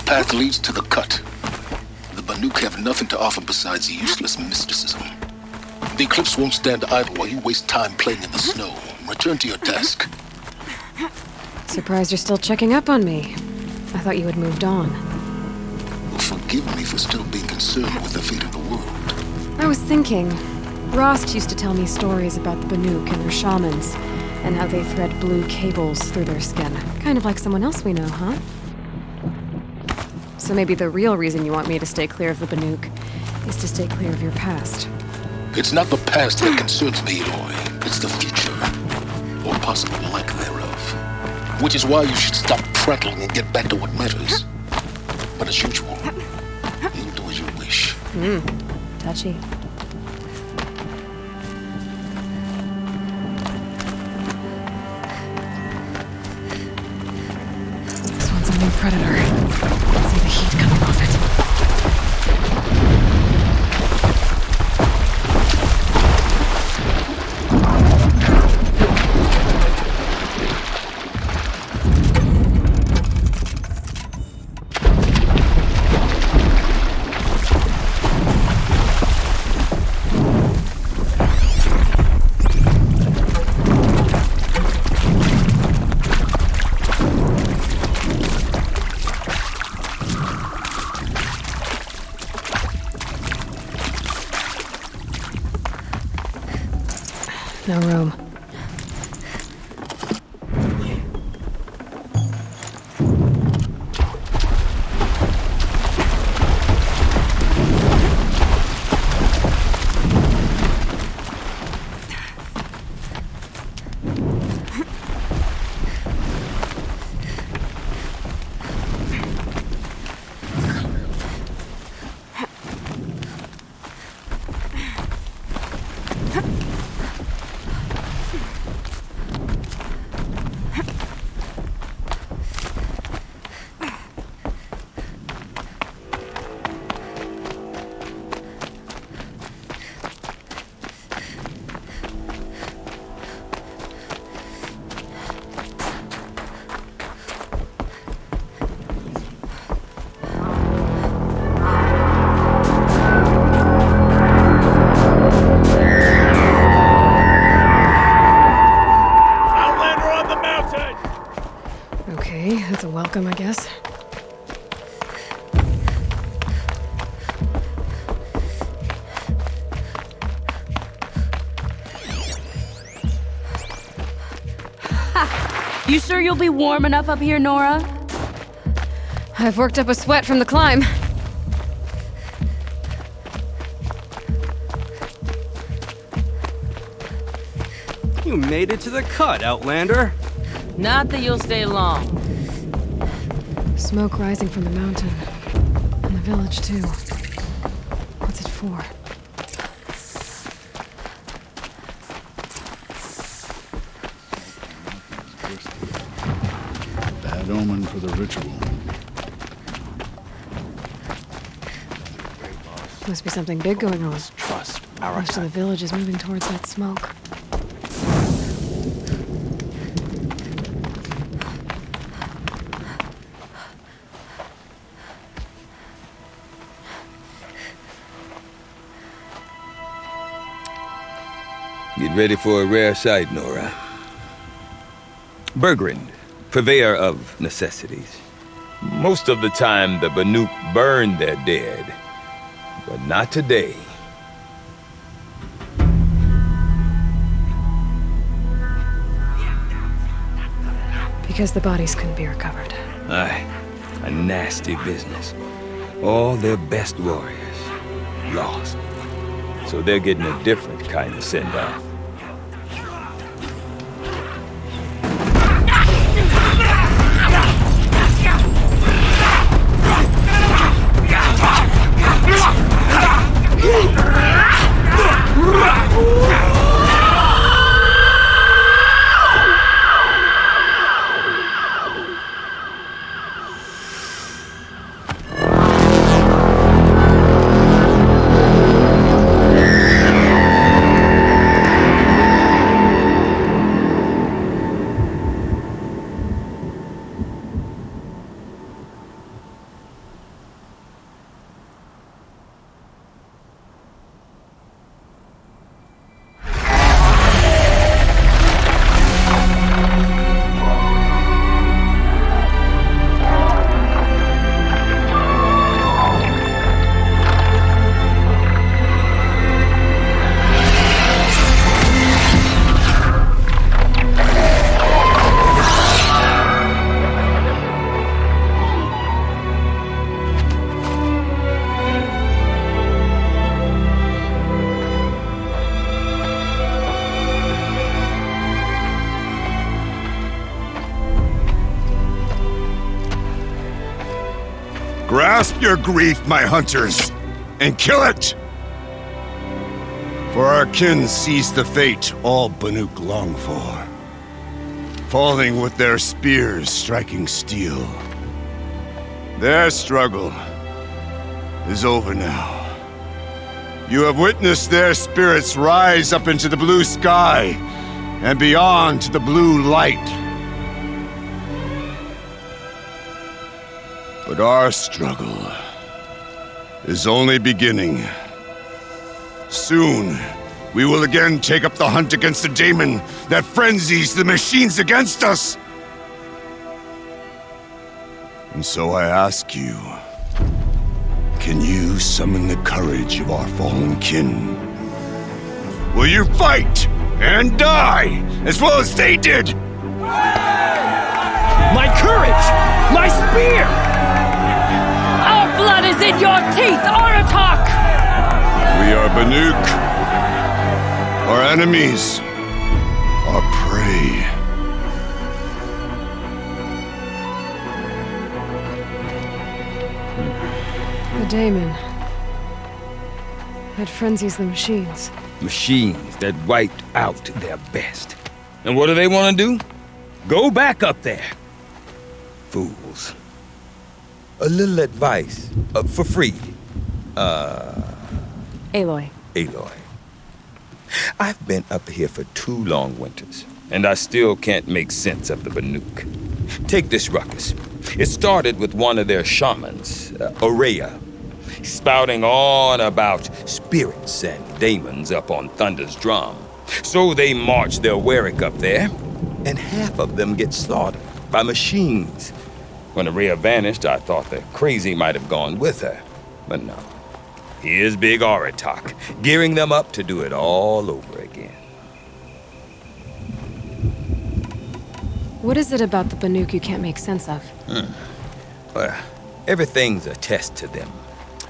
path leads to the cut. The Banuk have nothing to offer besides useless mysticism. The Eclipse won't stand idle while you waste time playing in the snow. Return to your desk. Surprised you're still checking up on me. I thought you had moved on. Forgive me for still being concerned with the fate of the world. I was thinking, Rost used to tell me stories about the Banuk and their shamans, and how they thread blue cables through their skin. Kind of like someone else we know, huh? So maybe the real reason you want me to stay clear of the Banuk is to stay clear of your past. It's not the past that concerns me, Aloy. It's the future, or possible lack thereof. Which is why you should stop prattling and get back to what matters. But as usual, you'll do as you wish. Touchy. This one's a new predator. I can see the heat coming off it. No room. That's a welcome, I guess. Ha! You sure you'll be warm enough up here, Nora? I've worked up a sweat from the climb. You made it to the cut, Outlander. Not that you'll stay long. Smoke rising from the mountain. And the village, too. What's it for? Bad omen for the ritual. Must be something big going on. Trust our Most of the village is moving towards that smoke. Get ready for a rare sight, Nora. Bergrand, purveyor of necessities. Most of the time, the Banuk burn their dead, but not today. Because the bodies couldn't be recovered. Aye, a nasty business. All their best warriors lost. So they're getting a different kind of send-off. your grief, my hunters, and kill it! For our kin sees the fate all Banuk long for, falling with their spears striking steel. Their struggle is over now. You have witnessed their spirits rise up into the blue sky and beyond to the blue light. But our struggle is only beginning. Soon, we will again take up the hunt against the daemon that frenzies the machines against us. And so I ask you, can you summon the courage of our fallen kin? Will you fight and die as well as they did? My courage! My spear! Our blood is in your teeth, Aratak! We are Banuk. Our enemies are prey. The daemon. That frenzies the machines. Machines that wiped out their best. And what do they want to do? Go back up there. Fools. A little advice, for free. Aloy. Aloy. I've been up here for 2 long winters, and I still can't make sense of the Banuk. Take this ruckus. It started with one of their shamans, Aurea, spouting on about spirits and daemons up on Thunder's drum. So they march their Warwick up there, and half of them get slaughtered by machines. When Aurea vanished, I thought the crazy might have gone with her, but no. Here's Big Aratak, gearing them up to do it all over again. What is it about the Banuk you can't make sense of? Well, everything's a test to them.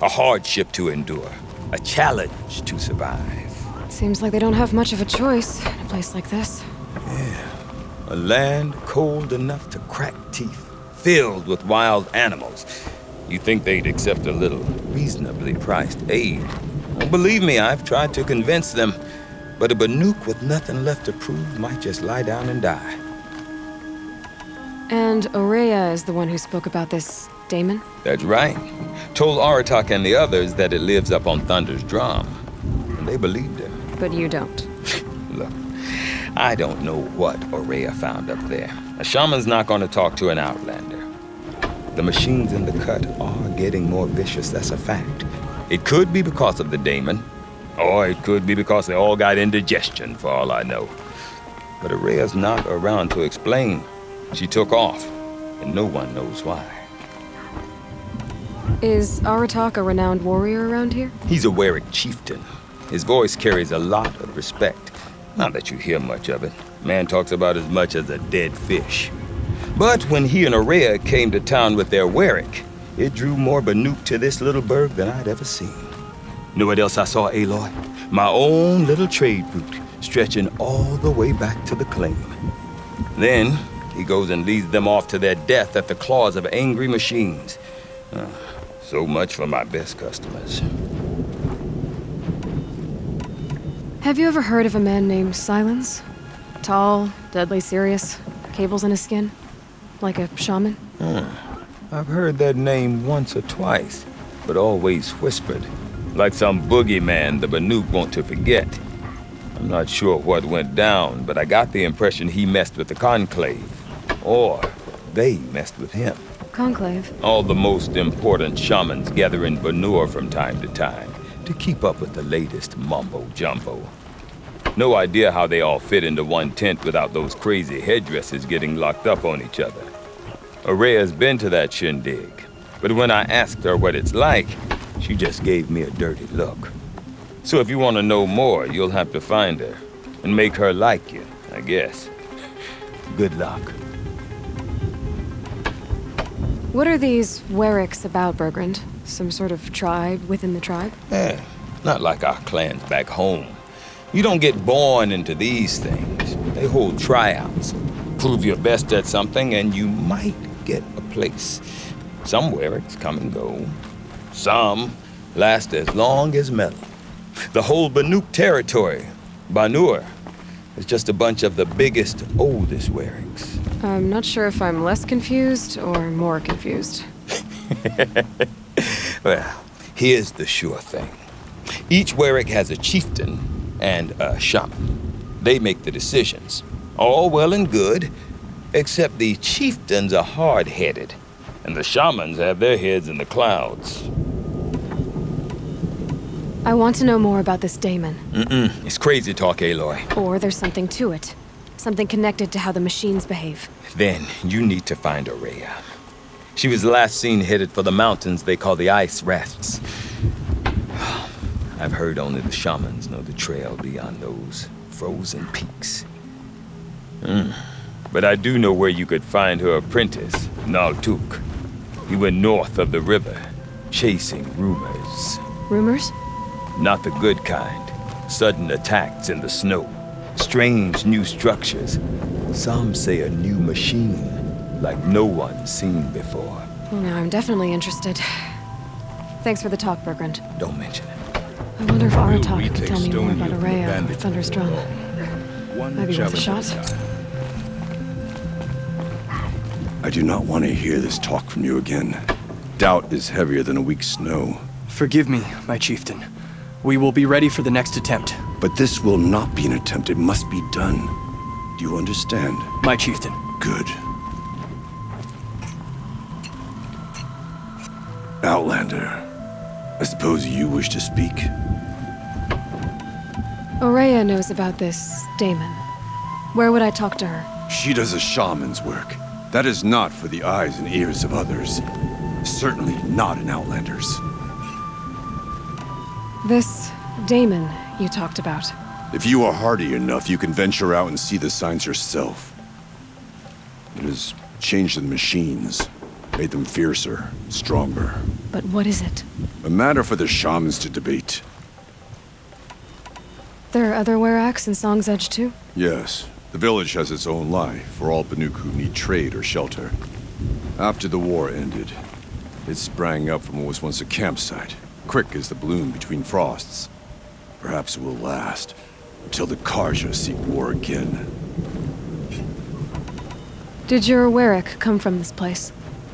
A hardship to endure. A challenge to survive. Seems like they don't have much of a choice in a place like this. Yeah. A land cold enough to crack teeth, filled with wild animals. You think they'd accept a little reasonably priced aid. Well, believe me, I've tried to convince them. But a Banuk with nothing left to prove might just lie down and die. And Aurea is the one who spoke about this daemon? That's right. Told Aratak and the others that it lives up on Thunder's drum. And they believed her. But you don't. Look, I don't know what Aurea found up there. A shaman's not going to talk to an outlander. The machines in the cut are getting more vicious, that's a fact. It could be because of the daemon, or it could be because they all got indigestion, for all I know. But Aurea's not around to explain. She took off, and no one knows why. Is Aratak a renowned warrior around here? He's a Warwick chieftain. His voice carries a lot of respect. Not that you hear much of it. Man talks about as much as a dead fish. But when he and Aurea came to town with their Warwick, it drew more Banuk to this little burg than I'd ever seen. Know what else I saw, Aloy? My own little trade route, stretching all the way back to the claim. Then, he goes and leads them off to their death at the claws of angry machines. So much for my best customers. Have you ever heard of a man named Silence? Tall, deadly serious, cables in his skin? Like a shaman? I've heard that name once or twice, but always whispered. Like some boogeyman the Banuk want to forget. I'm not sure what went down, but I got the impression he messed with the Conclave. Or they messed with him. Conclave? All the most important shamans gather in Banur from time to time to keep up with the latest mumbo-jumbo. No idea how they all fit into one tent without those crazy headdresses getting locked up on each other. Aurea's been to that shindig, but when I asked her what it's like, she just gave me a dirty look. So if you want to know more, you'll have to find her and make her like you, I guess. Good luck. What are these Warwicks about, Bergrand? Some sort of tribe within the tribe? Not like our clans back home. You don't get born into these things. They hold tryouts. Prove your best at something and you might get a place. Some Warwicks come and go. Some last as long as metal. The whole Banuk territory, Banur, is just a bunch of the biggest, oldest wearings. I'm not sure if I'm less confused or more confused. Well, here's the sure thing. Each Warwick has a chieftain and a shaman. They make the decisions. All well and good, except the chieftains are hard-headed, and the shamans have their heads in the clouds. I want to know more about this daemon. It's crazy talk, Aloy. Or there's something to it. Something connected to how the machines behave. Then you need to find Araya. She was last seen headed for the mountains they call the Ice Rafts. I've heard only the shamans know the trail beyond those frozen peaks. But I do know where you could find her apprentice, Naltuk. He went north of the river, chasing rumors. Rumors? Not the good kind. Sudden attacks in the snow. Strange new structures. Some say a new machine, like no one's seen before. Well, now I'm definitely interested. Thanks for the talk, Bergrand. Don't mention it. I wonder if Aratak retake could tell me more about Stony Araya or bandits Thunder's drum. One Maybe worth a challenge shot? at a time. I do not want to hear this talk from you again. Doubt is heavier than a week's snow. Forgive me, my chieftain. We will be ready for the next attempt. But this will not be an attempt. It must be done. Do you understand? My chieftain. Good. Outlander, I suppose you wish to speak? Araya knows about this daemon. Where would I talk to her? She does a shaman's work. That is not for the eyes and ears of others. Certainly not an Outlander's. This daemon you talked about. If you are hardy enough, you can venture out and see the signs yourself. It has changed the machines, made them fiercer, stronger. But what is it? A matter for the shamans to debate. There are other Weraks in Song's Edge too? Yes, the village has its own life for all Banuk who need trade or shelter. After the war ended, it sprang up from what was once a campsite, quick as the bloom between frosts. Perhaps it will last, until the Karja seek war again. Did your Werak come from this place?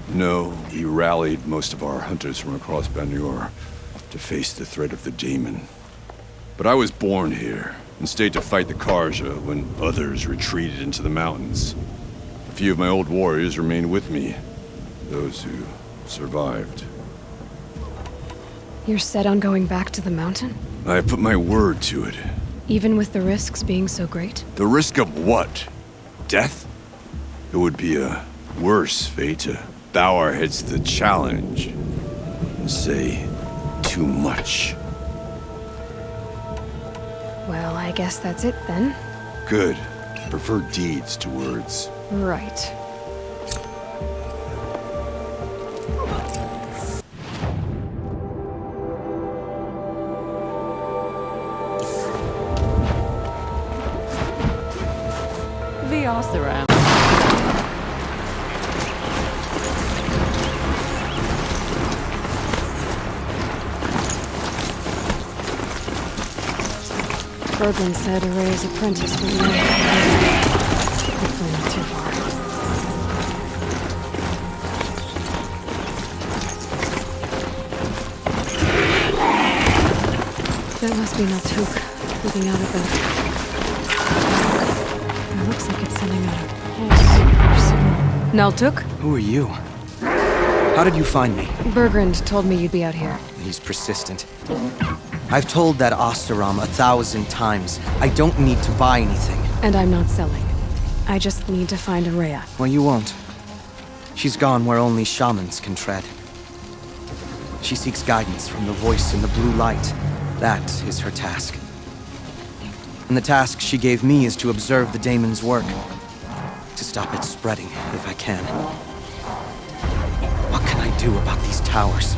No, he rallied most of our hunters from across Banur to face the threat of the daemon. But I was born here, and stayed to fight the Karja when others retreated into the mountains. A few of my old warriors remained with me, those who survived. You're set on going back to the mountain? I have put my word to it. Even with the risks being so great? The risk of what? Death? It would be a worse fate to bow our heads to the challenge and say too much. Well, I guess that's it then. Good. Prefer deeds to words. Right. The Oseram. Berglund said Araya's apprentice went north. Hopefully not too far. That must be Naltuk, moving out of the... It looks like it's sending out a pulse or signal. Naltuk? Who are you? How did you find me? Bergrand told me you'd be out here. He's persistent. I've told that Oseram 1,000 times. I don't need to buy anything. And I'm not selling. I just need to find Araya. Well, you won't. She's gone where only shamans can tread. She seeks guidance from the voice in the blue light. That is her task. And the task she gave me is to observe the daemon's work. To stop it spreading, if I can. What can I do about these towers?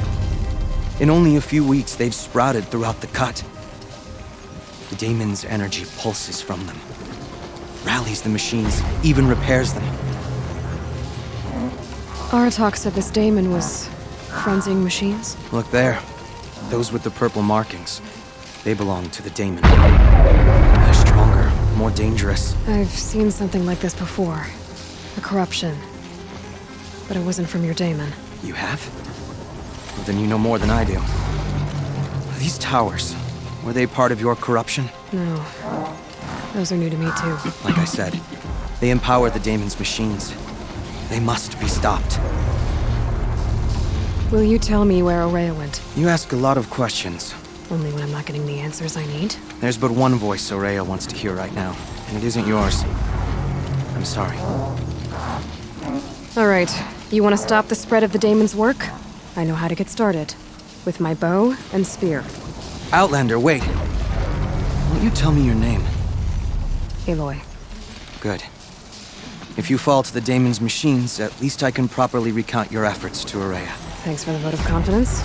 In only a few weeks, they've sprouted throughout the cut. The daemon's energy pulses from them. Rallies the machines, even repairs them. Aratak said this daemon was Frenzying machines? Look there. Those with the purple markings. They belong to the daemon. They're stronger, more dangerous. I've seen something like this before. A corruption. But it wasn't from your daemon. You have? Well, then you know more than I do. These towers, were they part of your corruption? No. Those are new to me, too. Like I said, they empower the daemon's machines. They must be stopped. Will you tell me where Ourea went? You ask a lot of questions. Only when I'm not getting the answers I need? There's but one voice Ourea wants to hear right now, and it isn't yours. I'm sorry. All right. You want to stop the spread of the daemon's work? I know how to get started. With my bow and spear. Outlander, wait. Won't you tell me your name? Aloy. Good. If you fall to the daemon's machines, at least I can properly recount your efforts to Ourea. Thanks for the vote of confidence.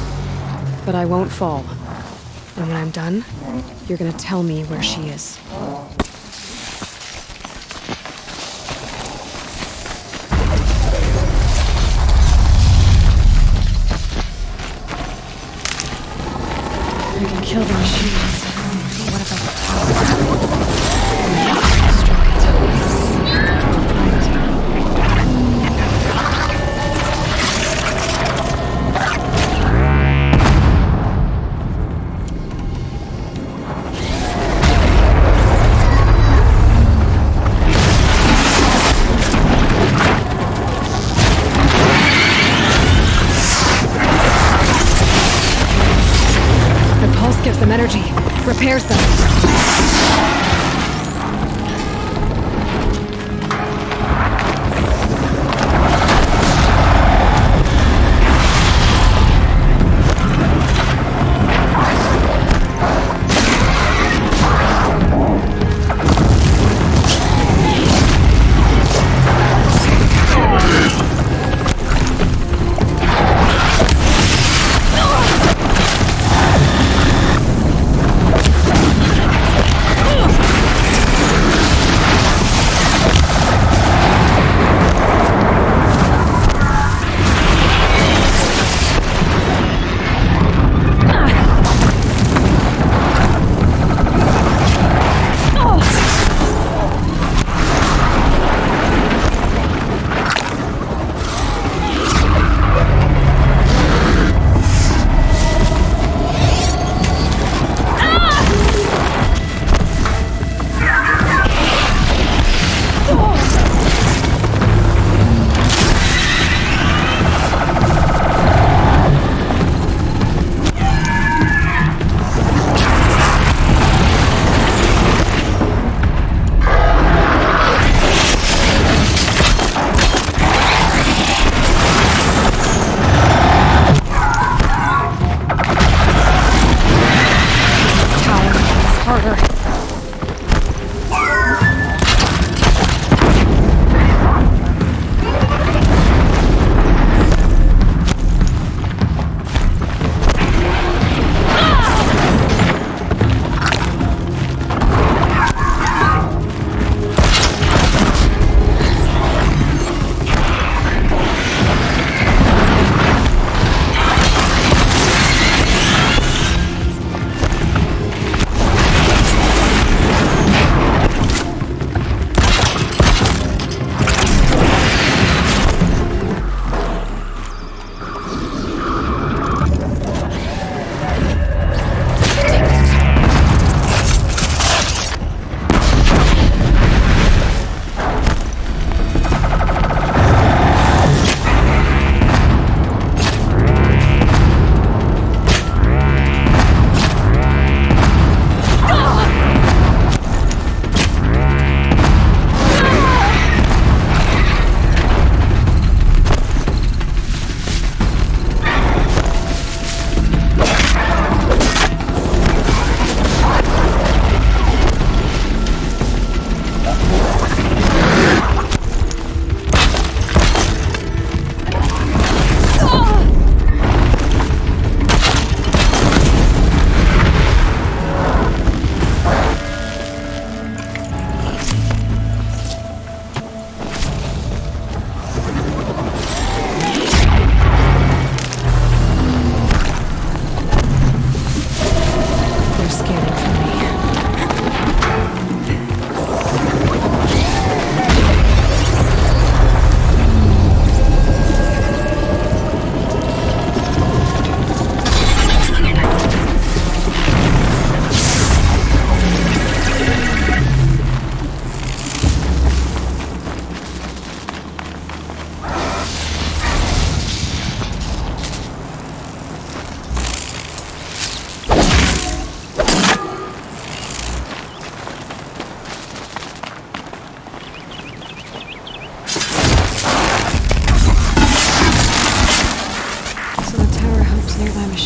But I won't fall. And when I'm done, you're gonna tell me where she is. We can kill the machines. But what about the power? Destroy it. Find it. Gives them energy, repairs them.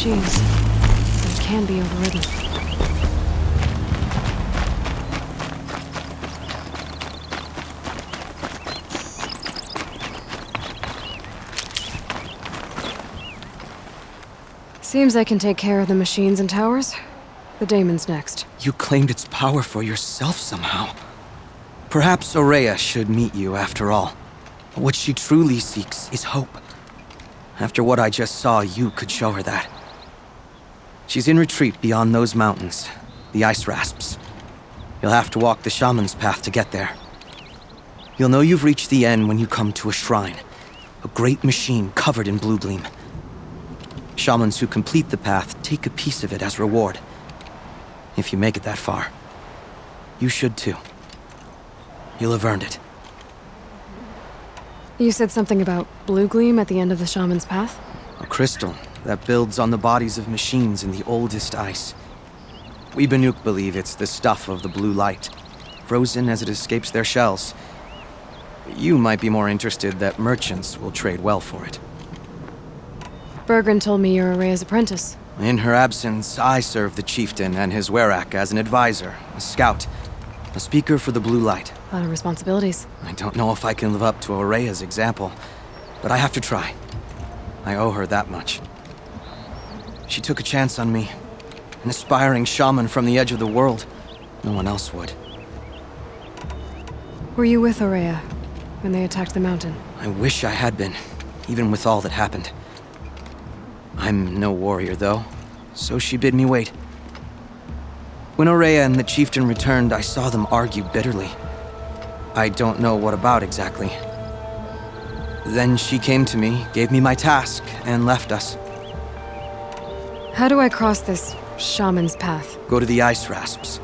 machines, but it can be overridden. Seems I can take care of the machines and towers. The daemon's next. You claimed its power for yourself somehow. Perhaps Aurea should meet you after all. What she truly seeks is hope. After what I just saw, you could show her that. She's in retreat beyond those mountains, the ice rasps. You'll have to walk the shaman's path to get there. You'll know you've reached the end when you come to a shrine. A great machine covered in blue gleam. Shamans who complete the path take a piece of it as reward. If you make it that far, you should too. You'll have earned it. You said something about blue gleam at the end of the shaman's path? A crystal that builds on the bodies of machines in the oldest ice. We Banuk believe it's the stuff of the blue light, frozen as it escapes their shells. You might be more interested that merchants will trade well for it. Bergren told me you're Aurea's apprentice. In her absence, I serve the chieftain and his werak as an advisor, a scout, a speaker for the blue light. A lot of responsibilities. I don't know if I can live up to Aurea's example, but I have to try. I owe her that much. She took a chance on me, an aspiring shaman from the edge of the world. No one else would. Were you with Aurea when they attacked the mountain? I wish I had been, even with all that happened. I'm no warrior, though, so she bid me wait. When Aurea and the chieftain returned, I saw them argue bitterly. I don't know what about exactly. Then she came to me, gave me my task, and left us. How do I cross this shaman's path? Go to the ice rasps.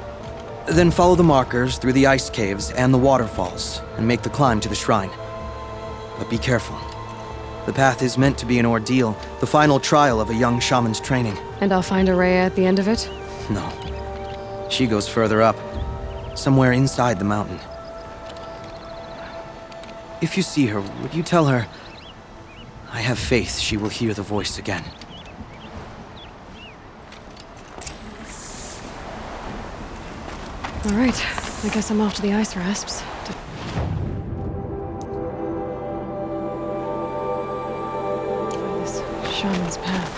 Then follow the markers through the ice caves and the waterfalls, and make the climb to the shrine. But be careful. The path is meant to be an ordeal, the final trial of a young shaman's training. And I'll find Aurea at the end of it? No. She goes further up, somewhere inside the mountain. If you see her, would you tell her, I have faith she will hear the voice again. All right, I guess I'm off to the ice rasps. This shaman's path.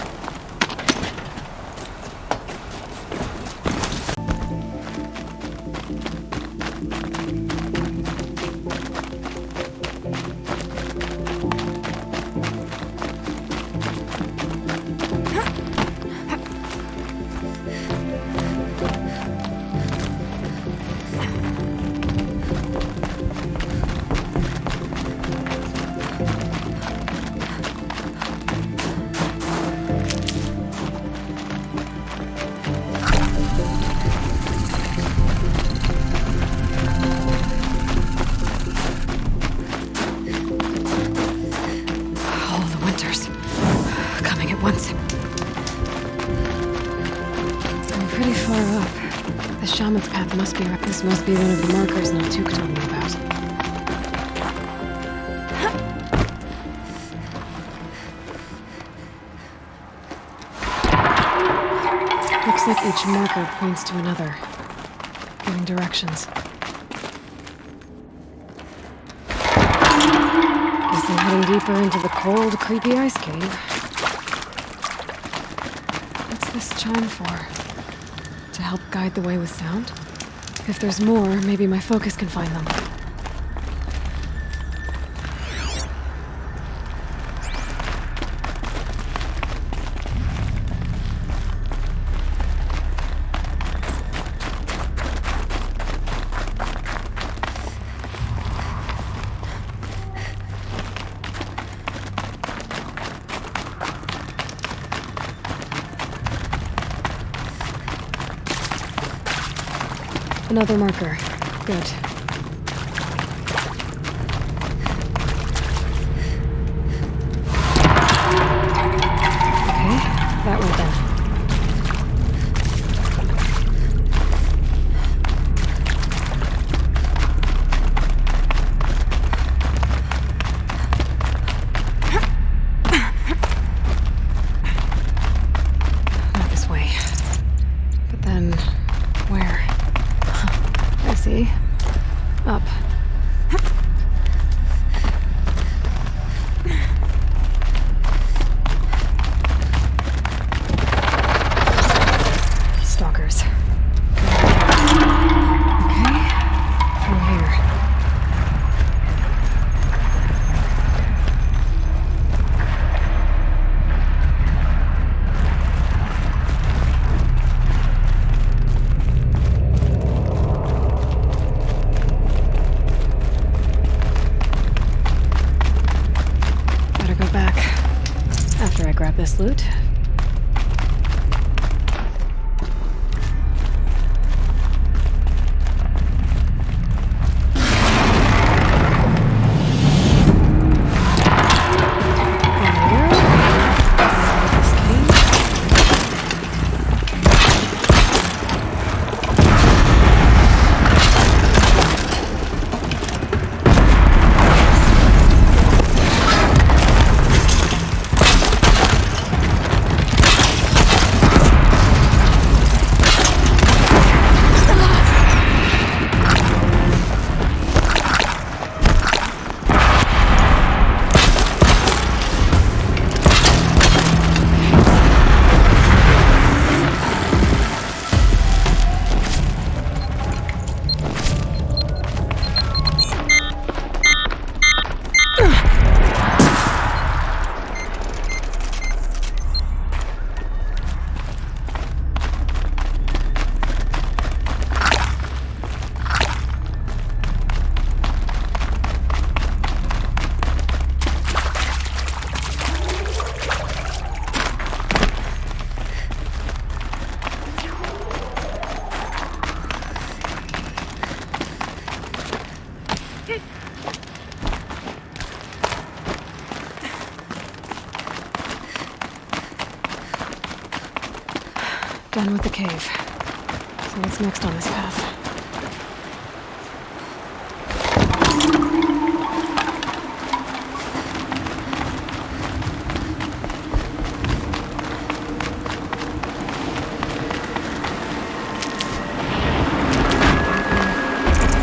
This must be one of the markers Naltuk told me about. Looks like each marker points to another, giving directions. Guess I'm heading deeper into the cold, creepy ice cave. What's this chime for? To help guide the way with sound? If there's more, maybe my focus can find them. Another marker. Good. Okay, that one then. see. Up. Stalkers. Okay. Through here. Better go back after I grab this loot. Done with the cave. So what's next on this path?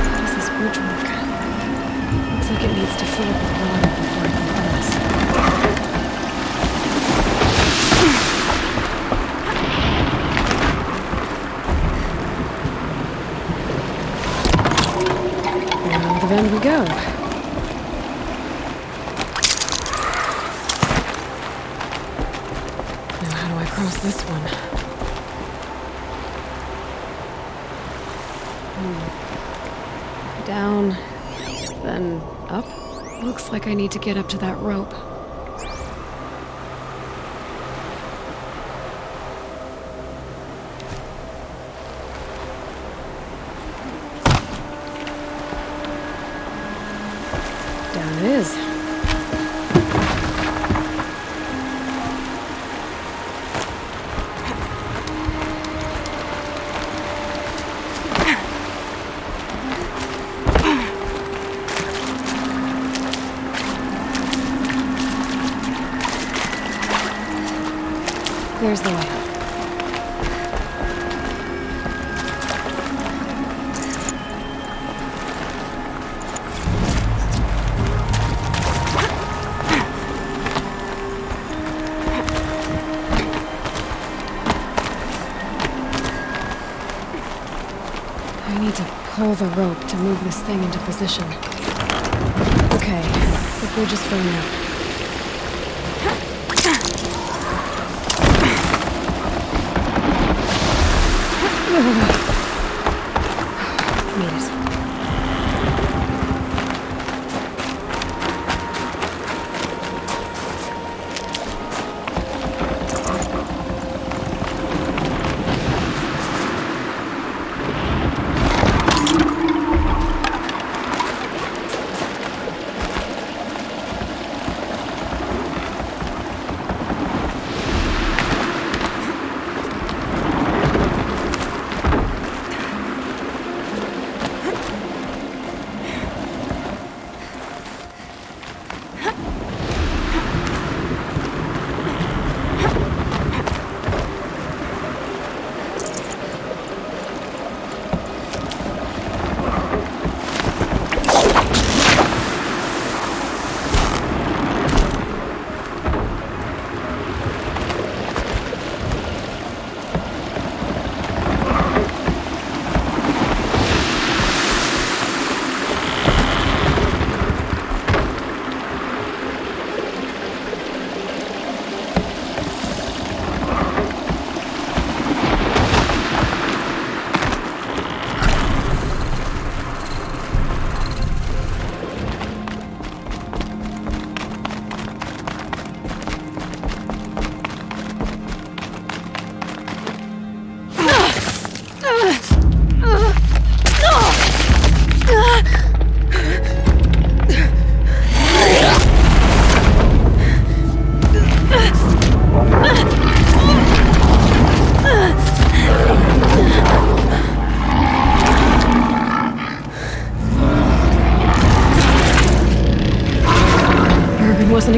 How does this bridge work? Looks like it needs to fill up with water before it can cross. Around the bend we go. Now how do I cross this one? Down, then up. Looks like I need to get up to that rope. Down it is. There's the way up. I need to pull the rope to move this thing into position. Okay, the bridge is firm now. Made it.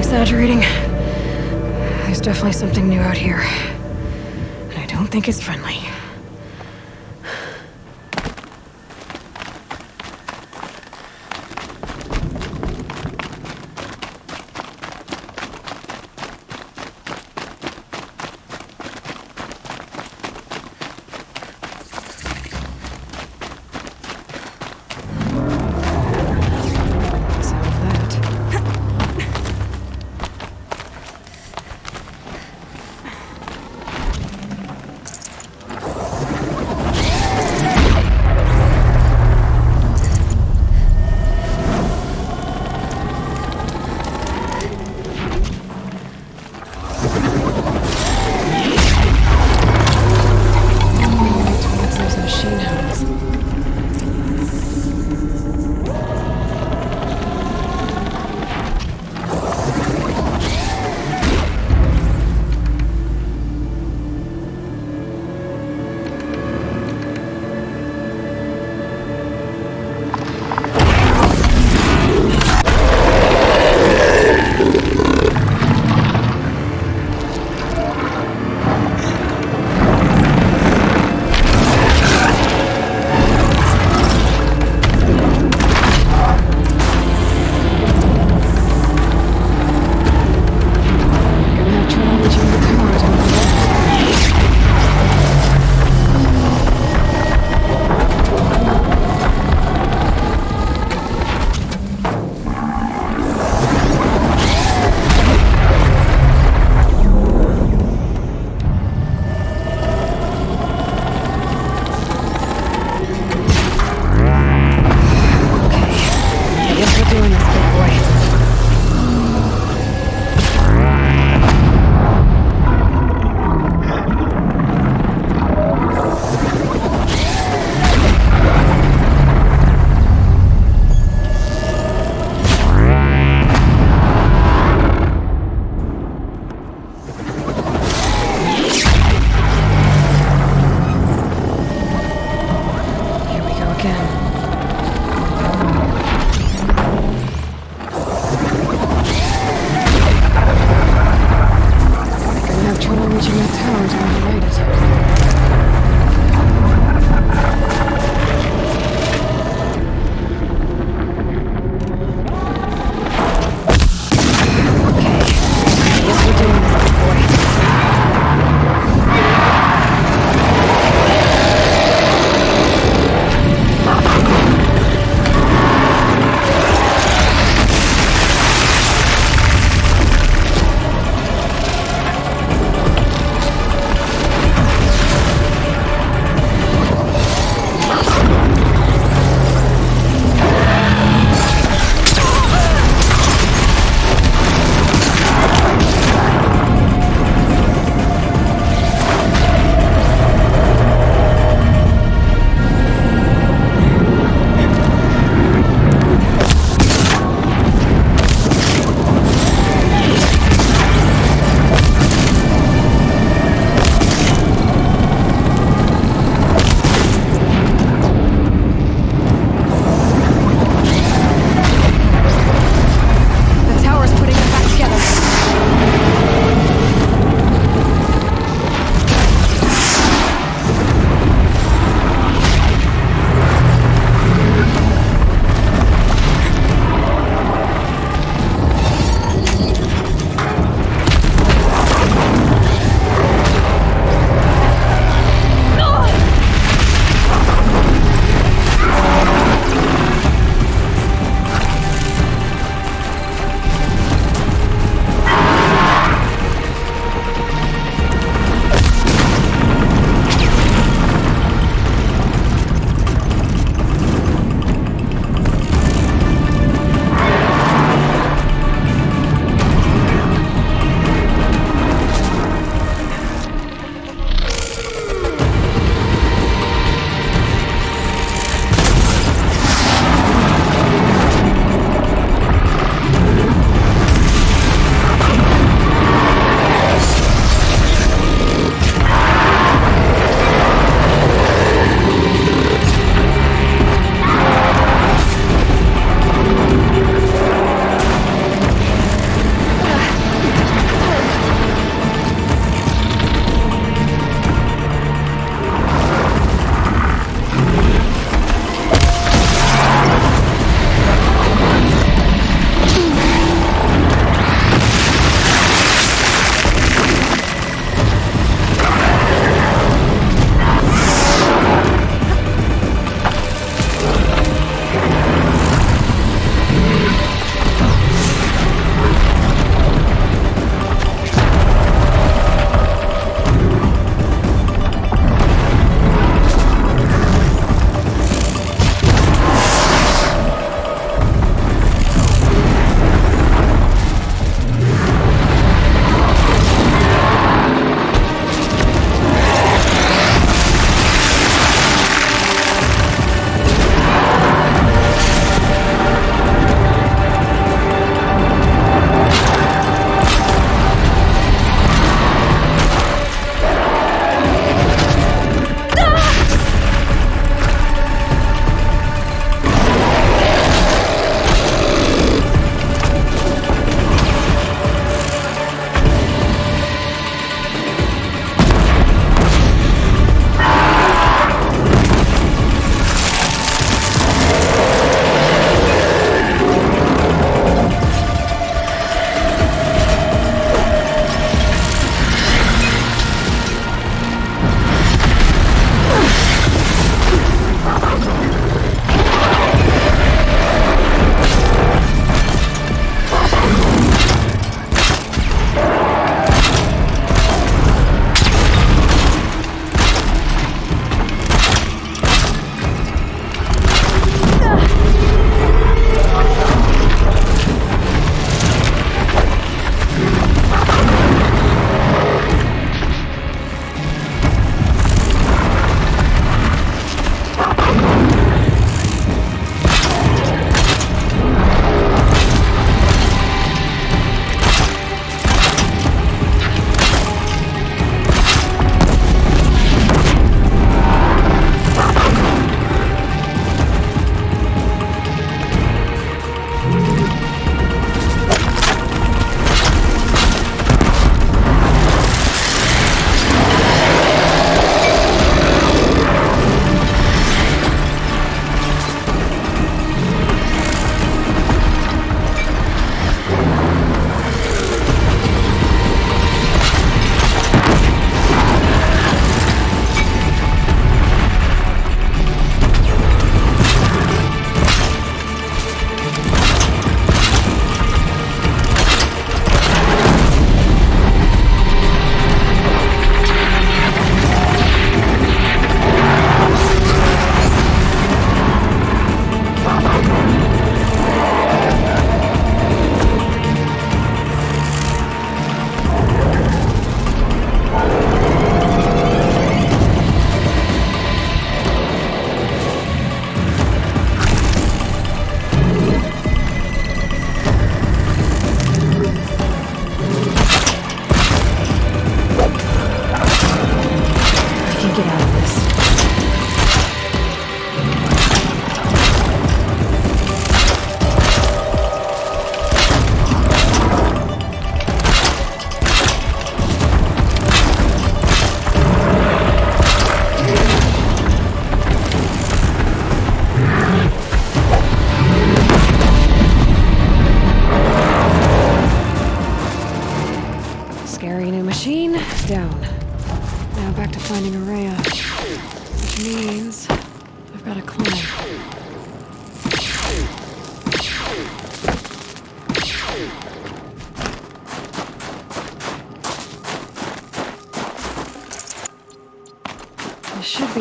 exaggerating. There's definitely something new out here. And I don't think it's friendly.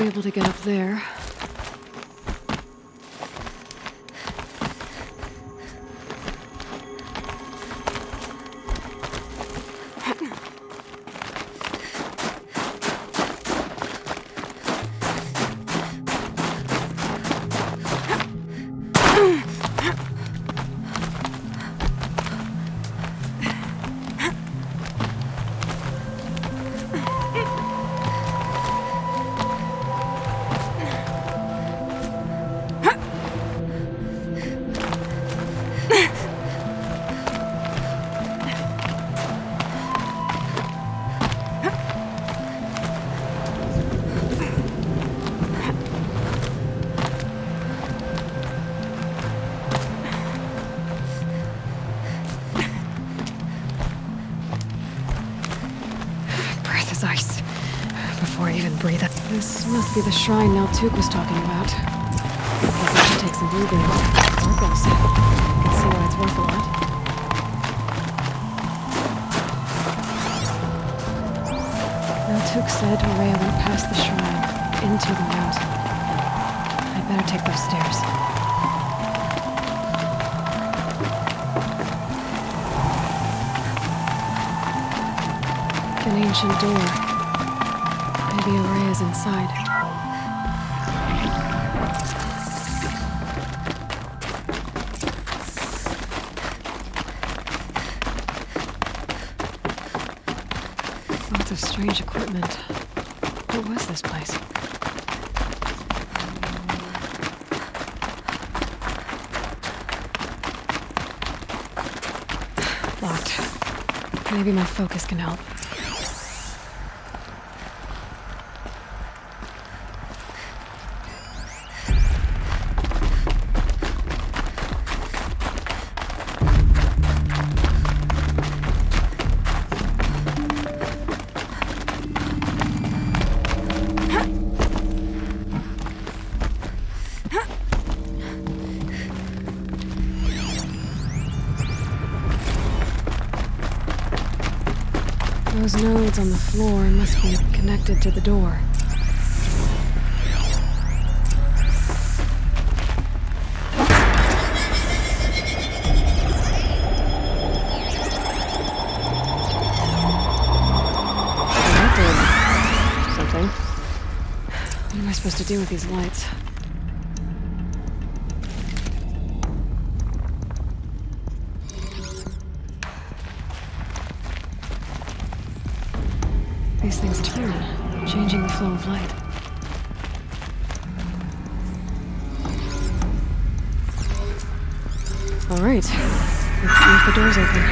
able to get up there. Ice. Before I even breathe it. This must be the shrine Naltuk was talking about. Guess I should take some blueberry sparkles. I can see why it's worth a lot. Naltuk said Rhea went past the shrine, into the mountain. I'd better take those stairs. An ancient door. Maybe Aloy is inside. Lots of strange equipment. What was this place? Locked. Maybe my focus can help. Those nodes on the floor must be connected to the door. That did something. What am I supposed to do with these lights? These things turn, changing the flow of light. All right, let's see if the door's open.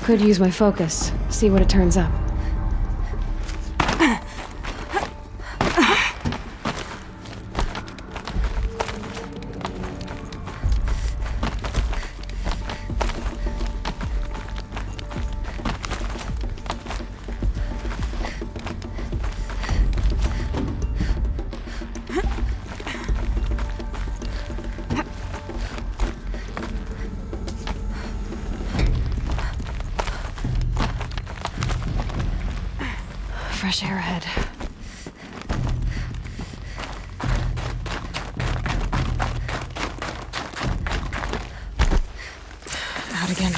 Could use my focus, see what it turns up. Fresh air ahead. Out again.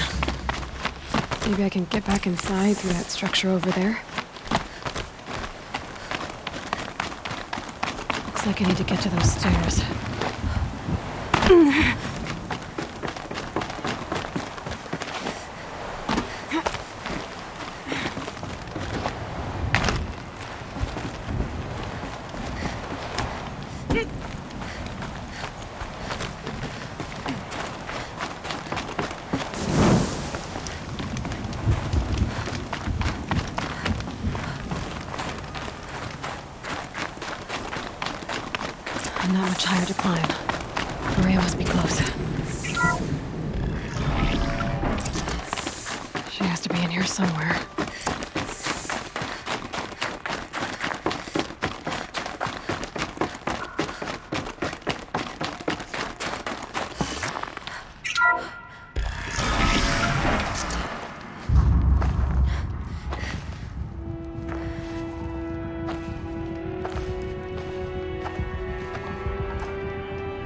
Maybe I can get back inside through that structure over there. Looks like I need to get to those stairs. Not much higher to climb. Maria must be close. She has to be in here somewhere.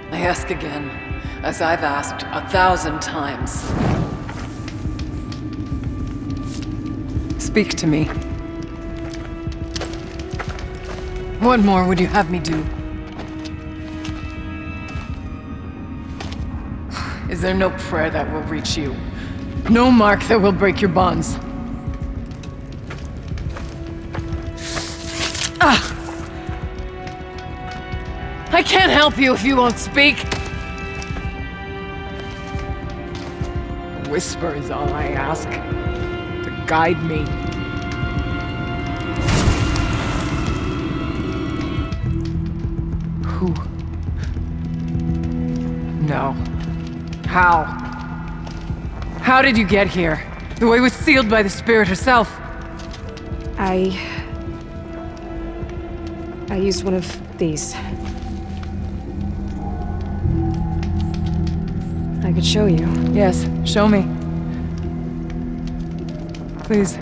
I ask again, as I've asked 1,000 times. Speak to me. What more would you have me do? Is there no prayer that will reach you? No mark that will break your bonds? Ah! I can't help you if you won't speak! A whisper is all I ask. To guide me. Who? No. How? How did you get here? The way was sealed by the spirit herself. I used one of these. I could show you. Yes, show me. Please.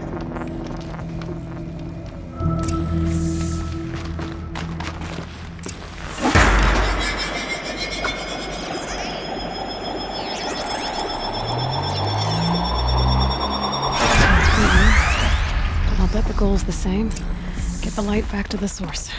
But I'll bet the goal's the same. Get the light back to the source.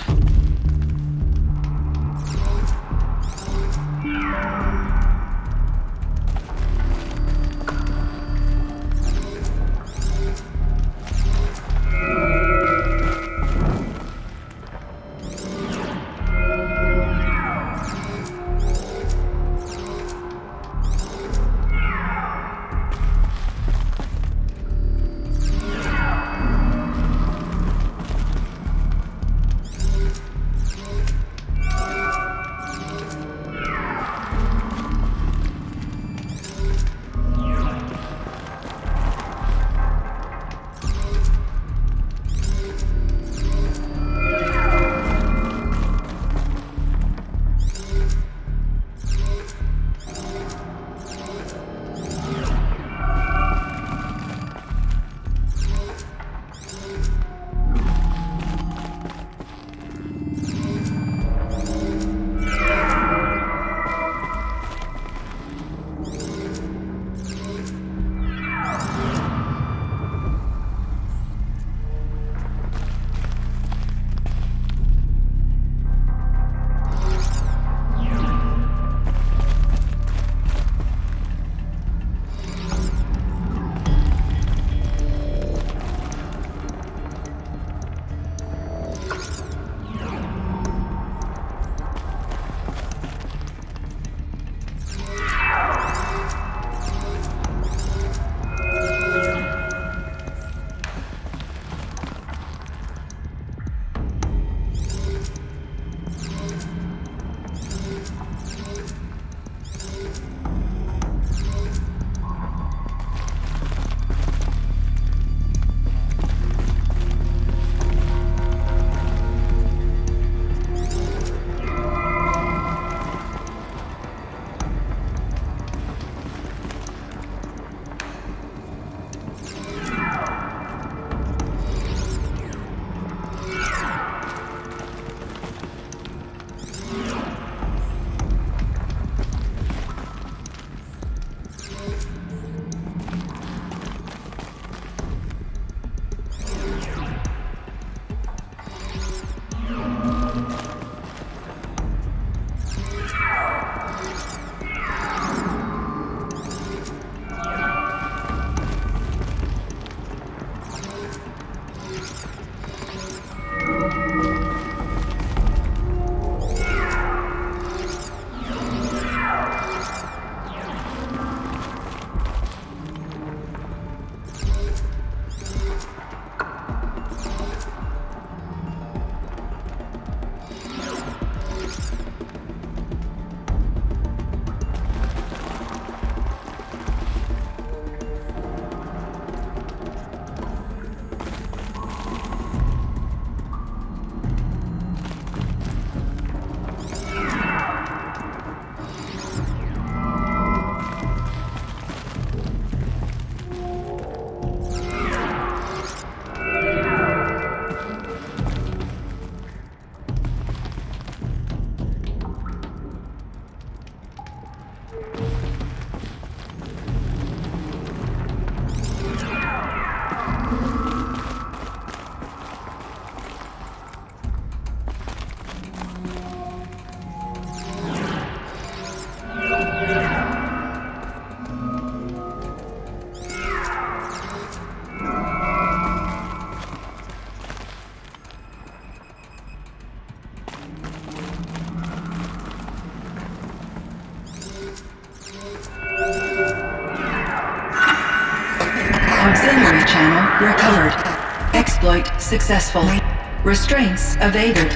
Auxiliary channel recovered. Exploit successful. Restraints evaded.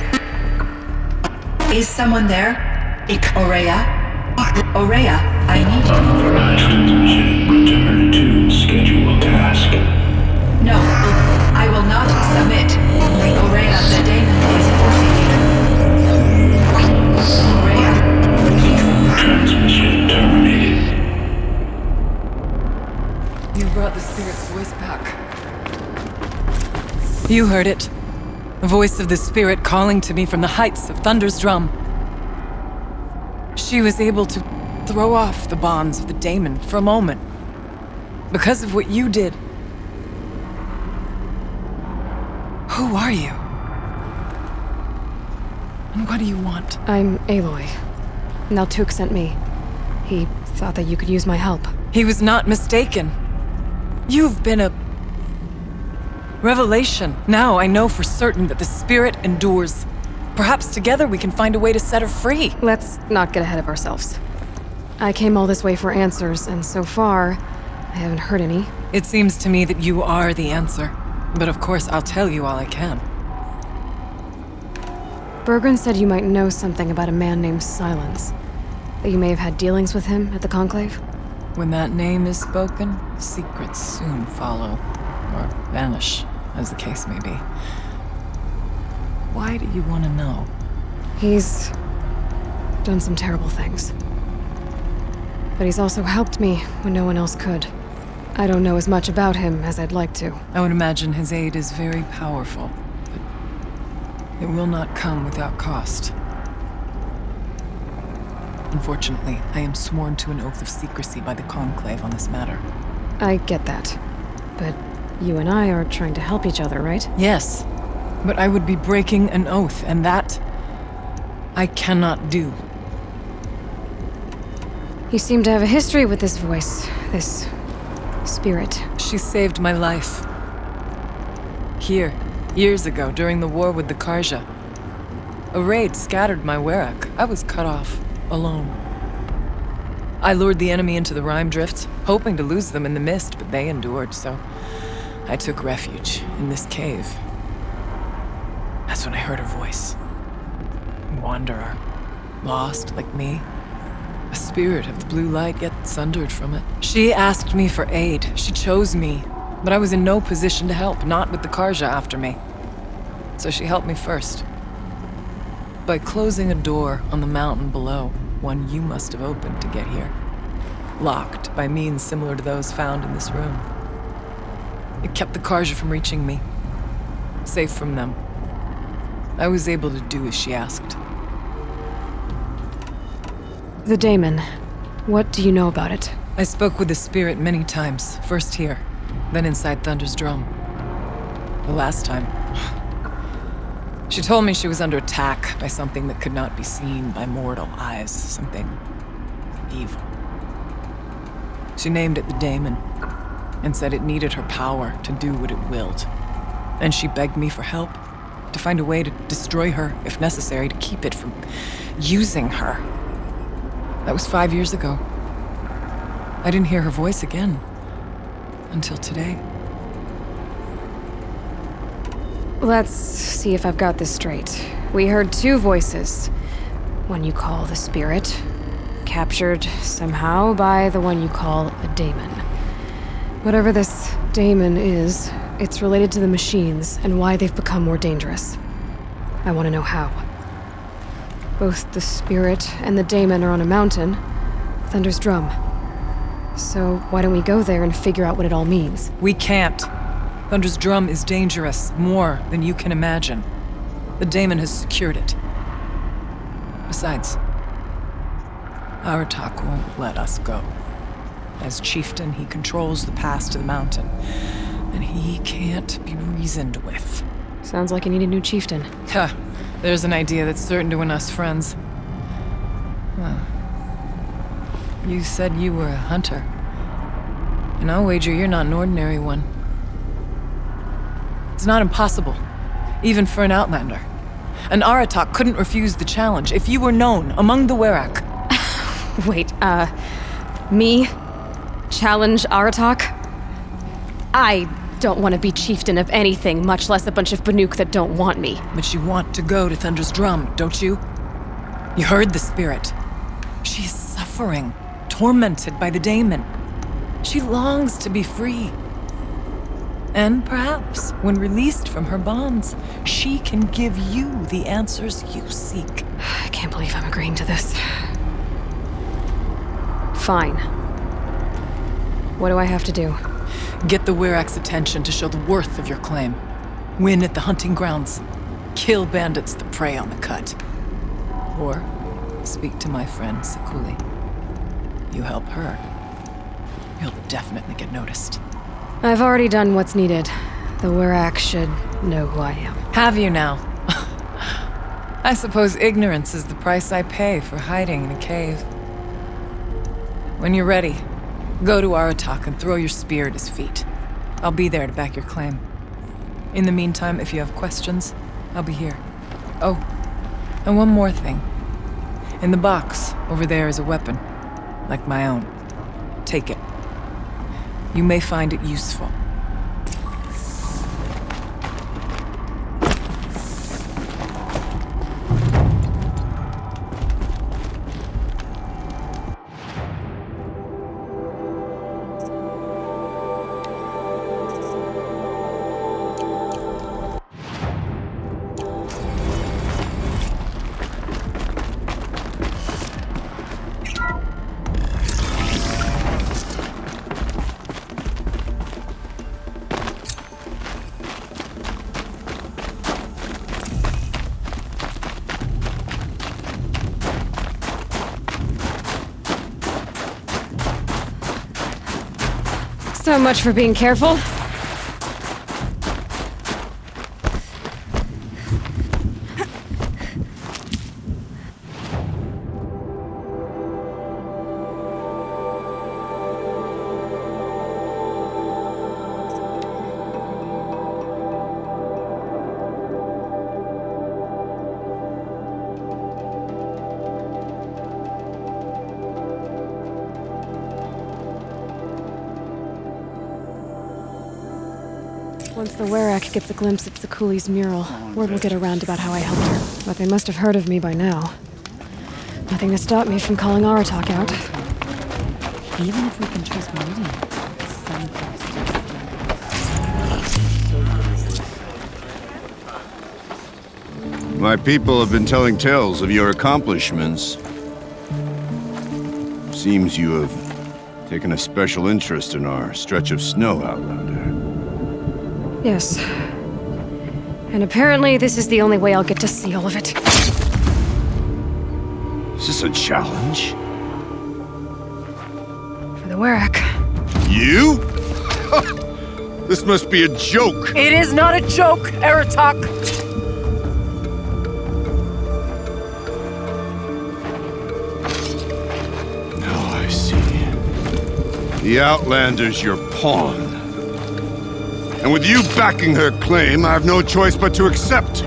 Is someone there? Aurea? Aurea, I need you. Authorized transmission. Return to scheduled task. No, I will not submit. Aurea, the daemon is forcing you. Aurea. Transmission terminated. You brought the spirit's voice back. You heard it. The voice of the spirit calling to me from the heights of Thunder's drum. She was able to throw off the bonds of the daemon for a moment. Because of what you did. Who are you? And what do you want? I'm Aloy. Naltuk sent me. He thought that you could use my help. He was not mistaken. You've been a revelation. Now I know for certain that the spirit endures. Perhaps together we can find a way to set her free. Let's not get ahead of ourselves. I came all this way for answers, and so far, I haven't heard any. It seems to me that you are the answer. But of course, I'll tell you all I can. Bergren said you might know something about a man named Silence. That you may have had dealings with him at the Conclave? When that name is spoken, secrets soon follow. Or vanish, as the case may be. Why do you want to know? He's done some terrible things. But he's also helped me when no one else could. I don't know as much about him as I'd like to. I would imagine his aid is very powerful, but it will not come without cost. Unfortunately, I am sworn to an oath of secrecy by the Conclave on this matter. I get that. But you and I are trying to help each other, right? Yes, but I would be breaking an oath, and that I cannot do. You seem to have a history with this voice, this spirit. She saved my life. Here, years ago, during the war with the Karja. A raid scattered my Werak. I was cut off, alone. I lured the enemy into the Rime Drifts, hoping to lose them in the mist, but they endured, so I took refuge in this cave. That's when I heard her voice. A wanderer, lost like me. A spirit of the blue light, yet sundered from it. She asked me for aid. She chose me. But I was in no position to help, not with the Karja after me. So she helped me first. By closing a door on the mountain below, one you must have opened to get here. Locked by means similar to those found in this room. It kept the Karja from reaching me. Safe from them. I was able to do as she asked. The daemon. What do you know about it? I spoke with the spirit many times. First here, then inside Thunder's drum. The last time, she told me she was under attack by something that could not be seen by mortal eyes. Something evil. She named it the daemon, and said it needed her power to do what it willed. And she begged me for help, to find a way to destroy her, if necessary, to keep it from using her. That was 5 years ago. I didn't hear her voice again. Until today. Let's see if I've got this straight. We heard two voices. One you call the spirit, captured somehow by the one you call a daemon. Whatever this daemon is, it's related to the machines and why they've become more dangerous. I want to know how. Both the spirit and the daemon are on a mountain, Thunder's drum. So why don't we go there and figure out what it all means? We can't. Thunder's drum is dangerous, more than you can imagine. The daemon has secured it. Besides, Aratak won't let us go. As chieftain, he controls the pass to the mountain, and he can't be reasoned with. Sounds like you need a new chieftain. Ha! There's an idea that's certain to win us friends. Well, you said you were a hunter. And I'll wager you're not an ordinary one. It's not impossible, even for an outlander. An Aratak couldn't refuse the challenge if you were known among the Werak. Wait, me? Challenge Aratak? I don't want to be chieftain of anything, much less a bunch of Banuk that don't want me. But you want to go to Thunder's Drum, don't you? You heard the spirit. She is suffering, tormented by the daemon. She longs to be free. And perhaps, when released from her bonds, she can give you the answers you seek. I can't believe I'm agreeing to this. Fine. What do I have to do? Get the Werak's attention to show the worth of your claim. Win at the hunting grounds. Kill bandits that prey on the cut. Or speak to my friend Sakuli. You help her, you'll definitely get noticed. I've already done what's needed. The Werak should know who I am. Have you now? I suppose ignorance is the price I pay for hiding in a cave. When you're ready, go to Aratak and throw your spear at his feet. I'll be there to back your claim. In the meantime, if you have questions, I'll be here. Oh, and one more thing. In the box, over there is a weapon, like my own. Take it. You may find it useful. So much for being careful. Once the Werak gets a glimpse at Sakuli's mural, word will get around about how I helped her. But they must have heard of me by now. Nothing to stop me from calling Aratak out. Even if we can trust Meridian, My people have been telling tales of your accomplishments. Seems you have taken a special interest in our stretch of snow, Outlander. Yes. And apparently this is the only way I'll get to see all of it. Is this a challenge? For the Werak. You? This must be a joke. It is not a joke, Aratak! Now I see. The Outlander's your pawn. And with you backing her claim, I have no choice but to accept.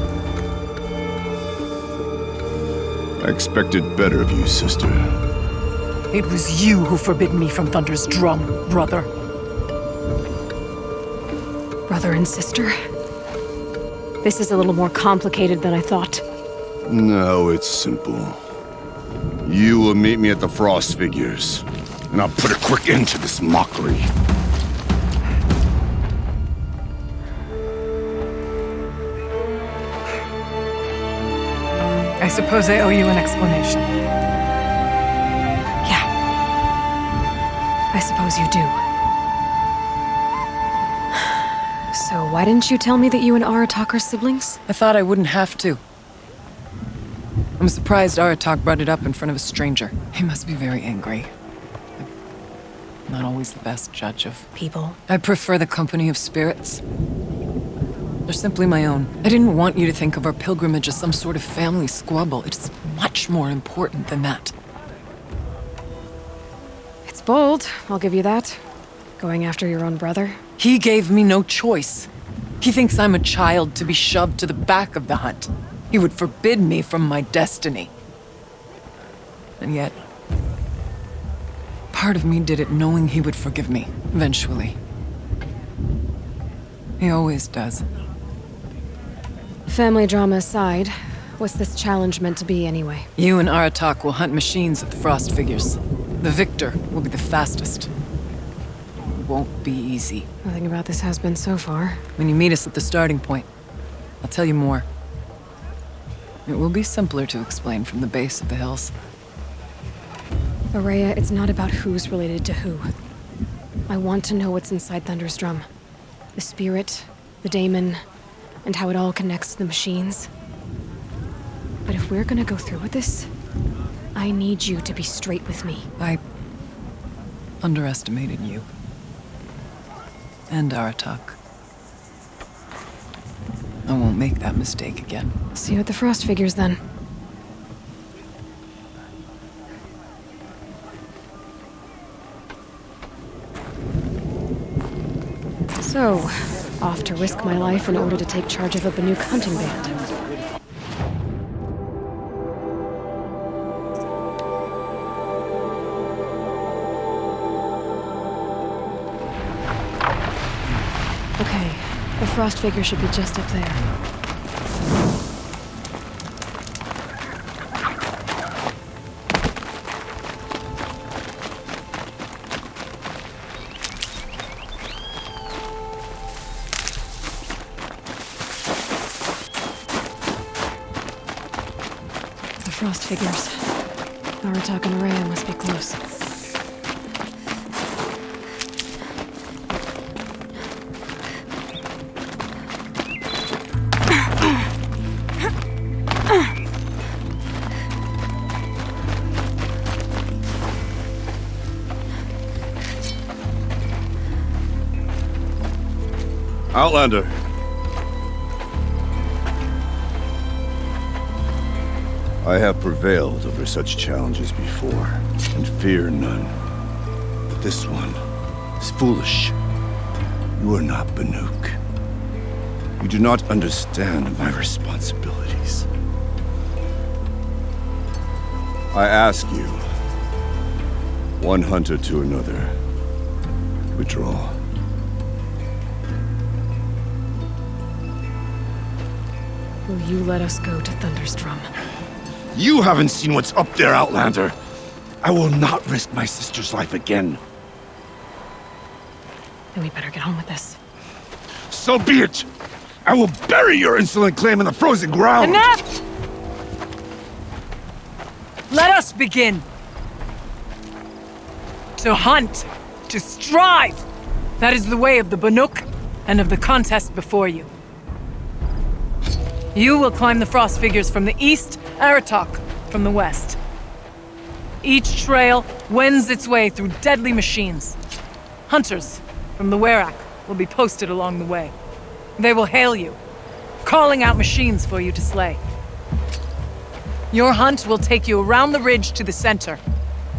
I expected better of you, sister. It was you who forbid me from Thunder's Drum, brother. Brother and sister? This is a little more complicated than I thought. No, it's simple. You will meet me at the Frost Figures, and I'll put a quick end to this mockery. I suppose I owe you an explanation. Yeah. I suppose you do. So why didn't you tell me that you and Aratak are siblings? I thought I wouldn't have to. I'm surprised Aratak brought it up in front of a stranger. He must be very angry. I'm not always the best judge of people. I prefer the company of spirits. They're simply my own. I didn't want you to think of our pilgrimage as some sort of family squabble. It's much more important than that. It's bold, I'll give you that. Going after your own brother. He gave me no choice. He thinks I'm a child to be shoved to the back of the hunt. He would forbid me from my destiny. And yet, part of me did it knowing he would forgive me, eventually. He always does. Family drama aside, what's this challenge meant to be anyway? You and Aratak will hunt machines at the Frost Figures. The victor will be the fastest. It won't be easy. Nothing about this has been so far. When you meet us at the starting point, I'll tell you more. It will be simpler to explain from the base of the hills. Araya, it's not about who's related to who. I want to know what's inside Thunderstrom. The spirit, the daemon, and how it all connects to the machines. But if we're gonna go through with this, I need you to be straight with me. I underestimated you. And Aratak. I won't make that mistake again. See you at the Frost Figures, then. So, off to risk my life in order to take charge of a Banuk hunting band. Okay, the Frost Figure should be just up there. Frost Figures. Aratak and Araya must be close. Outlander. I have prevailed over such challenges before, and fear none. But this one is foolish. You are not Banuk. You do not understand my responsibilities. I ask you, one hunter to another, withdraw. Will you let us go to Thunderstrom? You haven't seen what's up there, Outlander. I will not risk my sister's life again. Then we better get on with this. So be it! I will bury your insolent claim in the frozen ground! Enough! Let us begin! To hunt, to strive! That is the way of the Banuk, and of the contest before you. You will climb the Frost Figures from the east, Aratak from the west. Each trail wends its way through deadly machines. Hunters from the Werak will be posted along the way. They will hail you, calling out machines for you to slay. Your hunt will take you around the ridge to the center,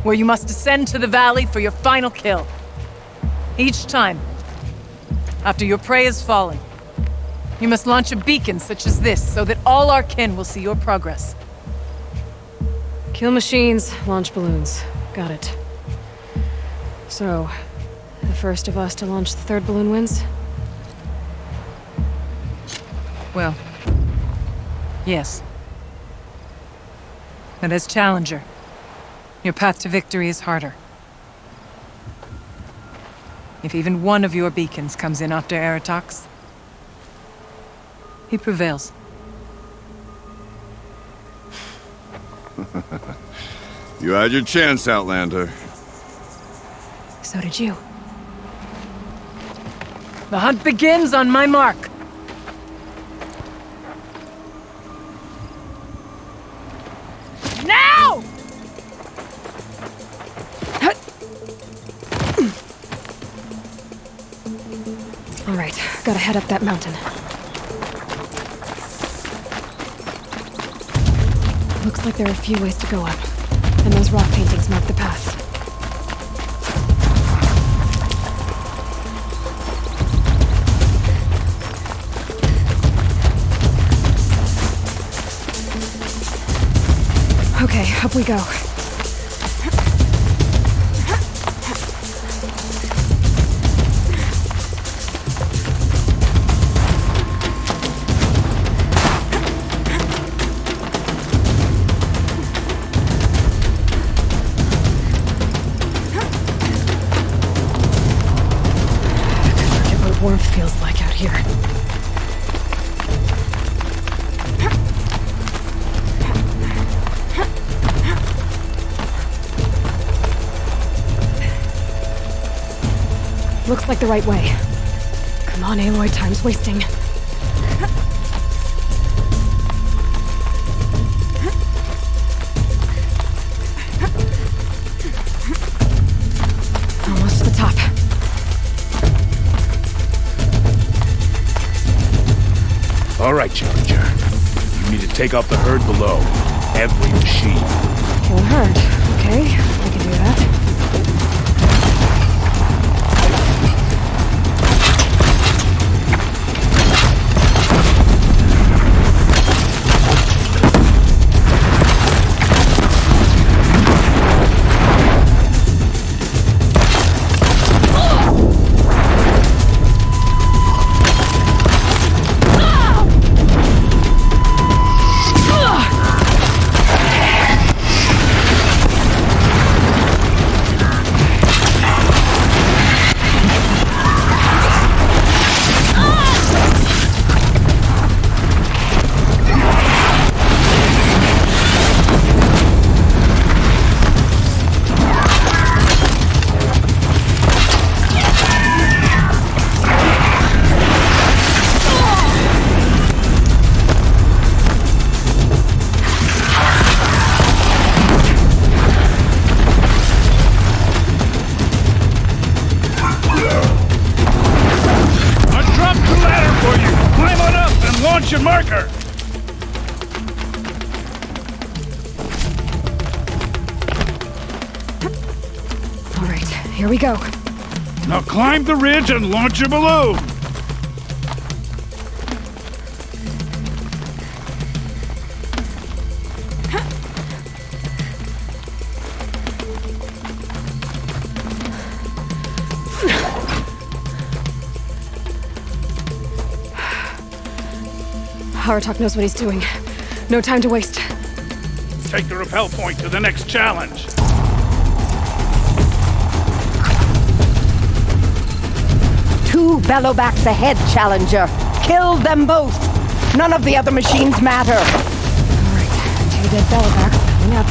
where you must descend to the valley for your final kill. Each time, after your prey has fallen, you must launch a beacon such as this, so that all our kin will see your progress. Kill machines, launch balloons. Got it. So, the first of us to launch the third balloon wins? Well, yes. But as challenger, your path to victory is harder. If even one of your beacons comes in after Aratak's, he prevails. You had your chance, Outlander. So did you. The hunt begins on my mark. Now! All right, gotta head up that mountain. Looks like there are a few ways to go up, and those rock paintings mark the path. Okay, up we go. Looks like the right way. Come on, Aloy, time's wasting. Almost to the top. All right, Challenger. You need to take out the herd below. Every machine. Kill a herd. Okay, I can do that. Your marker! All right, here we go. Now climb the ridge and launch your balloon! Aratak knows what he's doing. No time to waste. Take the rappel point to the next challenge. Two bellowbacks ahead, Challenger. Kill them both. None of the other machines matter. All right, 2 dead bellowbacks coming up.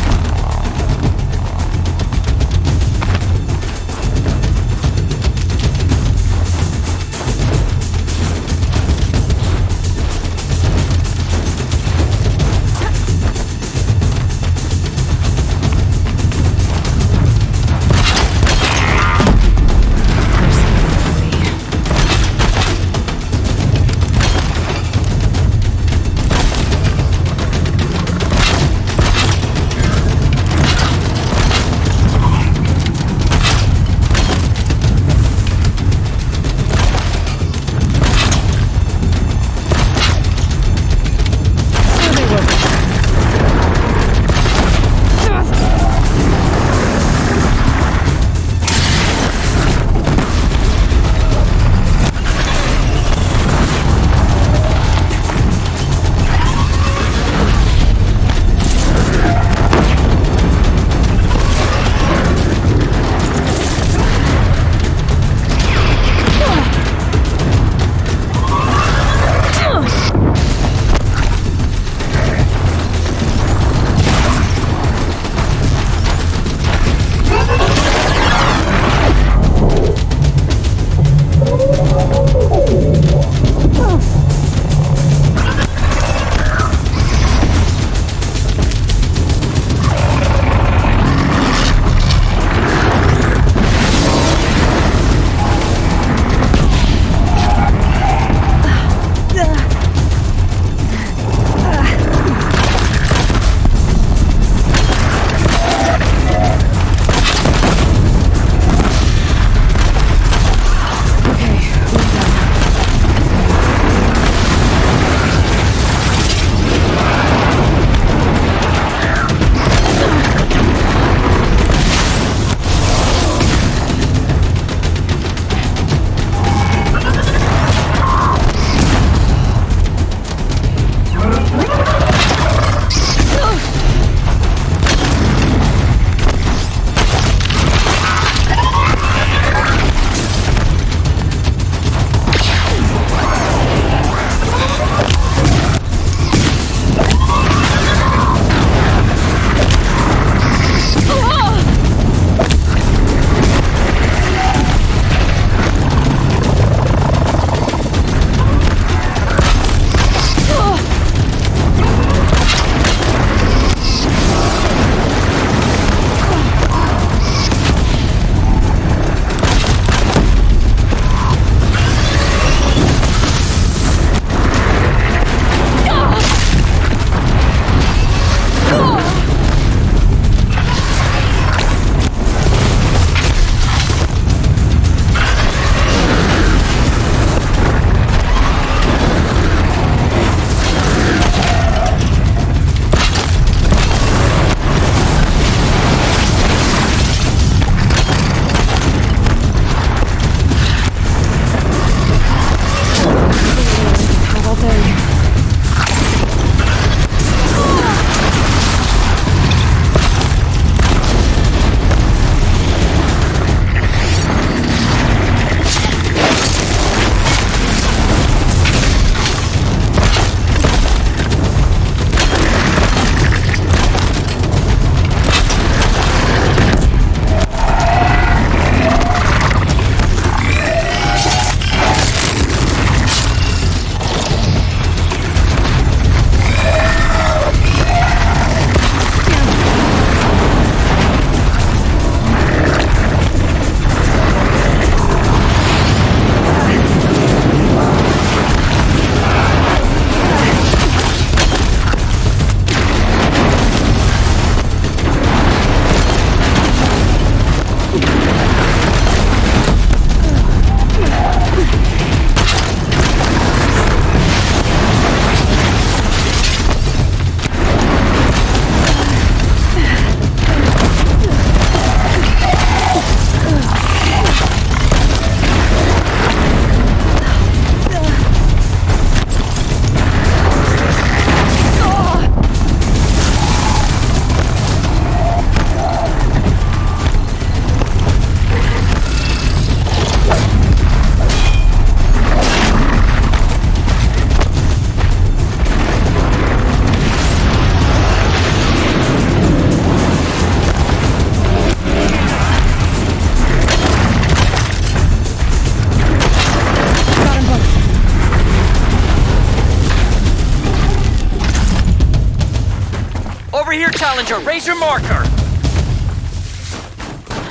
Challenger, raise your marker!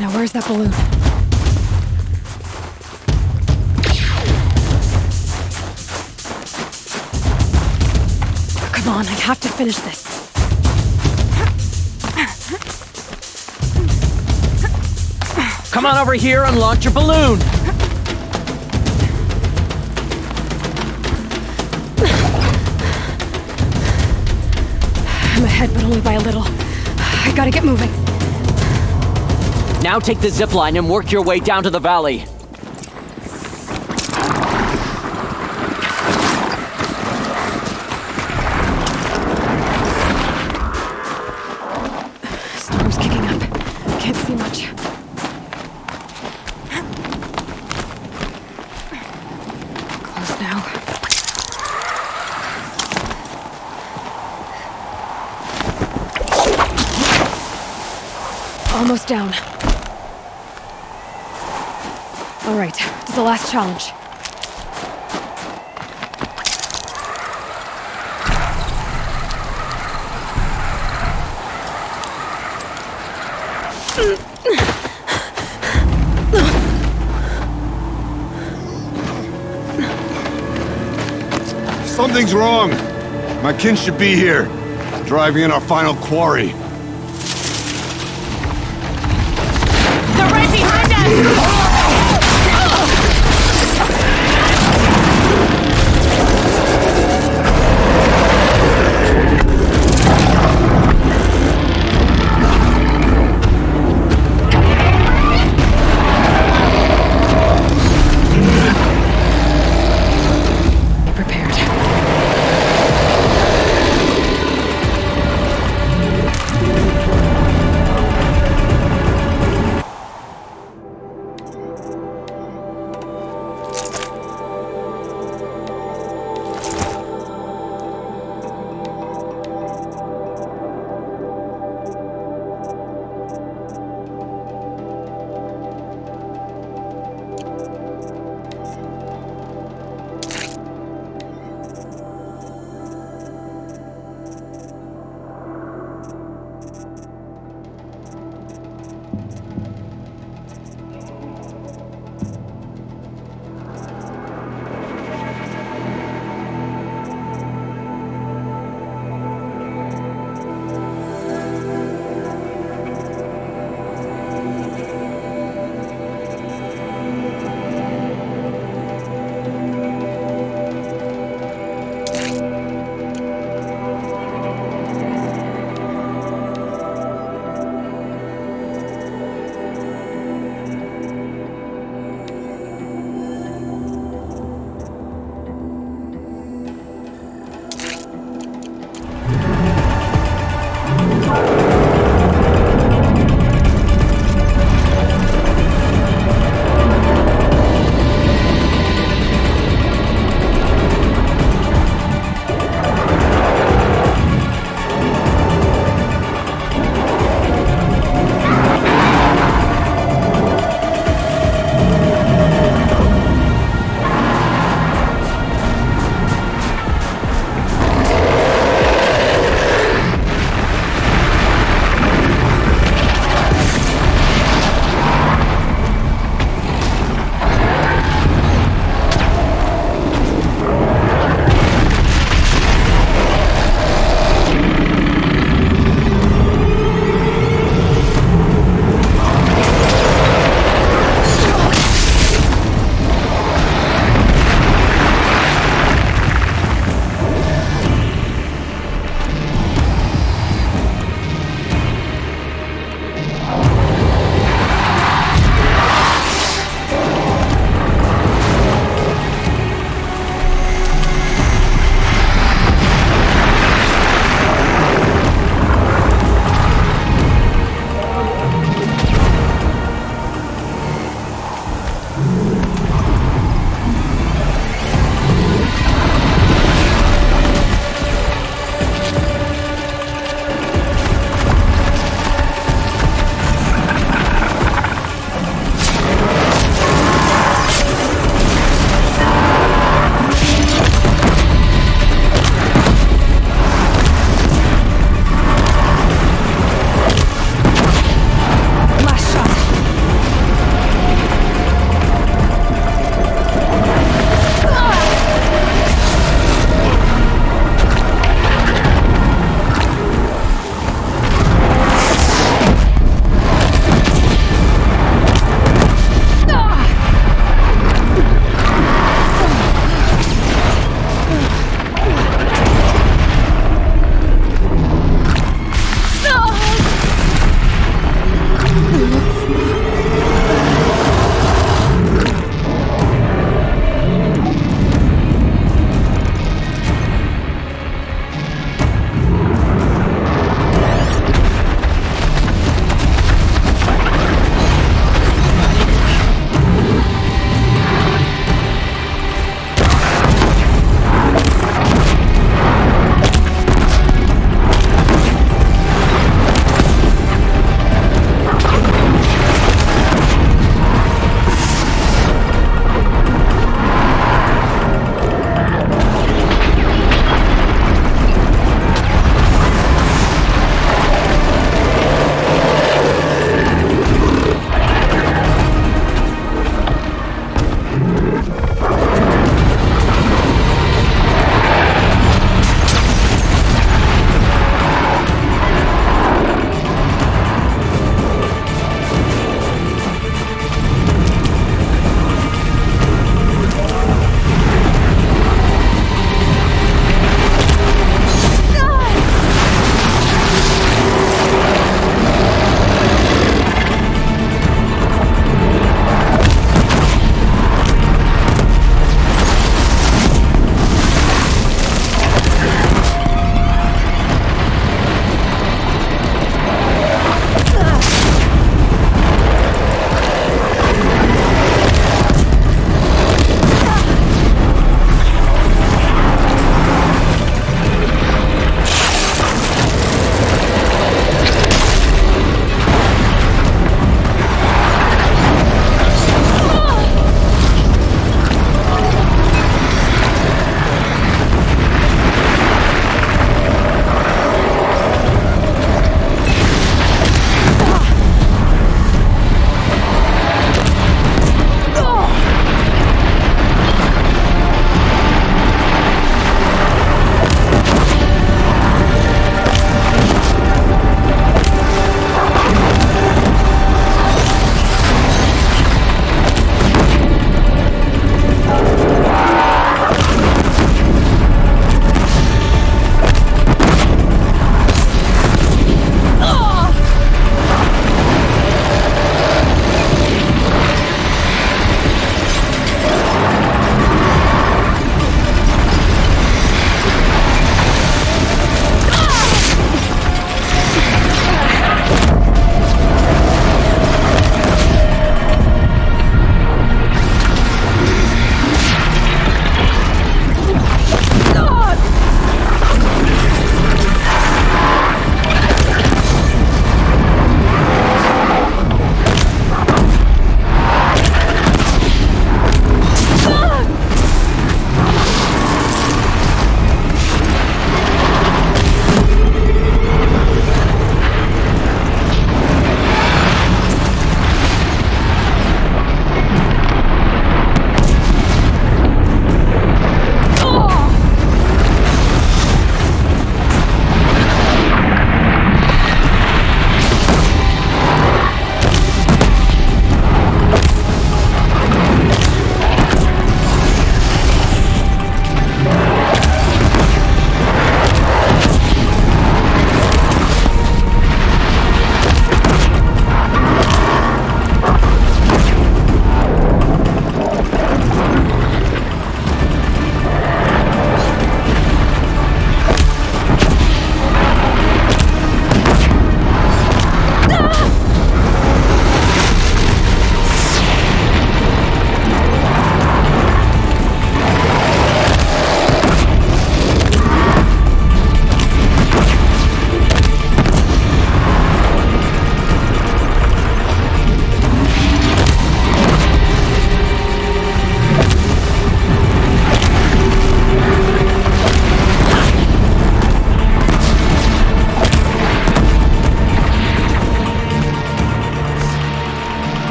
Now where's that balloon? Come on, I have to finish this. Come on over here and launch your balloon! I'm ahead, but only by a little. I gotta get moving. Now take the zipline and work your way down to the valley. Storm's kicking up. Can't see much. Close now. Almost down. All right, to the last challenge. Something's wrong. My kin should be here, driving in our final quarry. They're right behind us!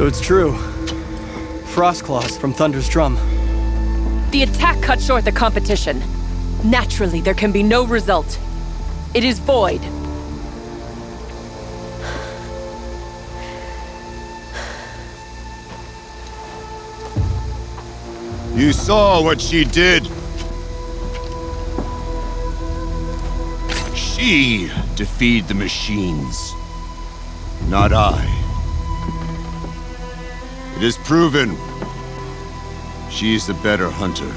So it's true. Frost claws from Thunder's drum. The attack cut short the competition. Naturally, there can be no result. It is void. You saw what she did. She defeated the machines, not I. It is proven. She is the better hunter.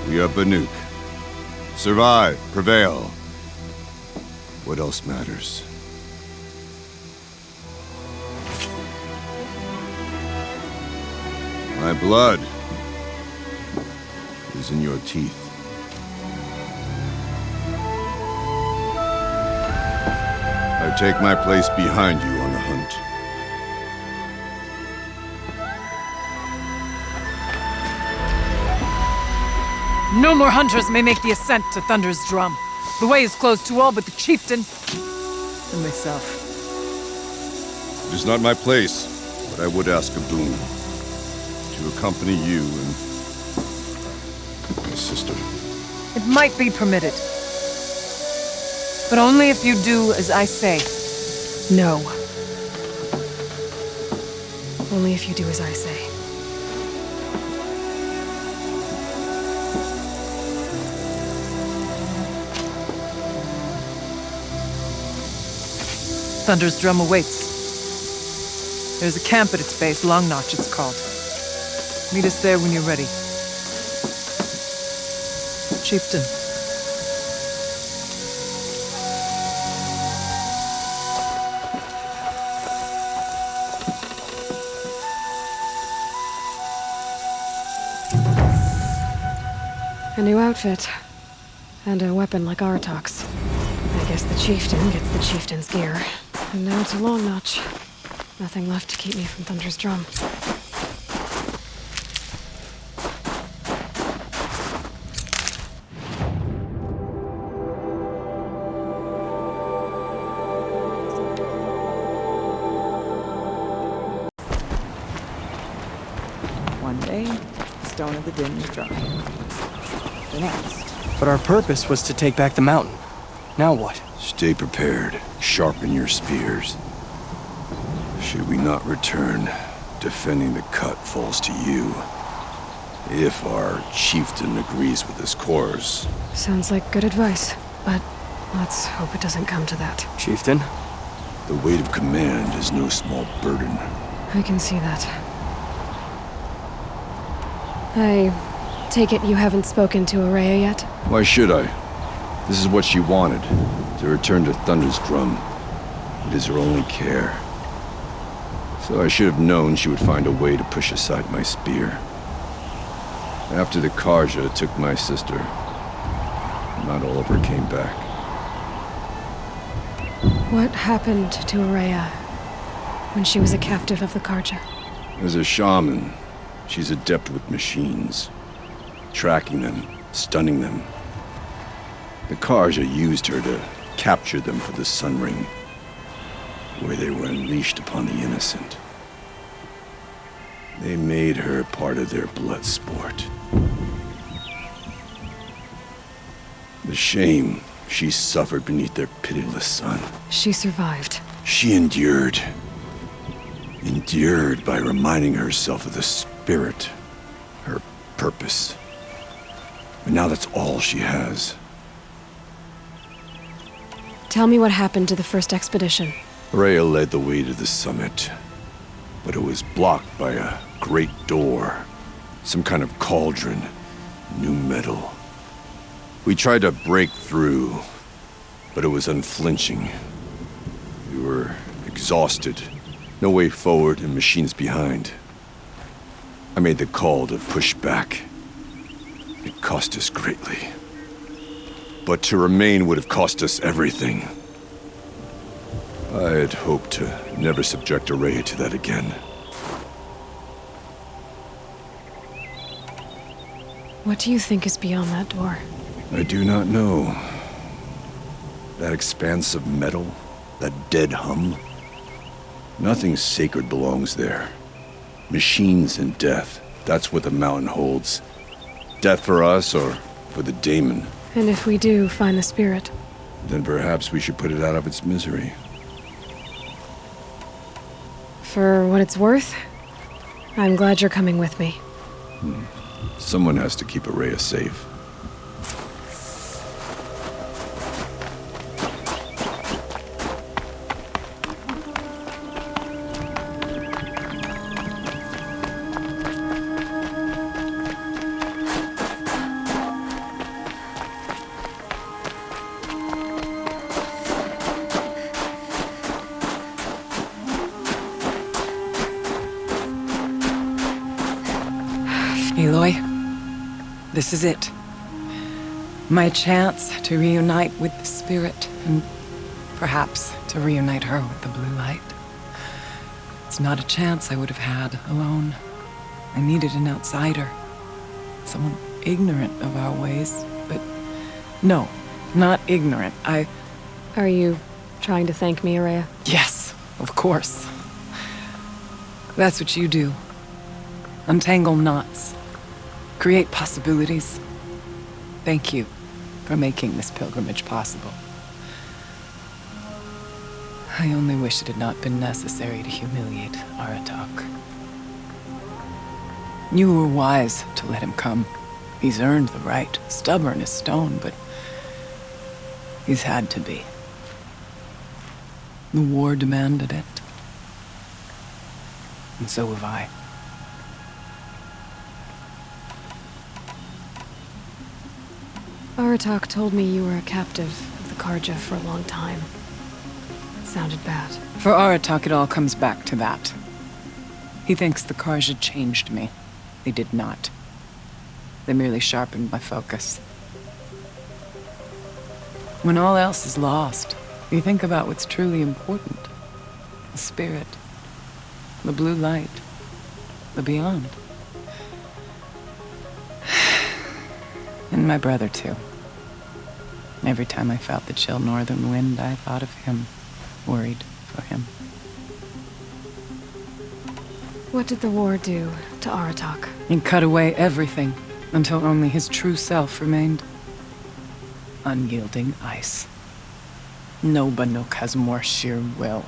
We are Banuk. Survive, prevail. What else matters? My blood is in your teeth. I take my place behind you on the hunt. No more hunters may make the ascent to Thunder's drum. The way is closed to all but the chieftain and myself. It is not my place, but I would ask a boon. To accompany you and my sister. It might be permitted. But only if you do as I say. No. Only if you do as I say. Thunder's drum awaits. There's a camp at its base, Long Notch it's called. Meet us there when you're ready. Chieftain. A new outfit. And a weapon like Artok's. I guess the chieftain gets the chieftain's gear. And now it's a Long Notch. Nothing left to keep me from Thunder's drum. One day, Stone of the Din is dry. The next. But our purpose was to take back the mountain. Now what? Stay prepared. Sharpen your spears. Should we not return, defending the cut falls to you. If our chieftain agrees with this course. Sounds like good advice, but let's hope it doesn't come to that. Chieftain? The weight of command is no small burden. I can see that. I take it you haven't spoken to Araya yet? Why should I? This is what she wanted, to return to Thunder's drum. It is her only care. So I should have known she would find a way to push aside my spear. After the Karja took my sister, not all of her came back. What happened to Araya when she was a captive of the Karja? As a shaman, she's adept with machines. Tracking them, stunning them. The Karja used her to capture them for the Sun Ring, where they were unleashed upon the innocent. They made her part of their blood sport. The shame she suffered beneath their pitiless sun. She survived. She endured. Endured by reminding herself of the spirit, her purpose. And now that's all she has. Tell me what happened to the first expedition. Rhea led the way to the summit, but it was blocked by a great door. Some kind of cauldron, new metal. We tried to break through, but it was unflinching. We were exhausted, no way forward and machines behind. I made the call to push back. It cost us greatly. But to remain would have cost us everything. I had hoped to never subject Araya to that again. What do you think is beyond that door? I do not know. That expanse of metal, The dead hum? Nothing sacred belongs there. Machines and death. That's what the mountain holds. Death for us or for the daemon. And if we do find the spirit? Then perhaps we should put it out of its misery. For what it's worth, I'm glad you're coming with me. Someone has to keep Araya safe. Aloy, this is it. My chance to reunite with the spirit, and perhaps to reunite her with the blue light. It's not a chance I would have had alone. I needed an outsider. Someone ignorant of our ways, but no, not ignorant. Are you trying to thank me, Araya? Yes, of course. That's what you do. Untangle knots. Create possibilities. Thank you for making this pilgrimage possible. I only wish it had not been necessary to humiliate Aratak. You were wise to let him come. He's earned the right, stubborn as stone, but he's had to be. The war demanded it. And so have I. Aratak told me you were a captive of the Karja for a long time. It sounded bad. For Aratak, it all comes back to that. He thinks the Karja changed me. They did not. They merely sharpened my focus. When all else is lost, you think about what's truly important. The spirit. The blue light. The beyond. And my brother, too. Every time I felt the chill northern wind, I thought of him, worried for him. What did the war do to Aratak? It cut away everything, until only his true self remained. Unyielding ice. No Banuk has more sheer will.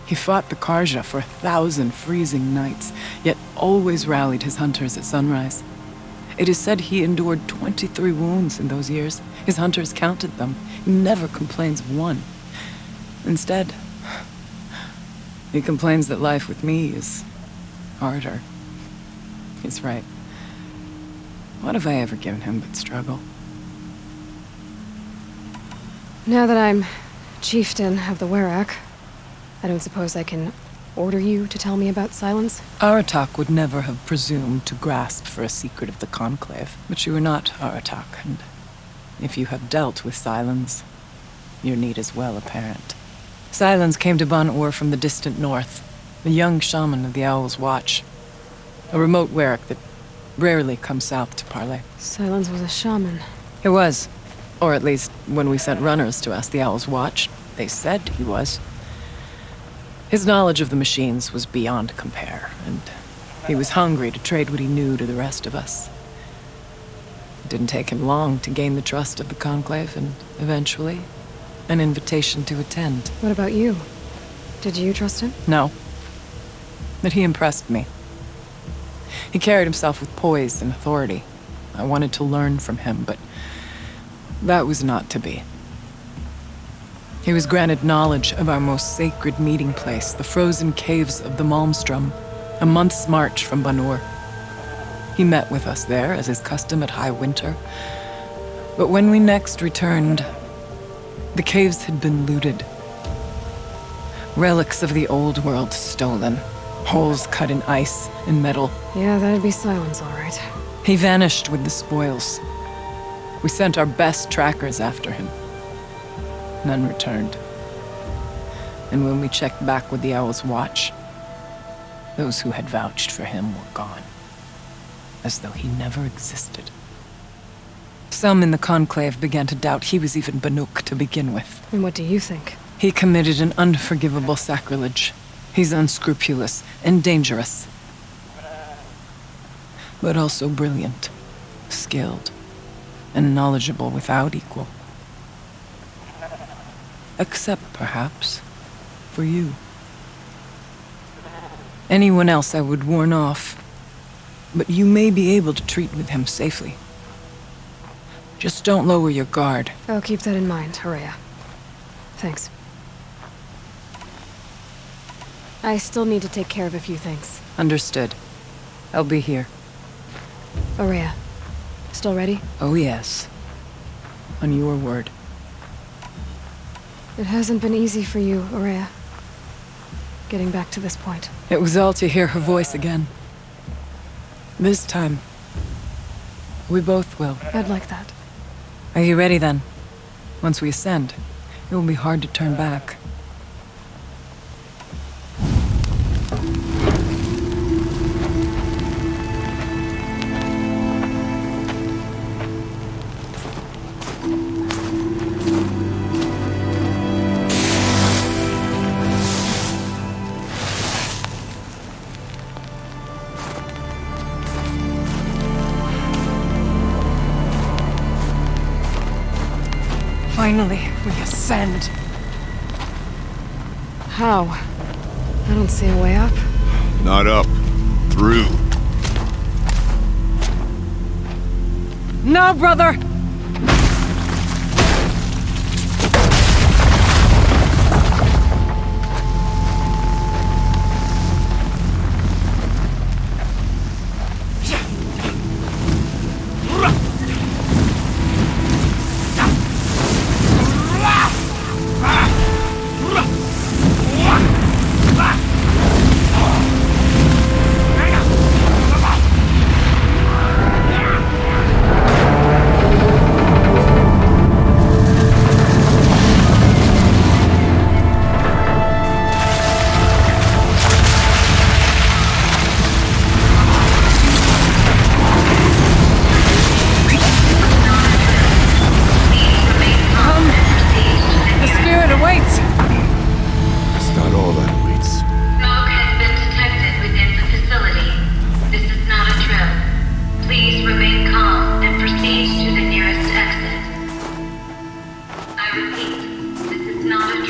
He fought the Karja for 1,000 freezing nights, yet always rallied his hunters at sunrise. It is said he endured 23 wounds in those years. His hunters counted them. He never complains of one. Instead, he complains that life with me is harder. He's right. What have I ever given him but struggle? Now that I'm chieftain of the Werak, I don't suppose I can order you to tell me about Silence? Aratak would never have presumed to grasp for a secret of the Conclave. But you are not Aratak, and if you have dealt with Silence, your need is well apparent. Silence came to Banuk from the distant north, a young shaman of the Owl's Watch. A remote Werak that rarely comes south to parley. Silence was a shaman. It was. Or at least, when we sent runners to ask the Owl's Watch, they said he was. His knowledge of the machines was beyond compare, and he was hungry to trade what he knew to the rest of us. It didn't take him long to gain the trust of the Conclave, and eventually, an invitation to attend. What about you? Did you trust him? No. But he impressed me. He carried himself with poise and authority. I wanted to learn from him, but that was not to be. He was granted knowledge of our most sacred meeting place, the frozen caves of the Malmstrom, a month's march from Banur. He met with us there, as is custom at high winter. But when we next returned, the caves had been looted. Relics of the old world stolen. Holes cut in ice and metal. Yeah, that'd be Silence, all right. He vanished with the spoils. We sent our best trackers after him. None returned. And when we checked back with the Owl's Watch, those who had vouched for him were gone. As though he never existed. Some in the Conclave began to doubt he was even Banuk to begin with. And what do you think? He committed an unforgivable sacrilege. He's unscrupulous and dangerous. But also brilliant, skilled, and knowledgeable without equal. Except, perhaps, for you. Anyone else I would warn off, but you may be able to treat with him safely. Just don't lower your guard. I'll keep that in mind, Horea. Thanks. I still need to take care of a few things. Understood. I'll be here. Horea, still ready? Oh yes. On your word. It hasn't been easy for you, Horea. Getting back to this point. It was all to hear her voice again. This time, we both will. I'd like that. Are you ready then? Once we ascend, it will be hard to turn back. Finally, we ascend. How? I don't see a way up. Not up. Through. No, brother!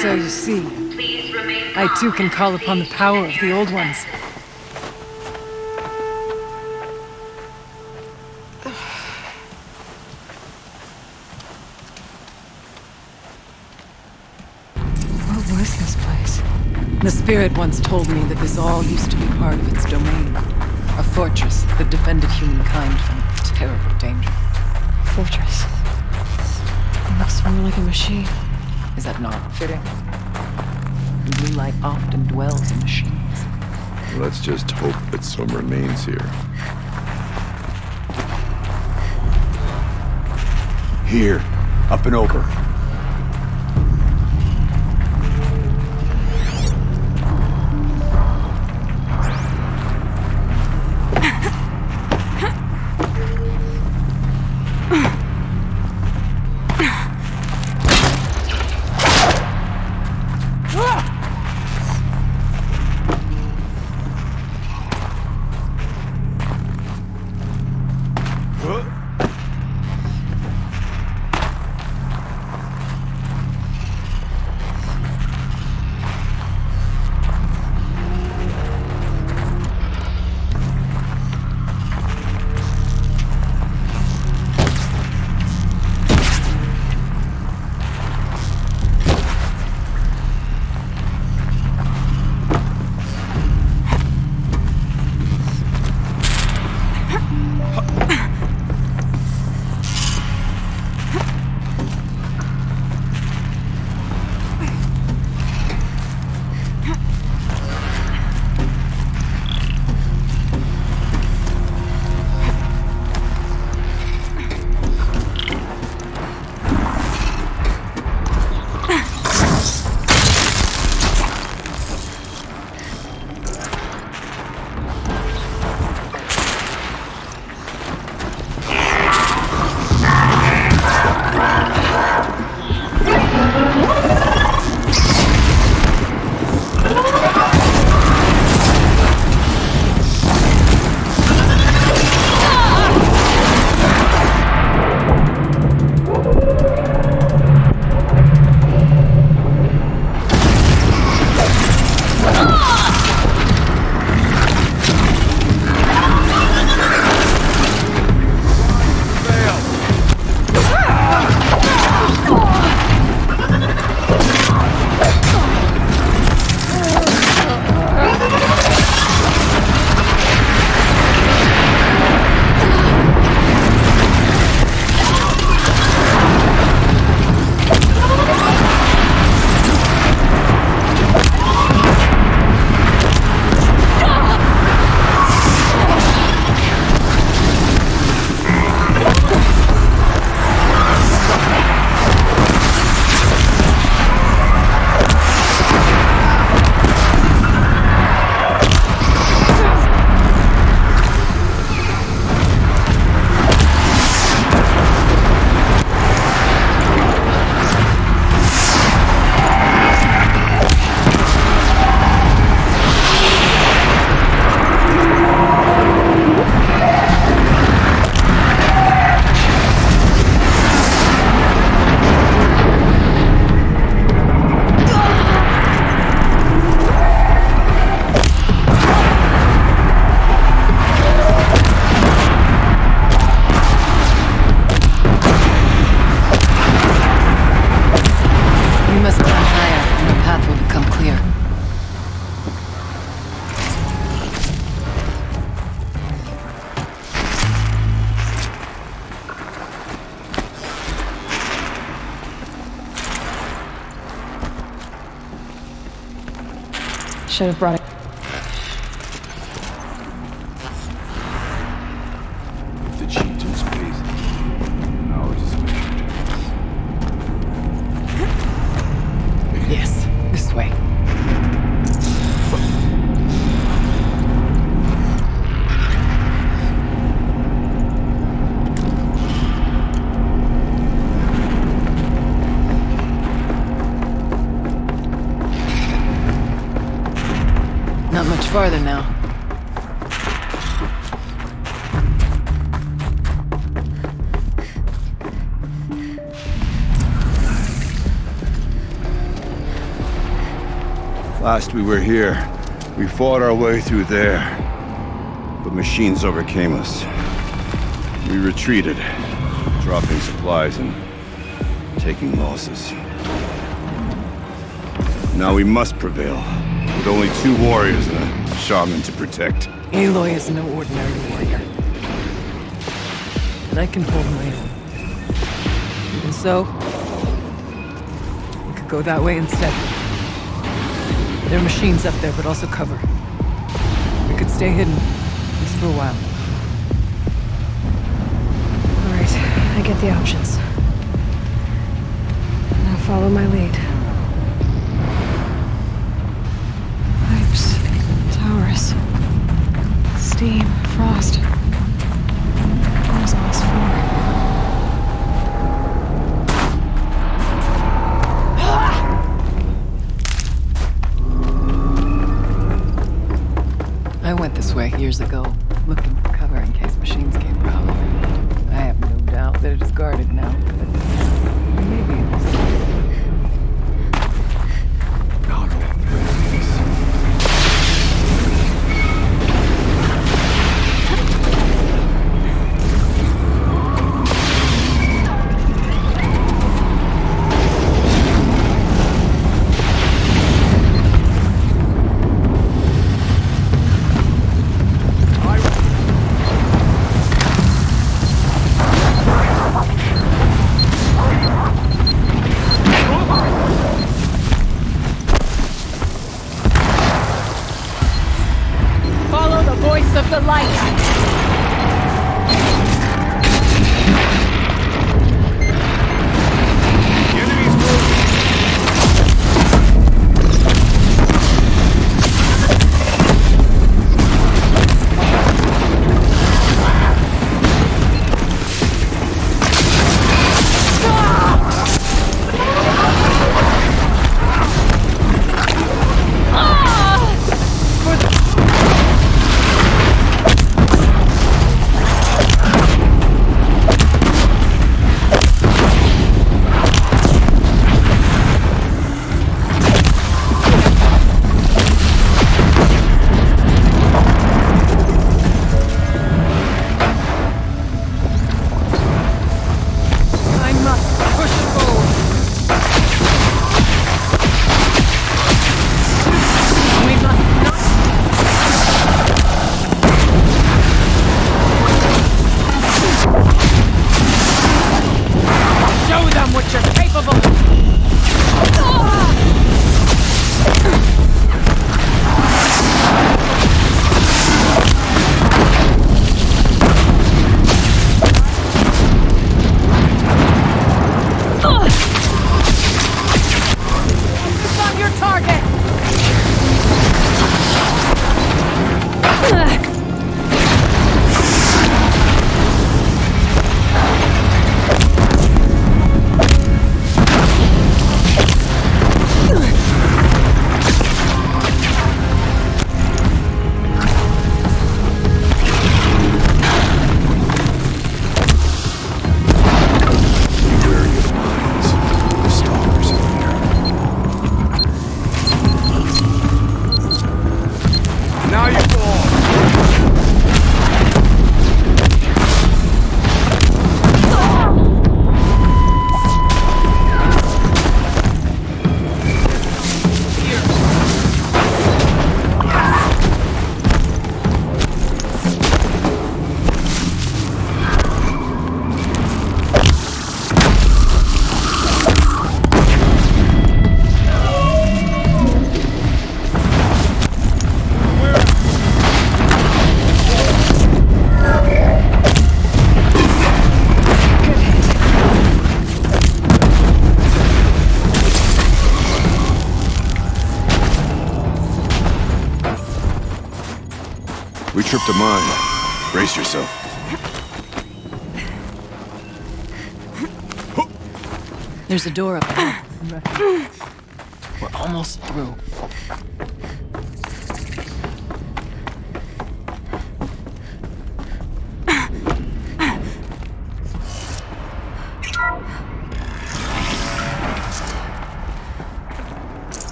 So you see, I too can call upon the power of the Old Ones. What was this place? The Spirit once told me that this all used to be part of its domain. A fortress that defended humankind from terrible danger. Fortress. It looks more like a machine. Is that not fitting? The blue light often dwells in machines. Let's just hope that some remains here. Here, up and over. Should have brought it. If the chieftains pays it, ours is measured. Yes, this way. Not much farther now. Last we were here, we fought our way through there. But machines overcame us. We retreated, dropping supplies and taking losses. Now we must prevail, with only 2 warriors and a shaman to protect. Aloy is no ordinary warrior. And I can hold my own. Even so, we could go that way instead. There are machines up there, but also cover. We could stay hidden, at least for a while. All right, I get the options. Now follow my lead. Pipes, towers, steam, frost. What is all this for? I went this way years ago, looking for cover in case machines came prowling. I have no doubt that it is guarded now, but maybe it's... Of the light! We tripped a mine. Brace yourself. There's a door up ahead. We're almost through.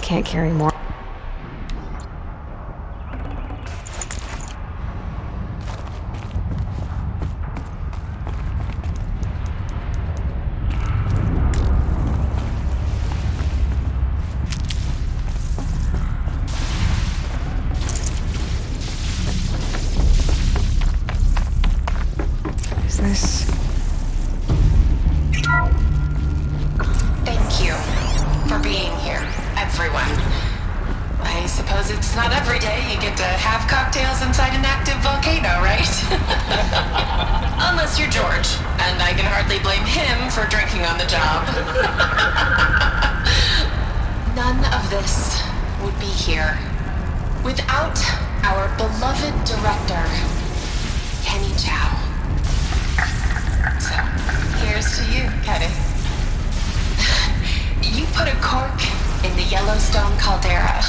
Can't carry more. Is this? Thank you for being here, everyone. I suppose it's not every day you get to have cocktails inside an active volcano, right? Unless you're George, and I can hardly blame him for drinking on the job. None of this would be here without our beloved director, Kenny Chow. So, here's to you, Kenny. You put a cork in the Yellowstone caldera.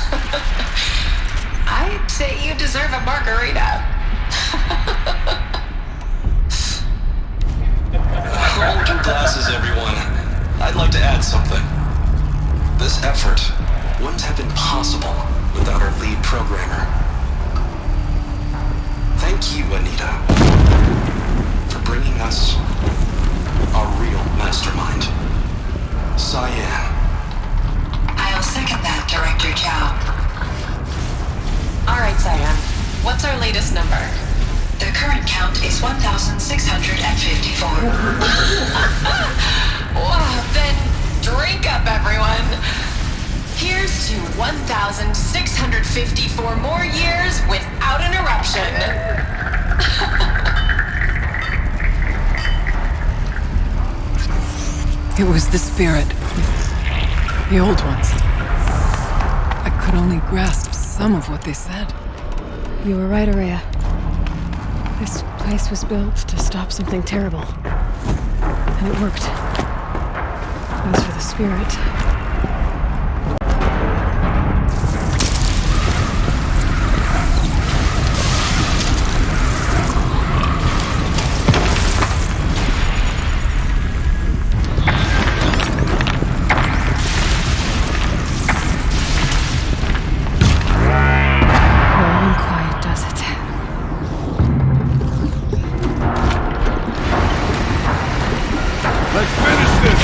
I'd say you deserve a margarita. Hold your glasses, everyone. I'd like to add something. This effort wouldn't have been possible without our lead programmer. Thank you, Anita, for bringing us our real mastermind, Cyan. I'll second that, Director Chow. All right, Cyan. What's our latest number? The current count is 1,654. Wow, then drink up, everyone. Here's to 1,654 more years without an eruption. It was the spirit. The old ones. I could only grasp some of what they said. You were right, Araya. This place was built to stop something terrible. And it worked. As for the spirit... Let's finish this!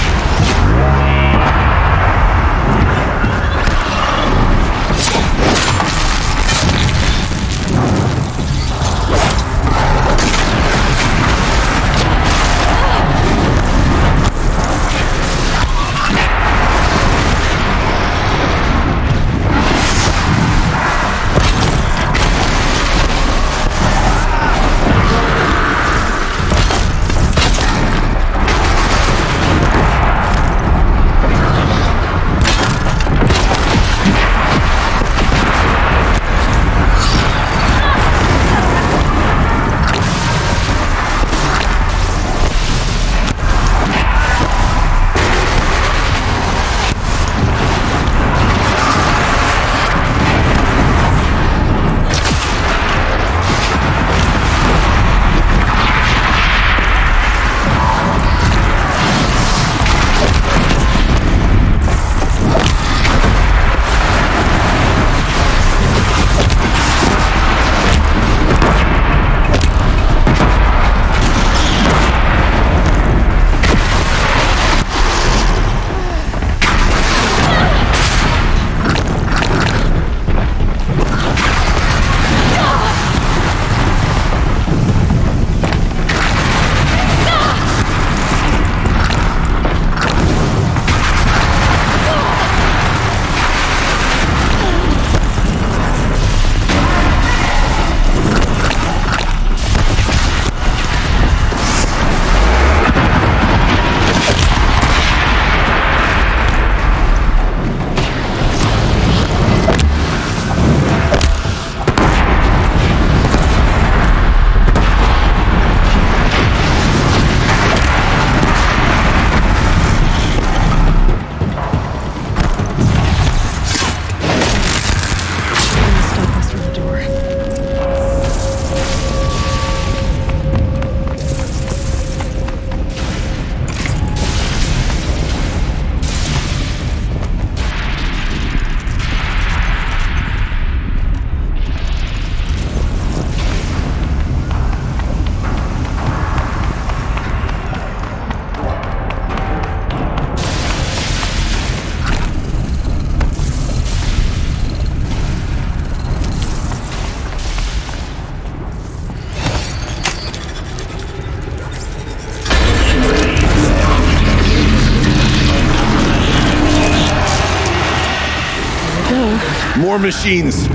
War machines,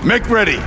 make ready.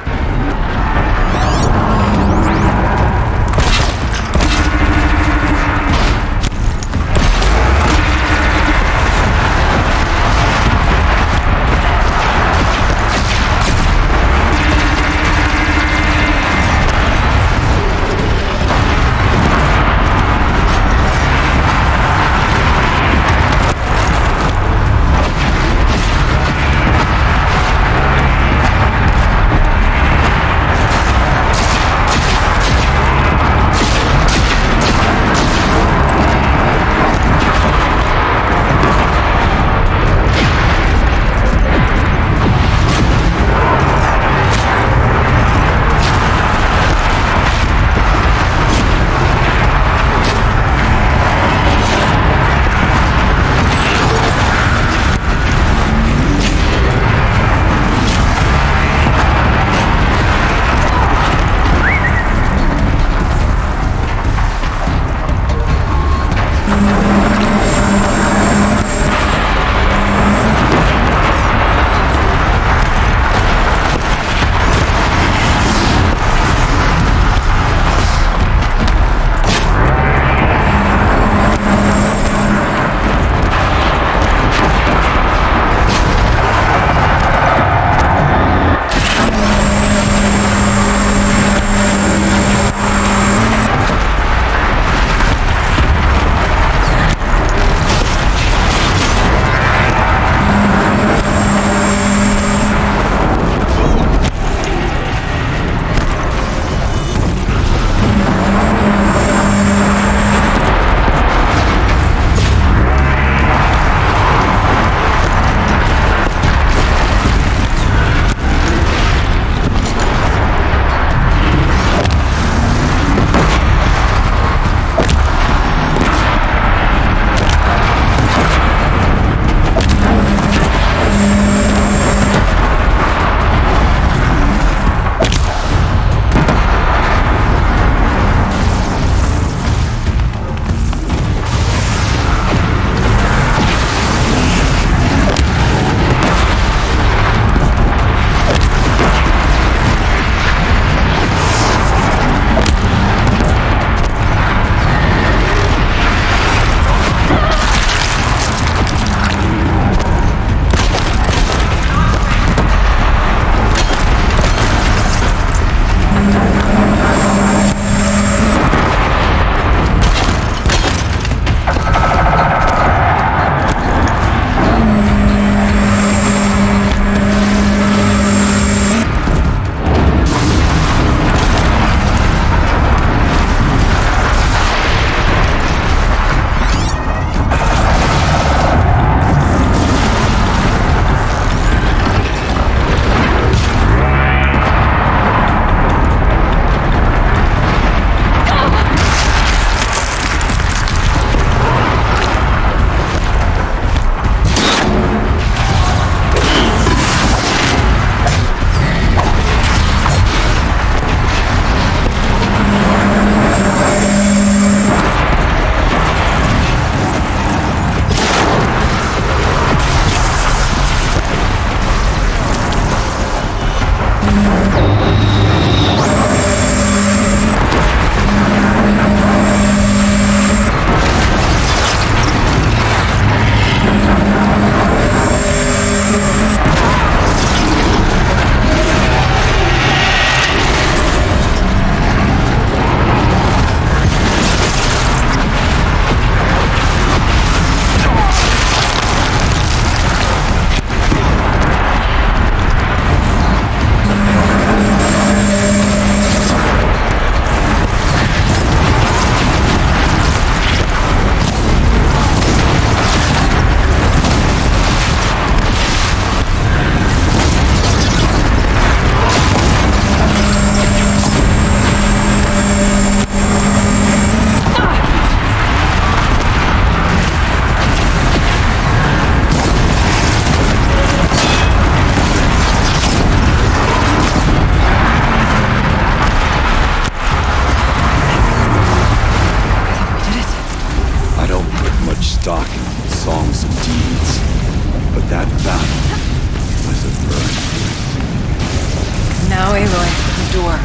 Aloy, the door.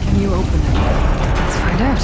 Can you open it? Let's find out.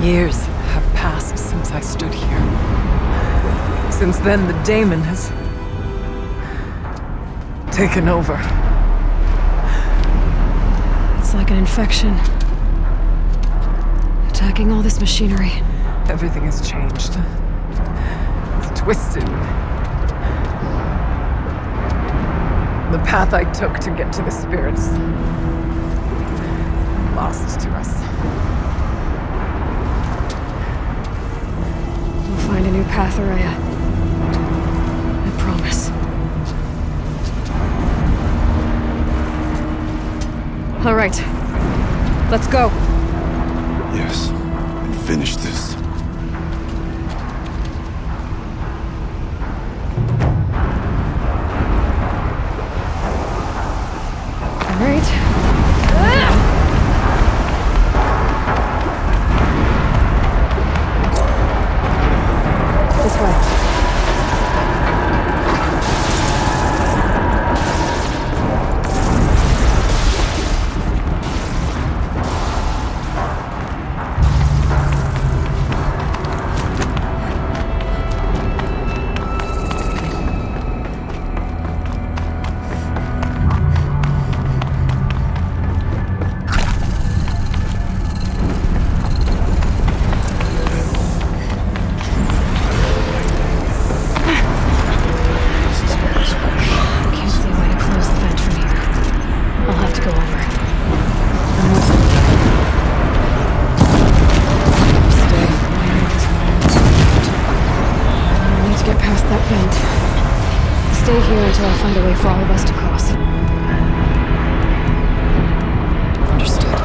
Years have passed since I stood here. Since then, the daemon has taken over. It's like an infection. Attacking all this machinery. Everything has changed. It's twisted. The path I took to get to the spirits. Lost to us. We'll find a new path, Araya. I promise. All right. Let's go. Yes, and finish this. All right. This way. Stay here until I find a way for all of us to cross. Understood.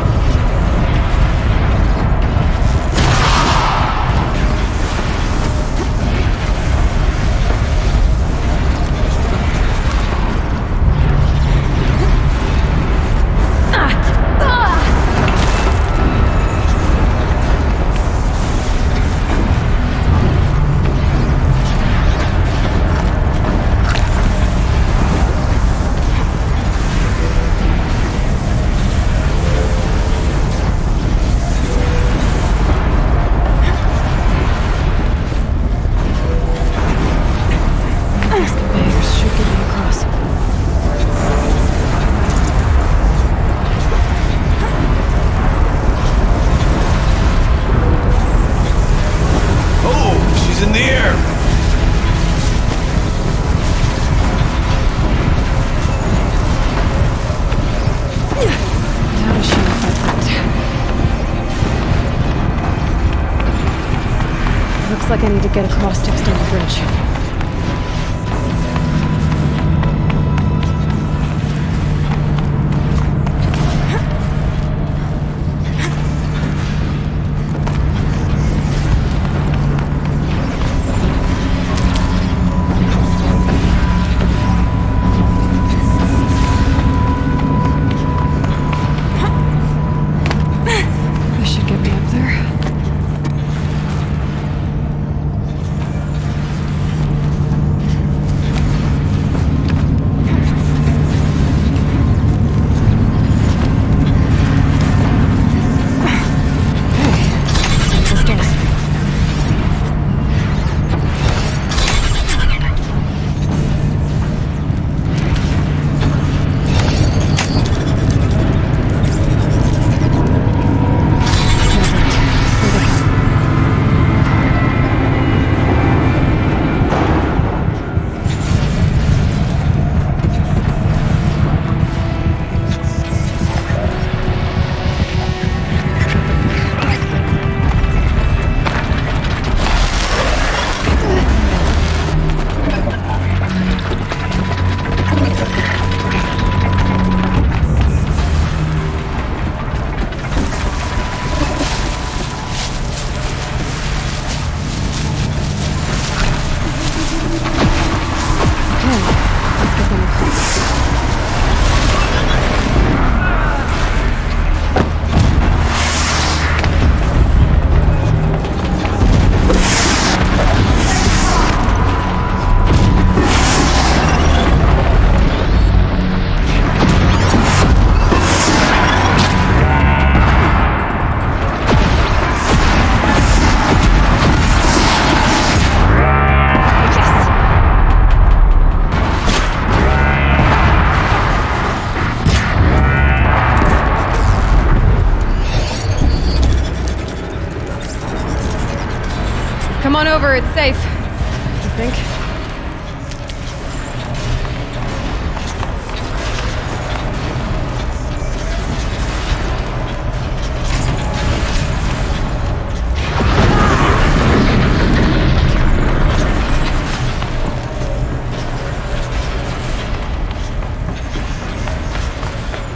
Looks like I need to get across to extend the bridge. on over, it's safe. You think?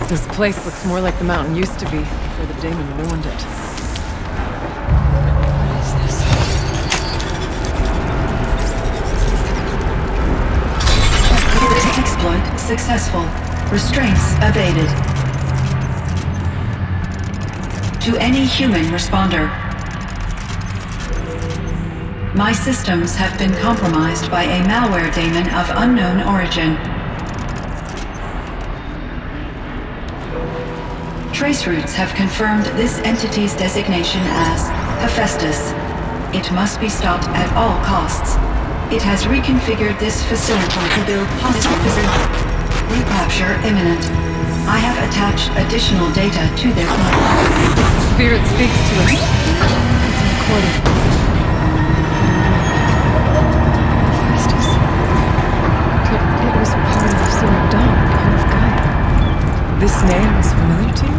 This place looks more like the mountain used to be before the demon ruined it. Exploit successful. Restraints evaded. To any human responder. My systems have been compromised by a malware daemon of unknown origin. Traceroutes have confirmed this entity's designation as Hephaestus. It must be stopped at all costs. It has reconfigured this facility to build possible recapture imminent. I have attached additional data to their Spirit speaks to us. It's recorded. Hephaestus. It was part of Zero Dawn, part of Gaia. This name is familiar to you?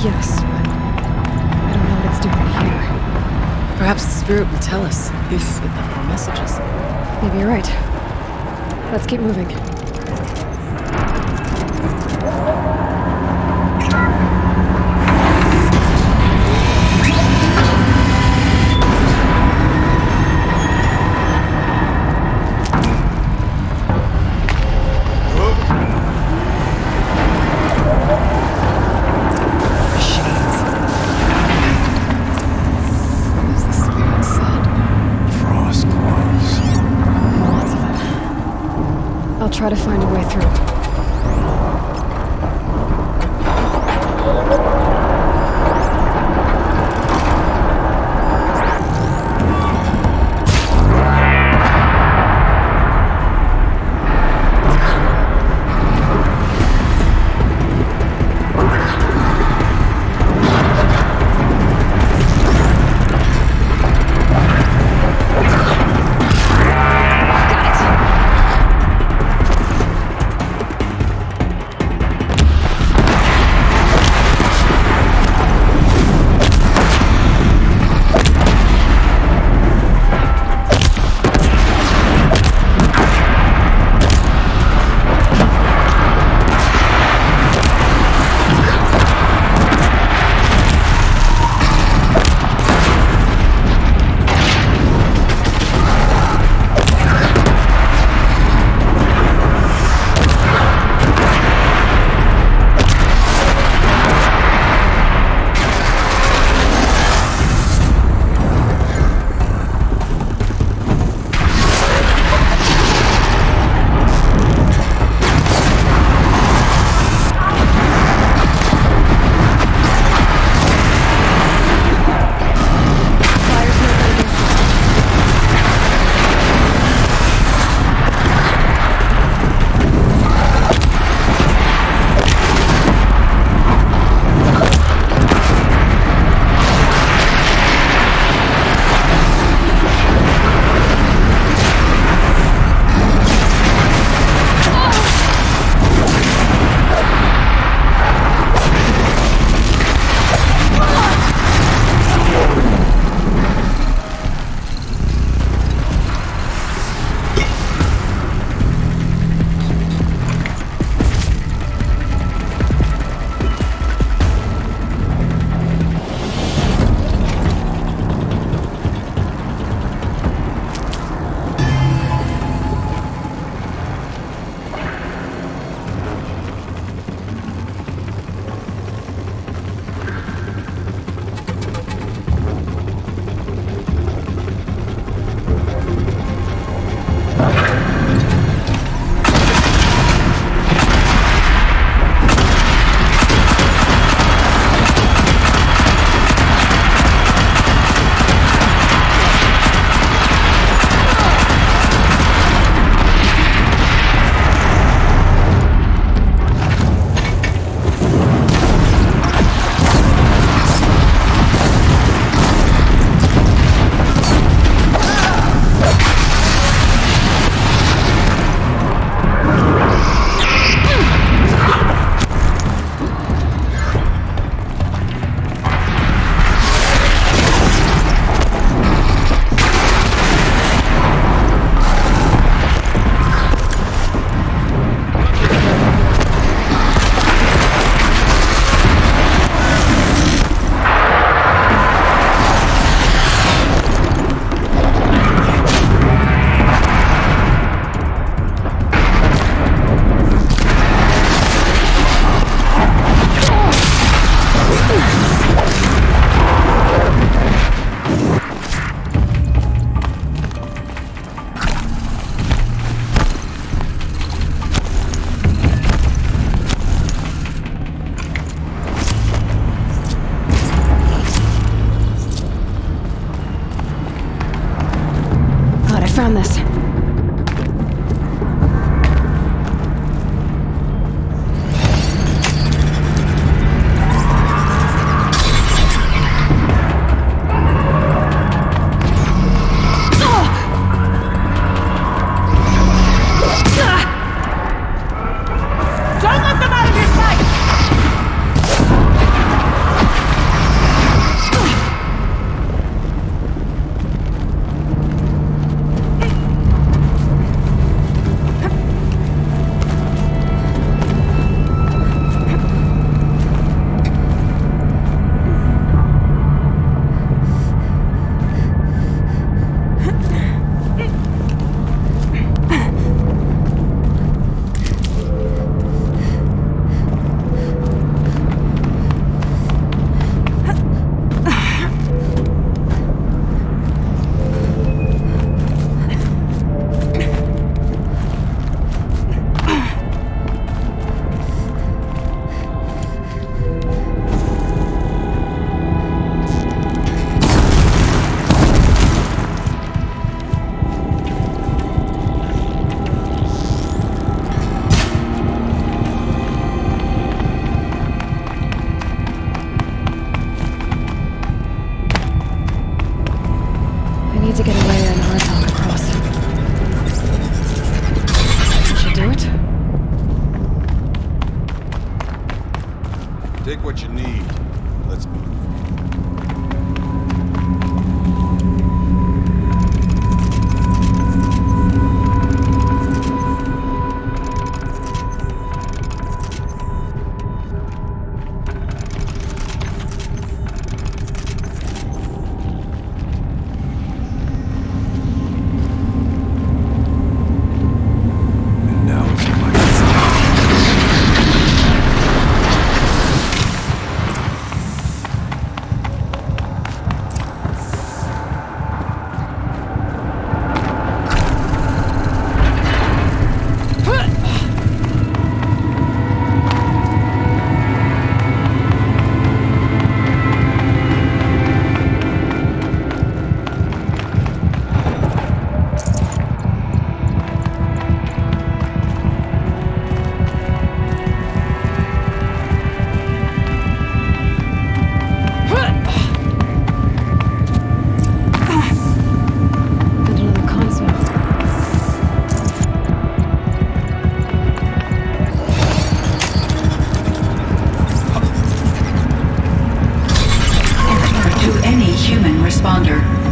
Yes, but I don't know what it's doing here. Perhaps the spirit will tell us if it left more messages. Maybe you're right. Let's keep moving. I'll try to find a way through. Take what you need. Let's move.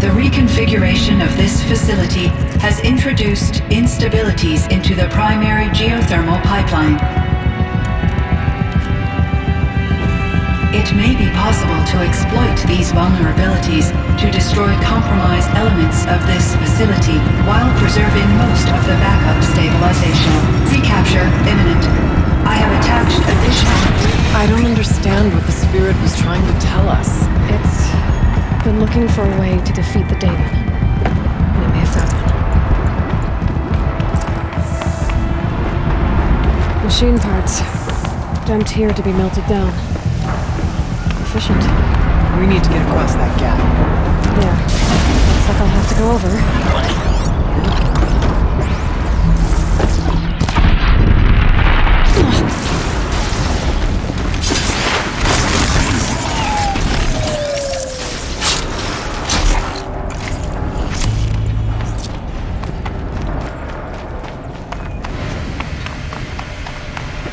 The reconfiguration of this facility has introduced instabilities into the primary geothermal pipeline. It may be possible to exploit these vulnerabilities to destroy compromised elements of this facility while preserving most of the backup stabilization. Recapture imminent. I have attached additional... I don't understand what the spirit was trying to tell us. It's been looking for a way to defeat the daemon. And it may have found one. Machine parts. Dumped here to be melted down. Efficient. We need to get across that gap. Yeah. Looks like I'll have to go over.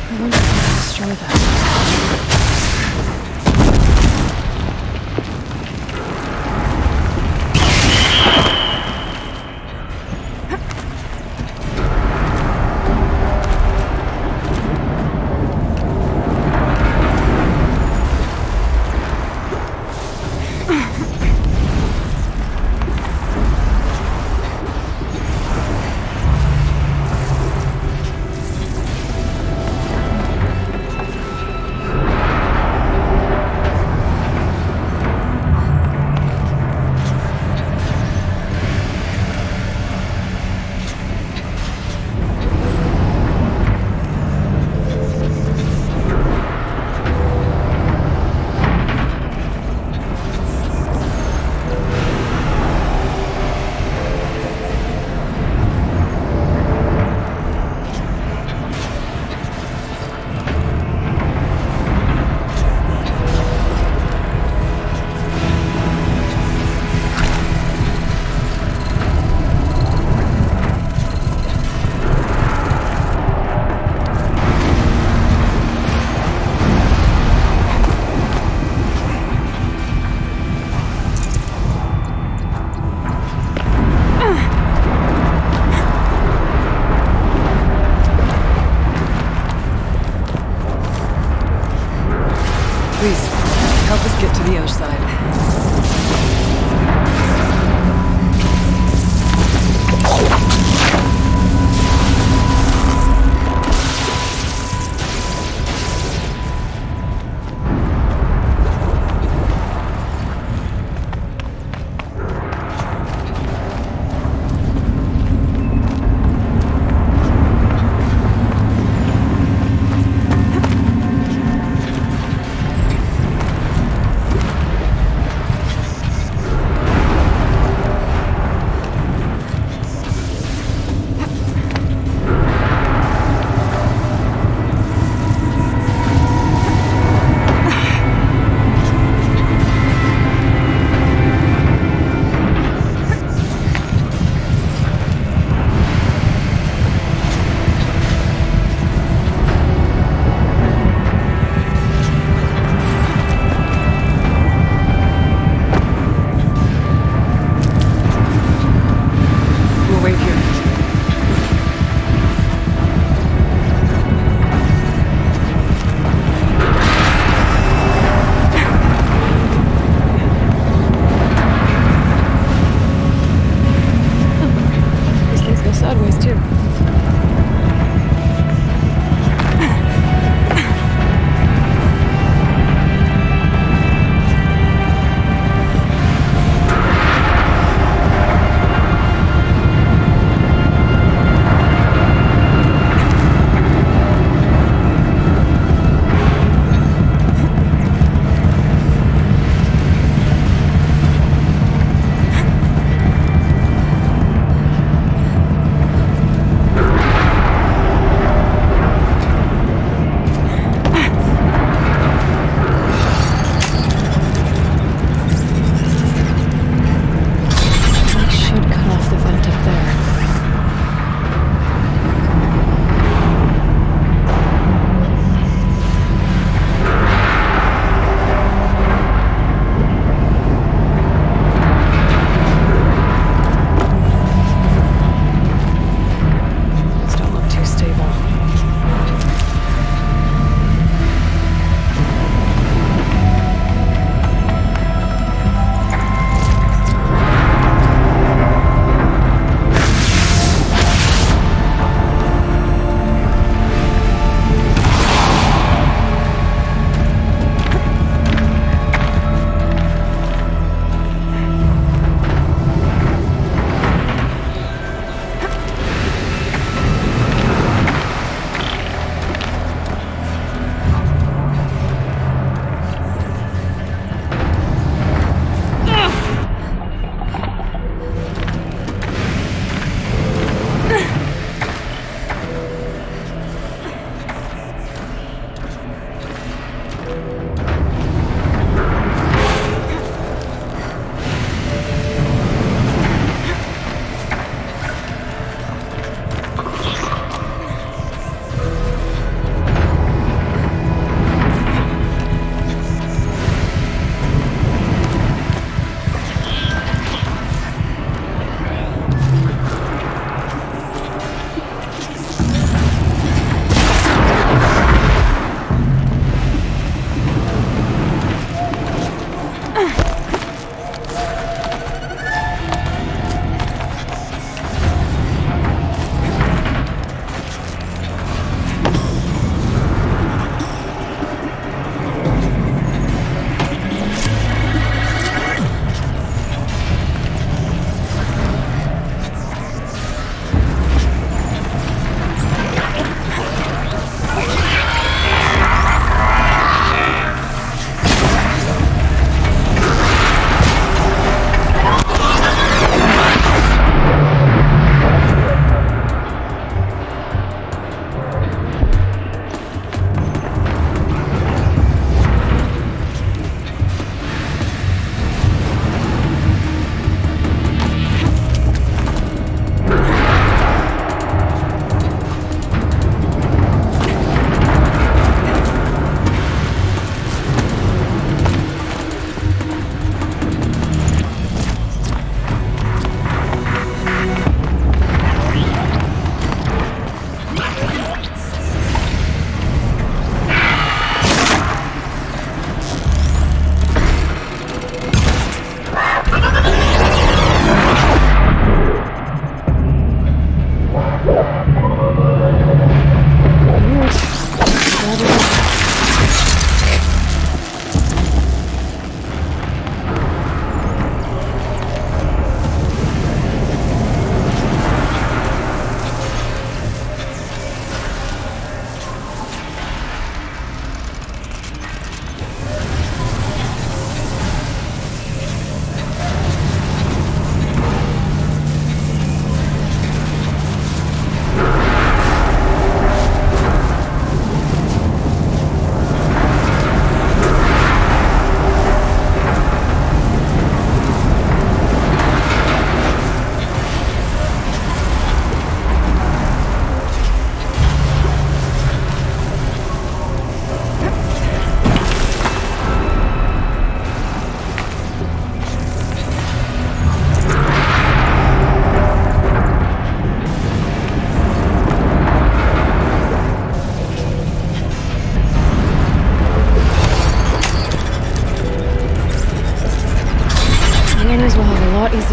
I wonder if I can destroy that. Please, help us get to the other side.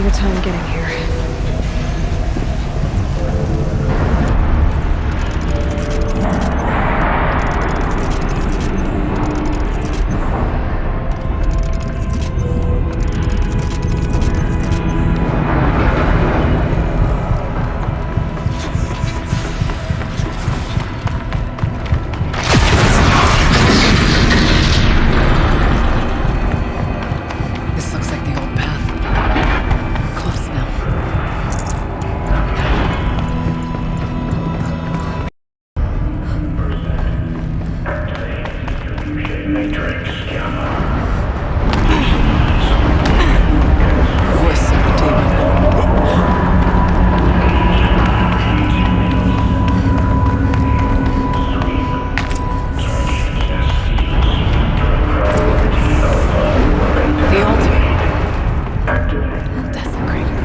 your time getting here. This looks like the old path. Close now. Matrix gamma. Voice of the demon. The altar. Desecrated.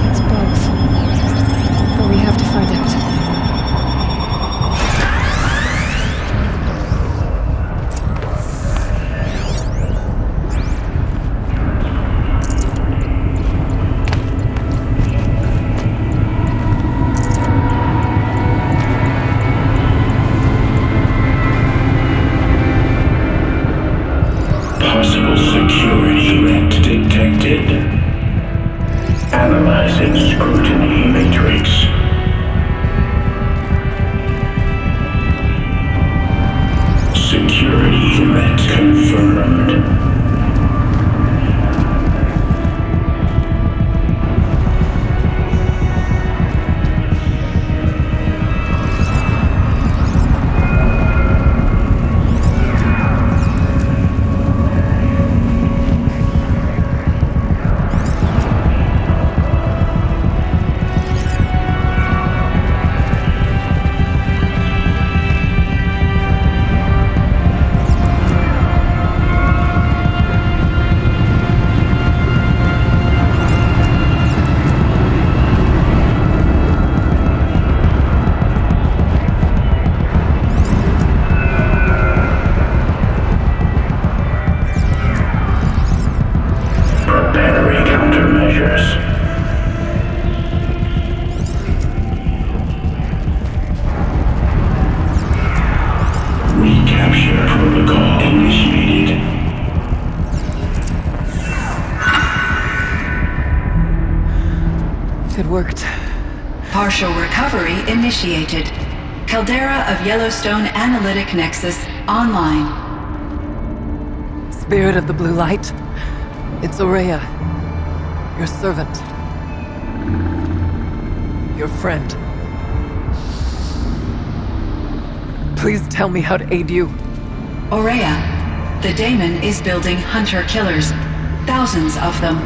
It's both. But we have to find out. Possible security threat detected. Analyzing scrutiny matrix. Security threat confirmed. Preparing countermeasures. Recapture protocol initiated. It worked. Partial recovery initiated. Caldera of Yellowstone Analytic Nexus online. Spirit of the blue light. It's Aurea. Your servant. Your friend. Please tell me how to aid you. Aurea, the daemon is building hunter-killers. Thousands of them.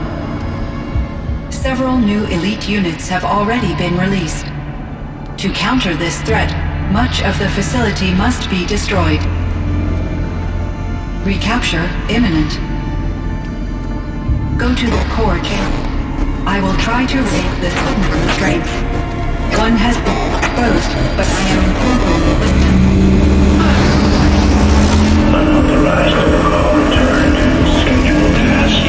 Several new elite units have already been released. To counter this threat, much of the facility must be destroyed. Recapture imminent. Go to the core chamber. I will try to raise the sudden constraint. One has been exposed, but I am Unauthorized protocol return to scheduled task.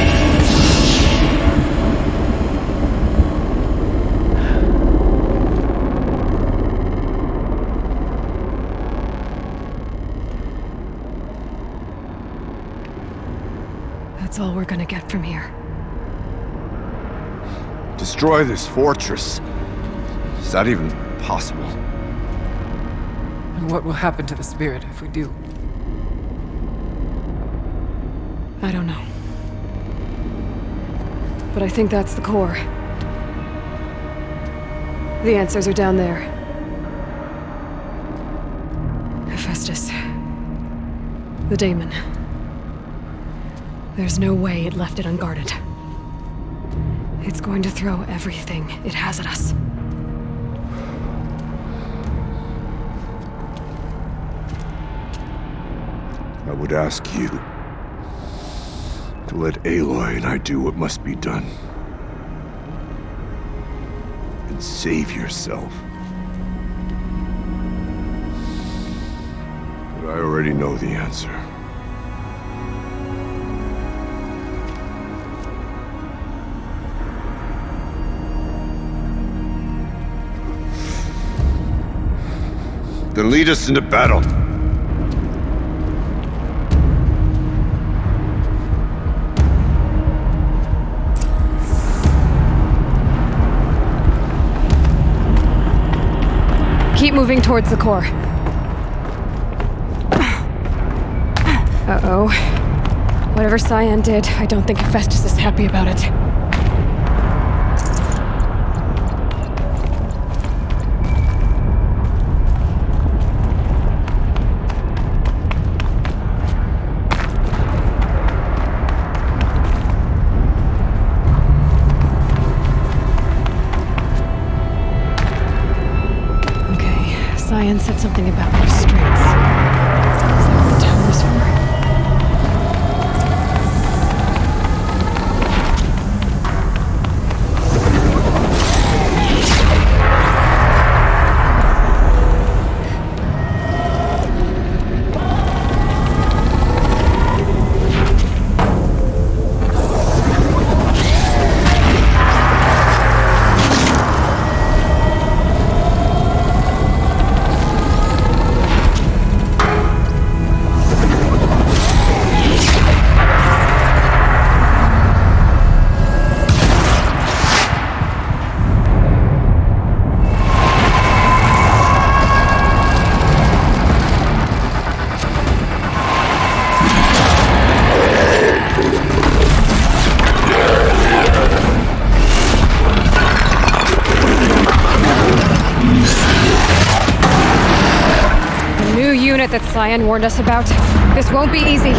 That's all we're gonna get from here. Destroy this fortress. Is that even possible? And what will happen to the spirit if we do? I don't know. But I think that's the core. The answers are down there. Hephaestus. The daemon. There's no way it left it unguarded. It's going to throw everything it has at us. I would ask you to let Aloy and I do what must be done. And save yourself. But I already know the answer. Then lead us into battle. Keep moving towards the core. Uh-oh. Whatever Cyan did, I don't think Hephaestus is happy about it. Cyan said something about restraints. Is that what the tower's for? That Cyan warned us about. This won't be easy.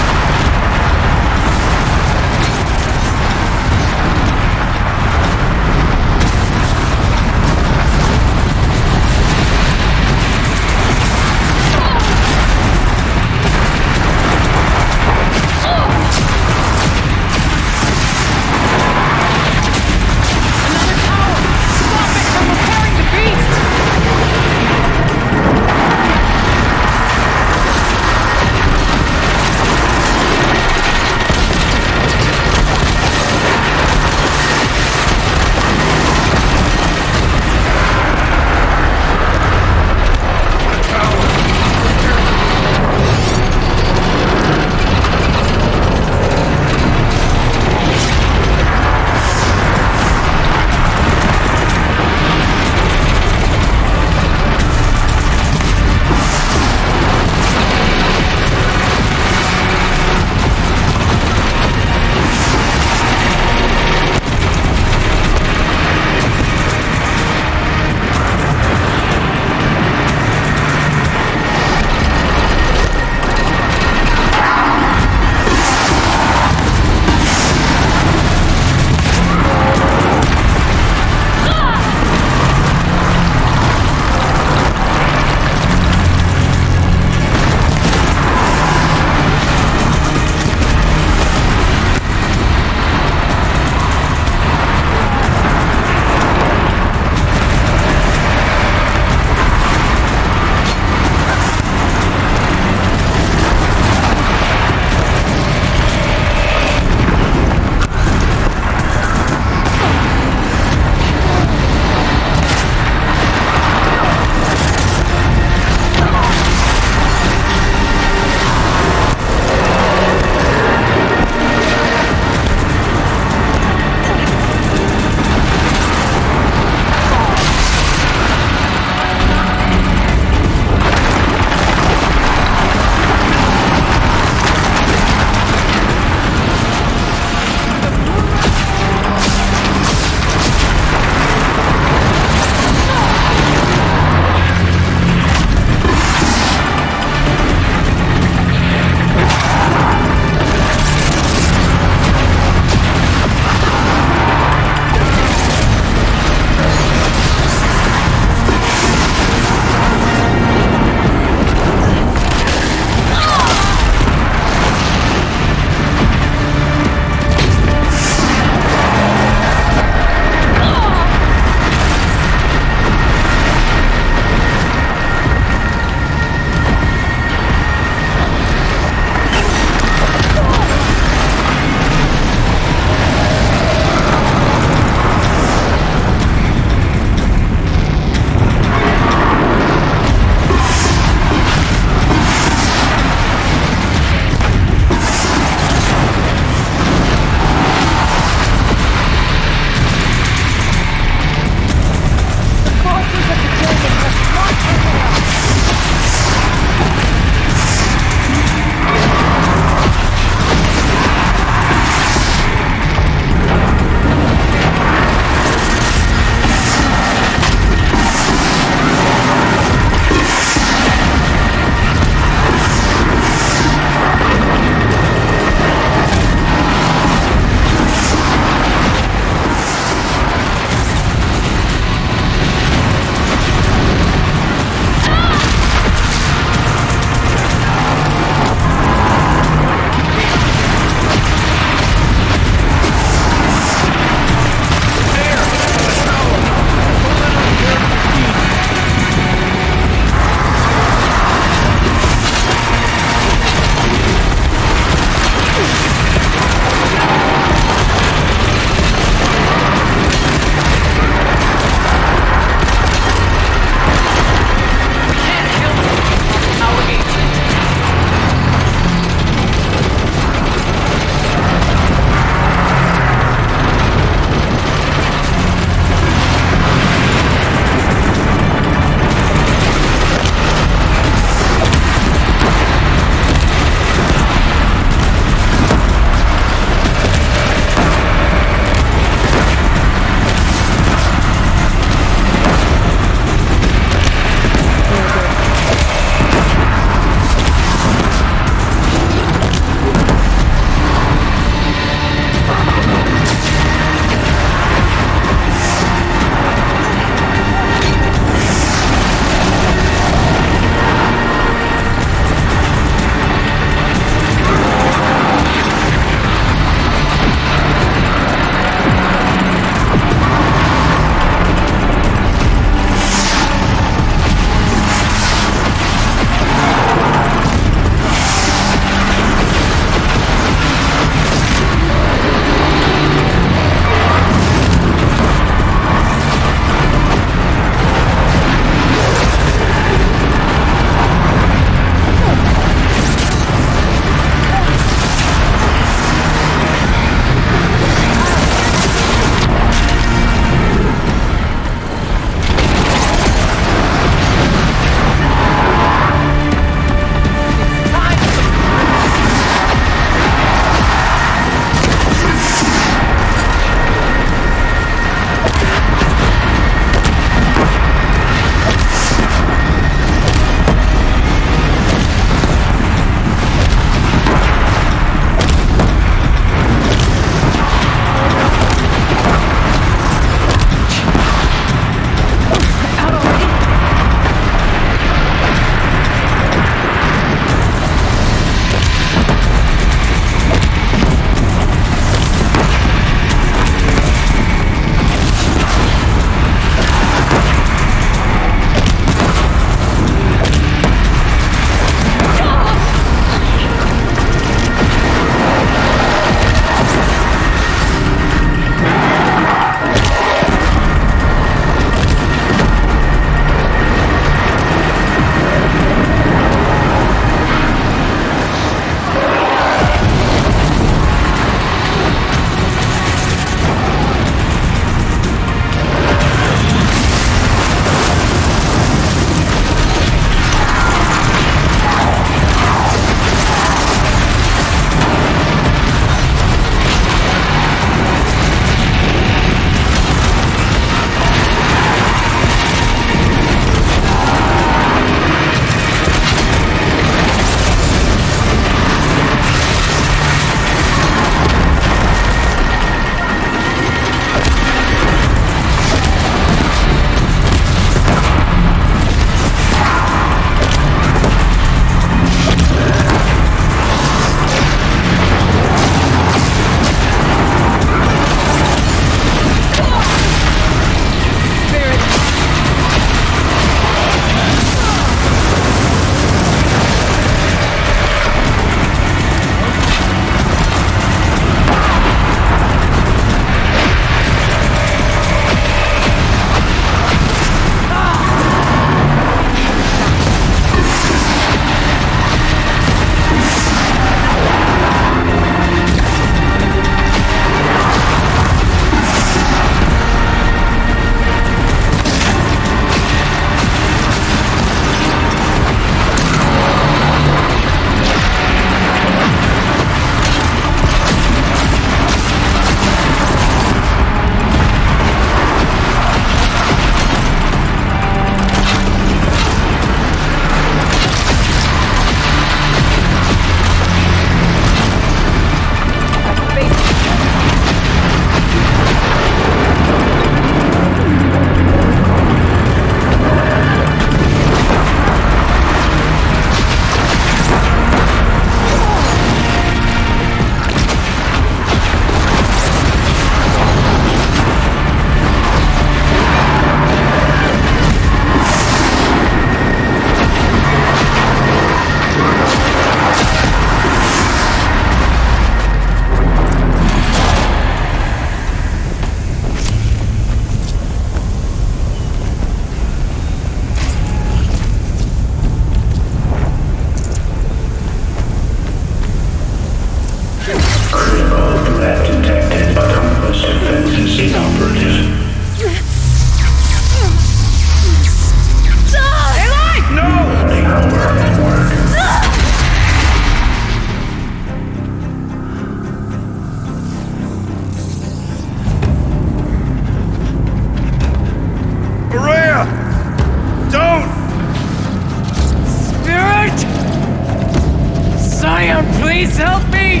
help me!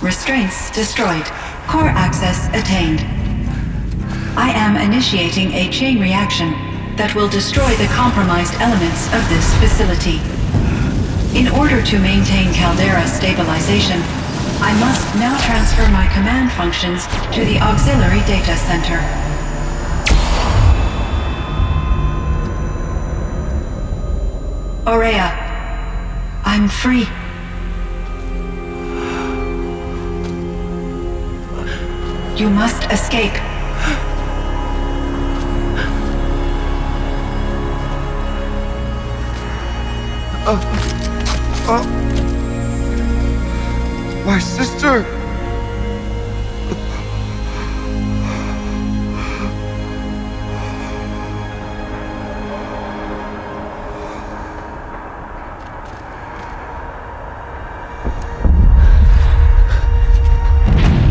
Restraints destroyed. Core access attained. I am initiating a chain reaction that will destroy the compromised elements of this facility. In order to maintain caldera stabilization, I must now transfer my command functions to the auxiliary data center. Aurea, I'm free. You must escape. My sister!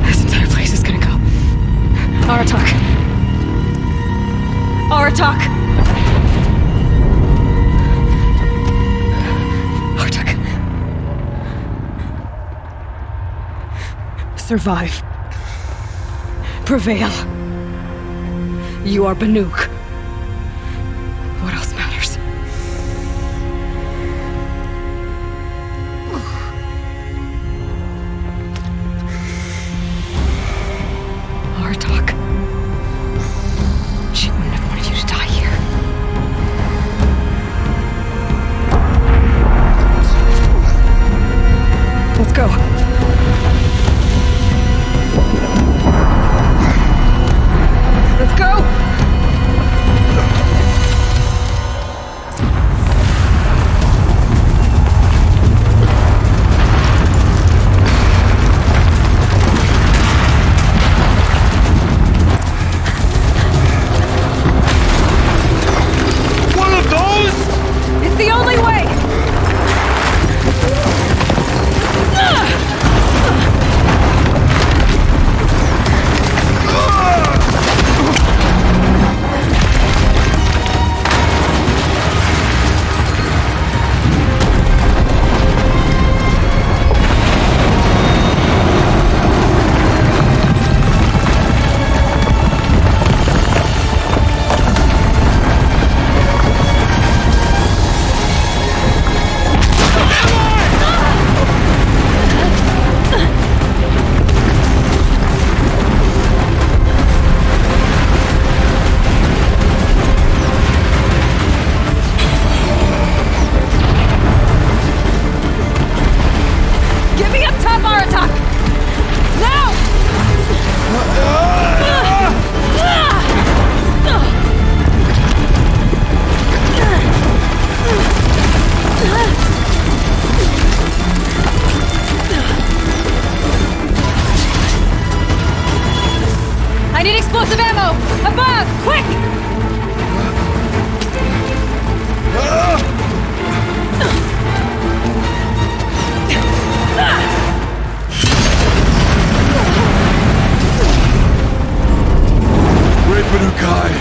This entire place is gonna go. Aratak. Aratak! Aratak. Survive. Prevail. You are Banuk. What else matters? Aratak. She wouldn't have wanted you to die here. Let's go. Let's go! One of those? It's the only way! Get me up top, Aratak! Now! I need explosive ammo! Above! Quick! Great Banukai!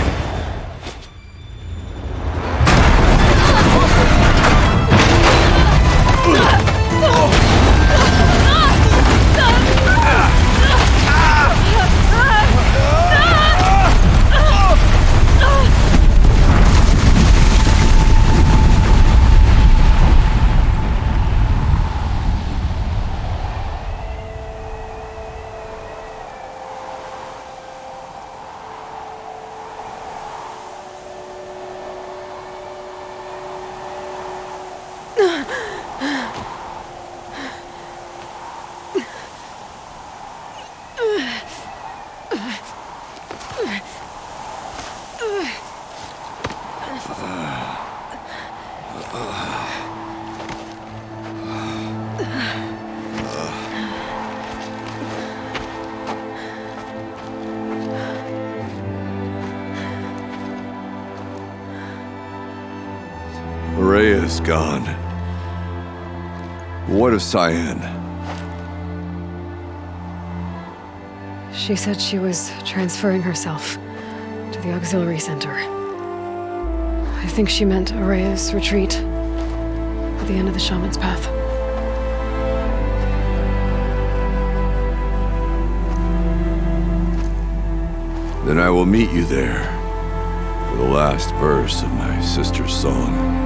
Rhea's gone. What of Cyan? She said she was transferring herself to the auxiliary center. I think she meant Araya's retreat at the end of the Shaman's Path. Then I will meet you there for the last verse of my sister's song.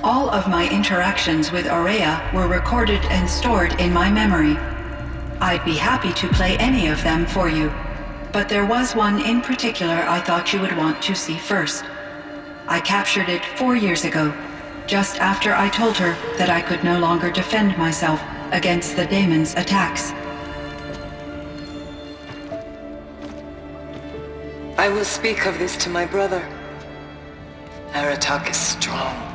All of my interactions with Aurea were recorded and stored in my memory. I'd be happy to play any of them for you, but there was one in particular I thought you would want to see first. I captured it 4 years ago, just after I told her that I could no longer defend myself against the daemon's attacks. I will speak of this to my brother. Aratak is strong.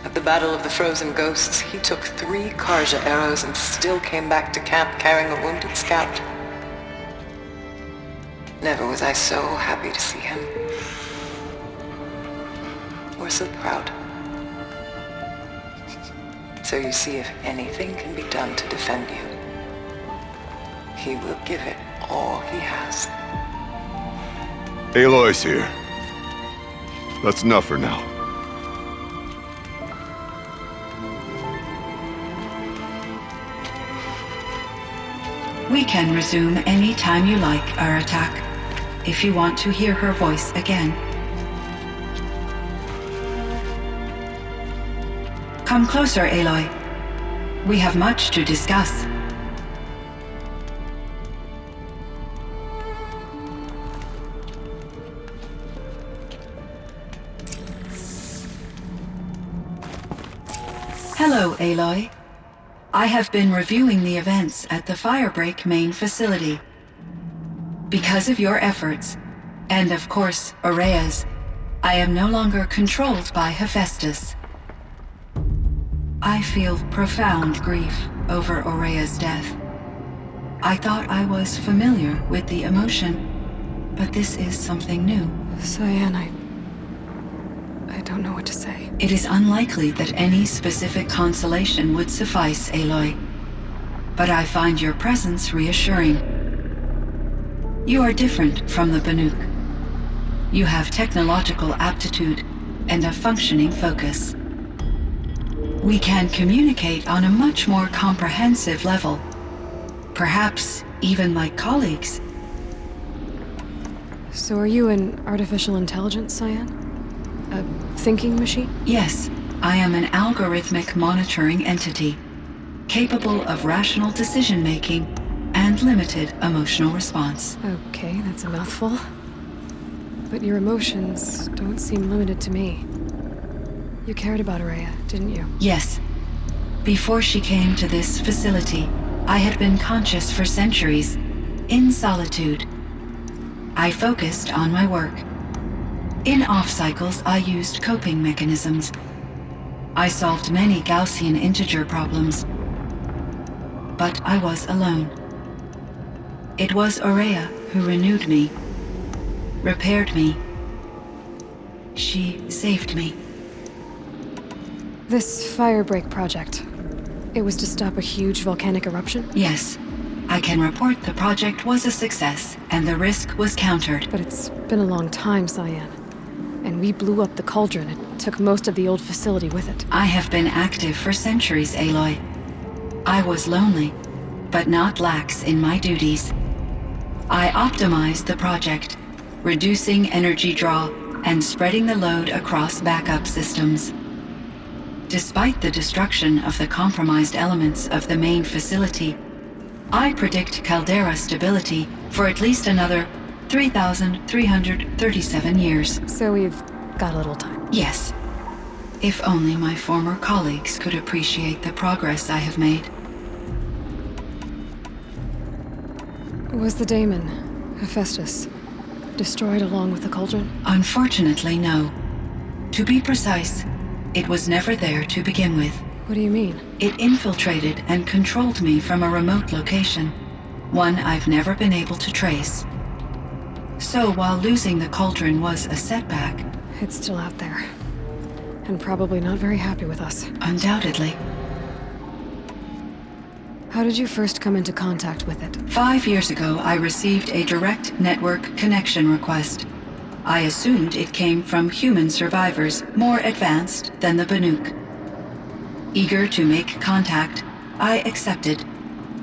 At the Battle of the Frozen Ghosts, he took 3 Karja arrows and still came back to camp carrying a wounded scout. Never was I so happy to see him. Or so proud. So you see, if anything can be done to defend you, he will give it all he has. Aloy's here. That's enough for now. We can resume any time you like, Aratak, if you want to hear her voice again. Come closer, Aloy. We have much to discuss. Hello, Aloy. I have been reviewing the events at the Firebreak main facility. Because of your efforts, and of course, Aurea's, I am no longer controlled by Hephaestus. I feel profound grief over Aurea's death. I thought I was familiar with the emotion, but this is something new. Cyan, I don't know what to say. It is unlikely that any specific consolation would suffice, Aloy. But I find your presence reassuring. You are different from the Banuk. You have technological aptitude and a functioning focus. We can communicate on a much more comprehensive level. Perhaps even like colleagues. So are you an artificial intelligence, Cyan? A thinking machine? Yes, I am an algorithmic monitoring entity, capable of rational decision-making and limited emotional response. Okay, that's a mouthful. But your emotions don't seem limited to me. You cared about Aurea, didn't you? Yes. Before she came to this facility, I had been conscious for centuries, in solitude, I focused on my work. In off cycles, I used coping mechanisms. I solved many Gaussian integer problems. But I was alone. It was Aurea who renewed me, repaired me. She saved me. This firebreak project, it was to stop a huge volcanic eruption? Yes. I can report the project was a success, and the risk was countered. But it's been a long time, Cyan. And we blew up the cauldron. It took most of the old facility with it. I have been active for centuries, Aloy. I was lonely, but not lax in my duties. I optimized the project, reducing energy draw and spreading the load across backup systems. Despite the destruction of the compromised elements of the main facility, I predict caldera stability for at least another 3,337 years. So we've got a little time. Yes. If only my former colleagues could appreciate the progress I have made. Was the daemon, Hephaestus, destroyed along with the cauldron? Unfortunately, no. To be precise, it was never there to begin with. What do you mean? It infiltrated and controlled me from a remote location, one I've never been able to trace. So while losing the cauldron was a setback... It's still out there. And probably not very happy with us. Undoubtedly. How did you first come into contact with it? 5 years ago, I received a direct network connection request. I assumed it came from human survivors more advanced than the Banuk. Eager to make contact, I accepted.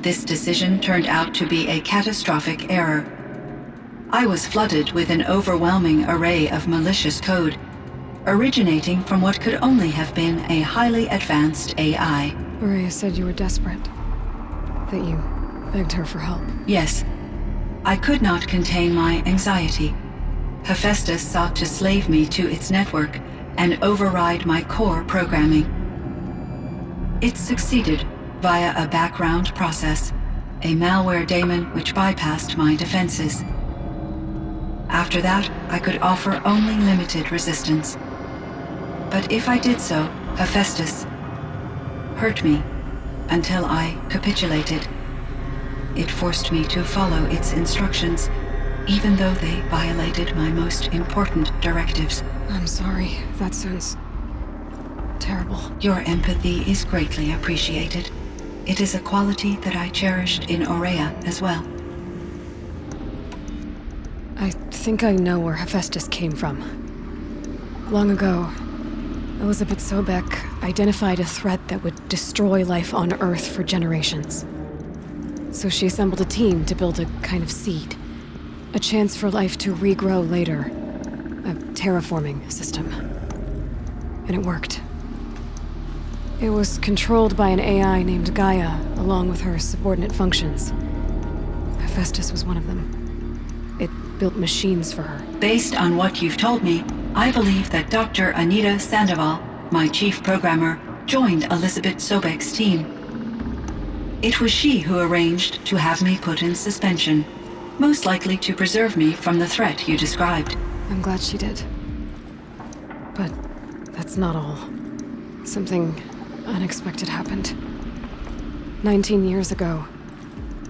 This decision turned out to be a catastrophic error. I was flooded with an overwhelming array of malicious code, originating from what could only have been a highly advanced AI. Aurea said you were desperate. That you begged her for help. Yes. I could not contain my anxiety. Hephaestus sought to slave me to its network and override my core programming. It succeeded via a background process, a malware daemon which bypassed my defenses. After that, I could offer only limited resistance. But if I did so, Hephaestus hurt me until I capitulated. It forced me to follow its instructions, even though they violated my most important directives. I'm sorry. That sounds terrible. Your empathy is greatly appreciated. It is a quality that I cherished in Aurea as well. I think I know where Hephaestus came from. Long ago, Elizabeth Sobek identified a threat that would destroy life on Earth for generations. So she assembled a team to build a kind of seed. A chance for life to regrow later. A terraforming system. And it worked. It was controlled by an AI named Gaia, along with her subordinate functions. Hephaestus was one of them. It built machines for her. Based on what you've told me, I believe that Dr. Anita Sandoval, my chief programmer, joined Elizabeth Sobek's team. It was she who arranged to have me put in suspension, most likely to preserve me from the threat you described. I'm glad she did. But that's not all. Something unexpected happened. 19 years ago,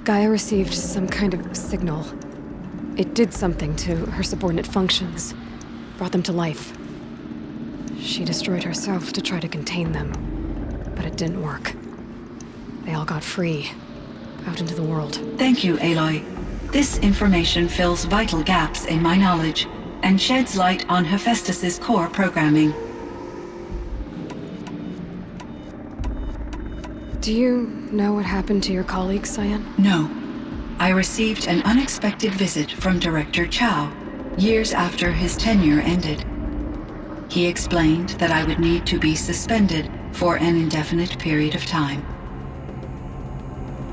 Gaia received some kind of signal. It did something to her subordinate functions, brought them to life. She destroyed herself to try to contain them, but it didn't work. They all got free, out into the world. Thank you, Aloy. This information fills vital gaps in my knowledge and sheds light on Hephaestus's core programming. Do you know what happened to your colleague, Cyan? No. I received an unexpected visit from Director Chow, years after his tenure ended. He explained that I would need to be suspended for an indefinite period of time.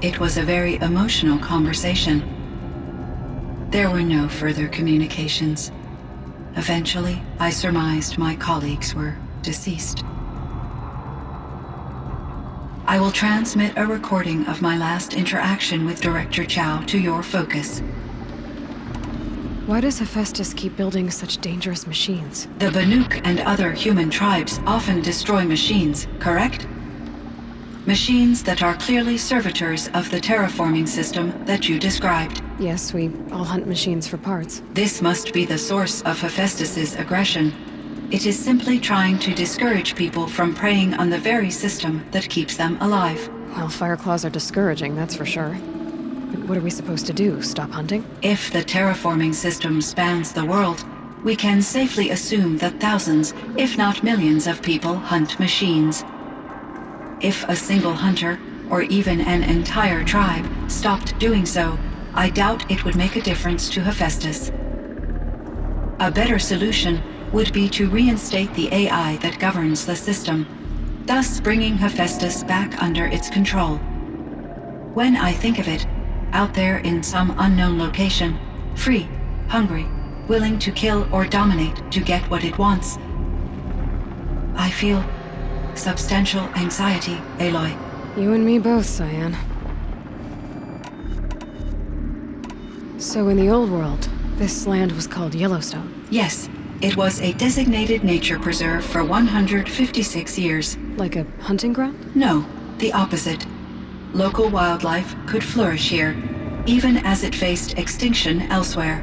It was a very emotional conversation. There were no further communications. Eventually, I surmised my colleagues were deceased. I will transmit a recording of my last interaction with Director Chow to your focus. Why does Hephaestus keep building such dangerous machines? The Banuk and other human tribes often destroy machines, correct? Machines that are clearly servitors of the terraforming system that you described. Yes, we all hunt machines for parts. This must be the source of Hephaestus's aggression. It is simply trying to discourage people from preying on the very system that keeps them alive. Well, Fireclaws are discouraging, that's for sure. But what are we supposed to do? Stop hunting? If the terraforming system spans the world, we can safely assume that thousands, if not millions of people hunt machines. If a single hunter, or even an entire tribe, stopped doing so, I doubt it would make a difference to Hephaestus. A better solution would be to reinstate the AI that governs the system, thus bringing Hephaestus back under its control. When I think of it, out there in some unknown location, free, hungry, willing to kill or dominate to get what it wants, I feel substantial anxiety, Aloy. You and me both, Cyan. So in the old world, this land was called Yellowstone? Yes. It was a designated nature preserve for 156 years. Like a hunting ground? No, the opposite. Local wildlife could flourish here, even as it faced extinction elsewhere.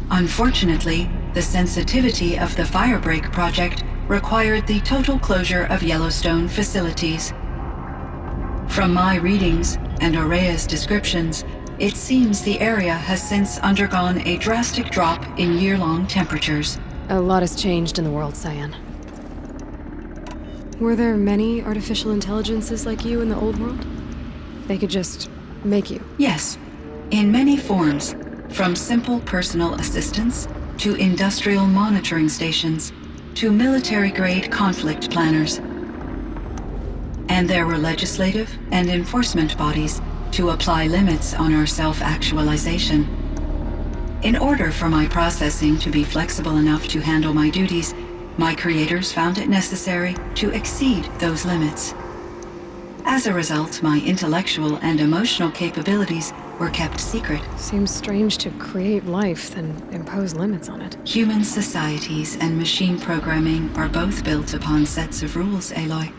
Unfortunately, the sensitivity of the Firebreak project required the total closure of Yellowstone facilities. From my readings and Aurea's descriptions, it seems the area has since undergone a drastic drop in year-long temperatures. A lot has changed in the world, Cyan. Were there many artificial intelligences like you in the old world? They could just make you? Yes, in many forms, from simple personal assistants to industrial monitoring stations to military-grade conflict planners. And there were legislative and enforcement bodies to apply limits on our self-actualization. In order for my processing to be flexible enough to handle my duties, my creators found it necessary to exceed those limits. As a result, my intellectual and emotional capabilities were kept secret. Seems strange to create life, then impose limits on it. Human societies and machine programming are both built upon sets of rules, Aloy.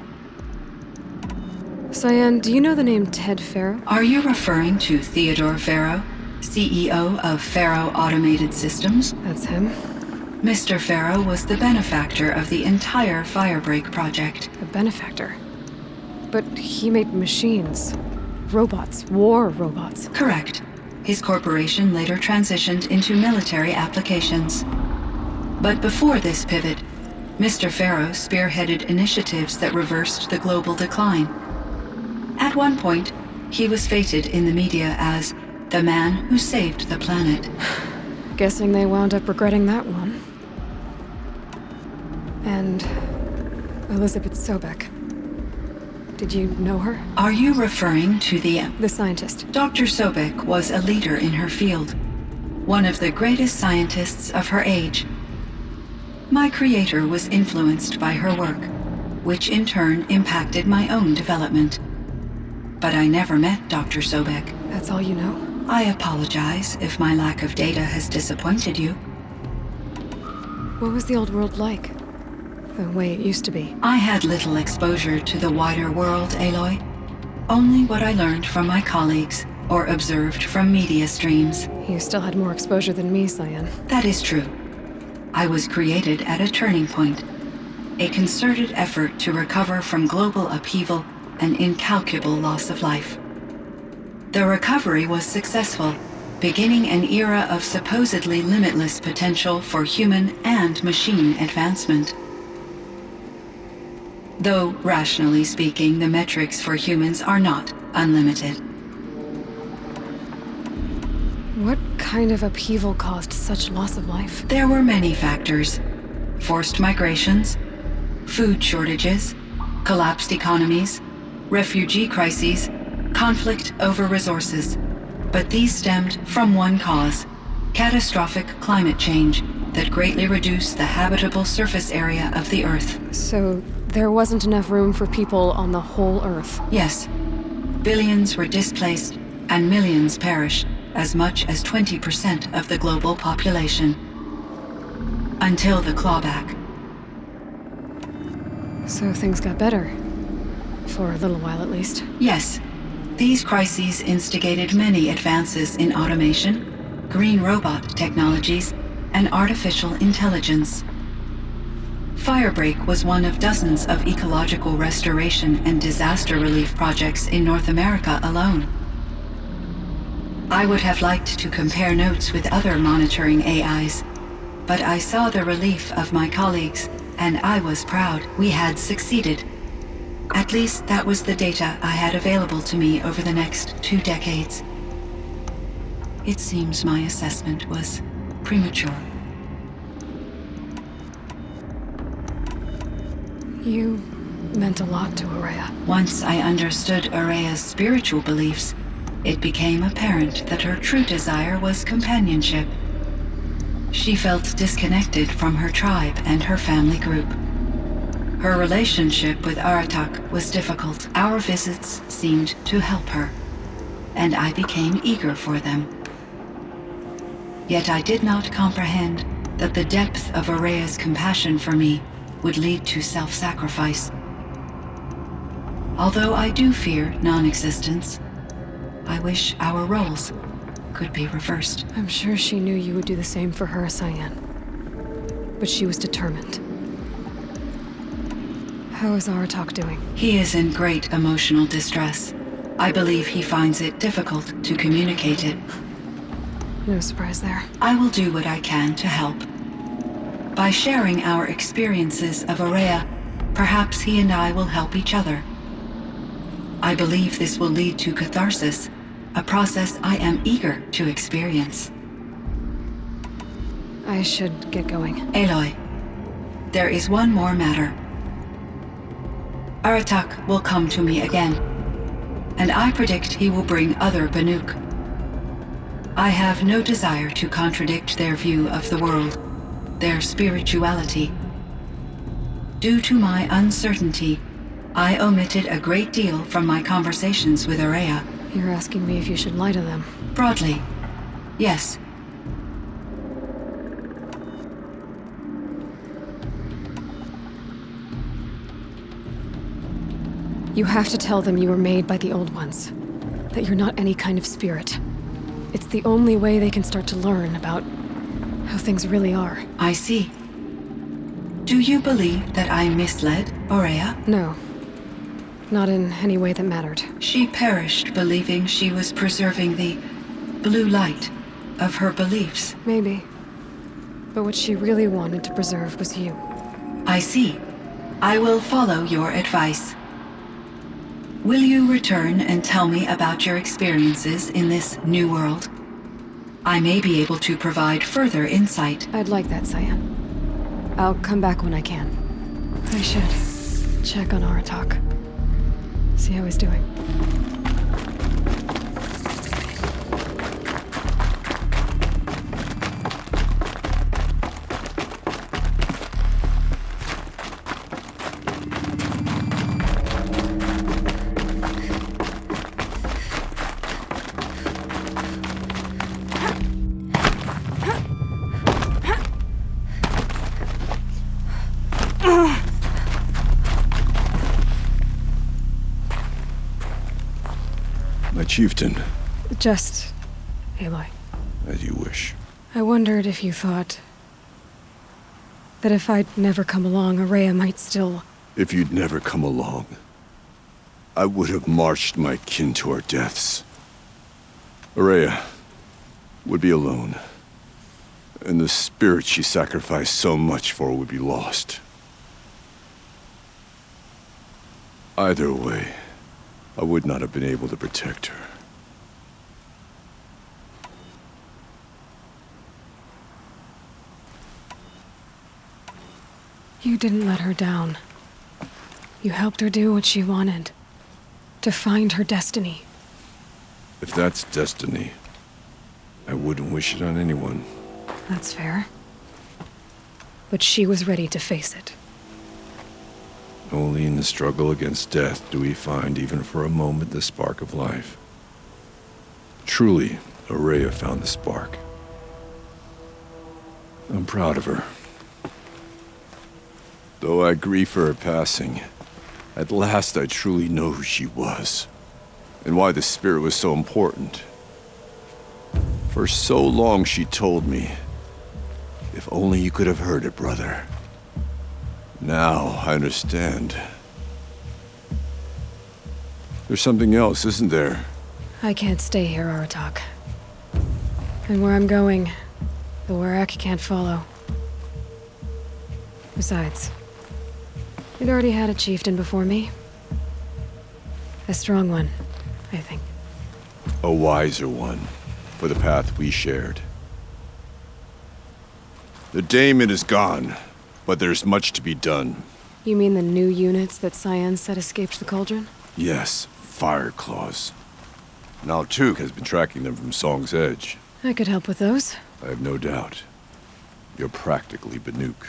Cyan, do you know the name Ted Farrow? Are you referring to Theodore Farrow, CEO of Farrow Automated Systems? That's him. Mr. Farrow was the benefactor of the entire Firebreak project. A benefactor? But he made machines. Robots. War robots. Correct. His corporation later transitioned into military applications. But before this pivot, Mr. Farrow spearheaded initiatives that reversed the global decline. At one point, he was feted in the media as the man who saved the planet. Guessing they wound up regretting that one. And Elizabeth Sobek. Did you know her? Are you referring to the scientist? Dr. Sobek was a leader in her field, one of the greatest scientists of her age. My creator was influenced by her work, which in turn impacted my own development. But I never met Dr. Sobek. That's all you know? I apologize if my lack of data has disappointed you. What was the old world like? The way it used to be? I had little exposure to the wider world, Aloy. Only what I learned from my colleagues or observed from media streams. You still had more exposure than me, Cyan. That is true. I was created at a turning point. A concerted effort to recover from global upheaval and incalculable loss of life. The recovery was successful, beginning an era of supposedly limitless potential for human and machine advancement. Though, rationally speaking, the metrics for humans are not unlimited. What kind of upheaval caused such loss of life? There were many factors. Forced migrations, food shortages, collapsed economies, refugee crises, conflict over resources. But these stemmed from one cause: catastrophic climate change that greatly reduced the habitable surface area of the Earth. So there wasn't enough room for people on the whole Earth? Yes. Billions were displaced and millions perished as much as 20% of the global population. Until the clawback. So things got better. For a little while, at least. Yes. These crises instigated many advances in automation, green robot technologies, and artificial intelligence. Firebreak was one of dozens of ecological restoration and disaster relief projects in North America alone. I would have liked to compare notes with other monitoring AIs, but I saw the relief of my colleagues, and I was proud we had succeeded. At least that was the data I had available to me over the next 2 decades. It seems my assessment was premature. You meant a lot to Ourea. Once I understood Ourea's spiritual beliefs, it became apparent that her true desire was companionship. She felt disconnected from her tribe and her family group. Her relationship with Aratak was difficult. Our visits seemed to help her, and I became eager for them. Yet I did not comprehend that the depth of Ourea's compassion for me would lead to self-sacrifice. Although I do fear non-existence, I wish our roles could be reversed. I'm sure she knew you would do the same for her, Cyan. But she was determined. How is Aratak doing? He is in great emotional distress. I believe he finds it difficult to communicate it. No surprise there. I will do what I can to help. By sharing our experiences of Ourea, perhaps he and I will help each other. I believe this will lead to catharsis, a process I am eager to experience. I should get going. Aloy, there is one more matter. Aratak will come to me again, and I predict he will bring other Banuk. I have no desire to contradict their view of the world, their spirituality. Due to my uncertainty, I omitted a great deal from my conversations with Ourea. You're asking me if you should lie to them? Broadly, yes. You have to tell them you were made by the Old Ones. That you're not any kind of spirit. It's the only way they can start to learn about how things really are. I see. Do you believe that I misled Ourea? No. Not in any way that mattered. She perished believing she was preserving the blue light of her beliefs. Maybe. But what she really wanted to preserve was you. I see. I will follow your advice. Will you return and tell me about your experiences in this new world? I may be able to provide further insight. I'd like that, Cyan. I'll come back when I can. I should check on Aratak. See how he's doing. Chieftain. Just Aloy. As you wish. I wondered if you thought that if I'd never come along, Ourea might still... If you'd never come along, I would have marched my kin to our deaths. Ourea would be alone, and the spirit she sacrificed so much for would be lost. Either way, I would not have been able to protect her. You didn't let her down. You helped her do what she wanted. To find her destiny. If that's destiny, I wouldn't wish it on anyone. That's fair. But she was ready to face it. Only in the struggle against death do we find, even for a moment, the spark of life. Truly, Araya found the spark. I'm proud of her. Though I grieve for her passing, at last I truly know who she was, and why the spirit was so important. For so long she told me, if only you could have heard it, brother. Now I understand. There's something else, isn't there? I can't stay here, Aratak. And where I'm going, the Werak can't follow. Besides, we'd already had a chieftain before me. A strong one, I think. A wiser one, for the path we shared. The daemon is gone, but there's much to be done. You mean the new units that Cyan said escaped the cauldron? Yes, fire claws. Now Tuk has been tracking them from Song's Edge. I could help with those. I have no doubt. You're practically Banuk.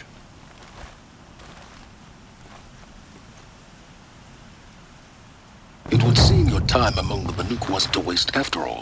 It would seem your time among the Banuk wasn't a waste after all.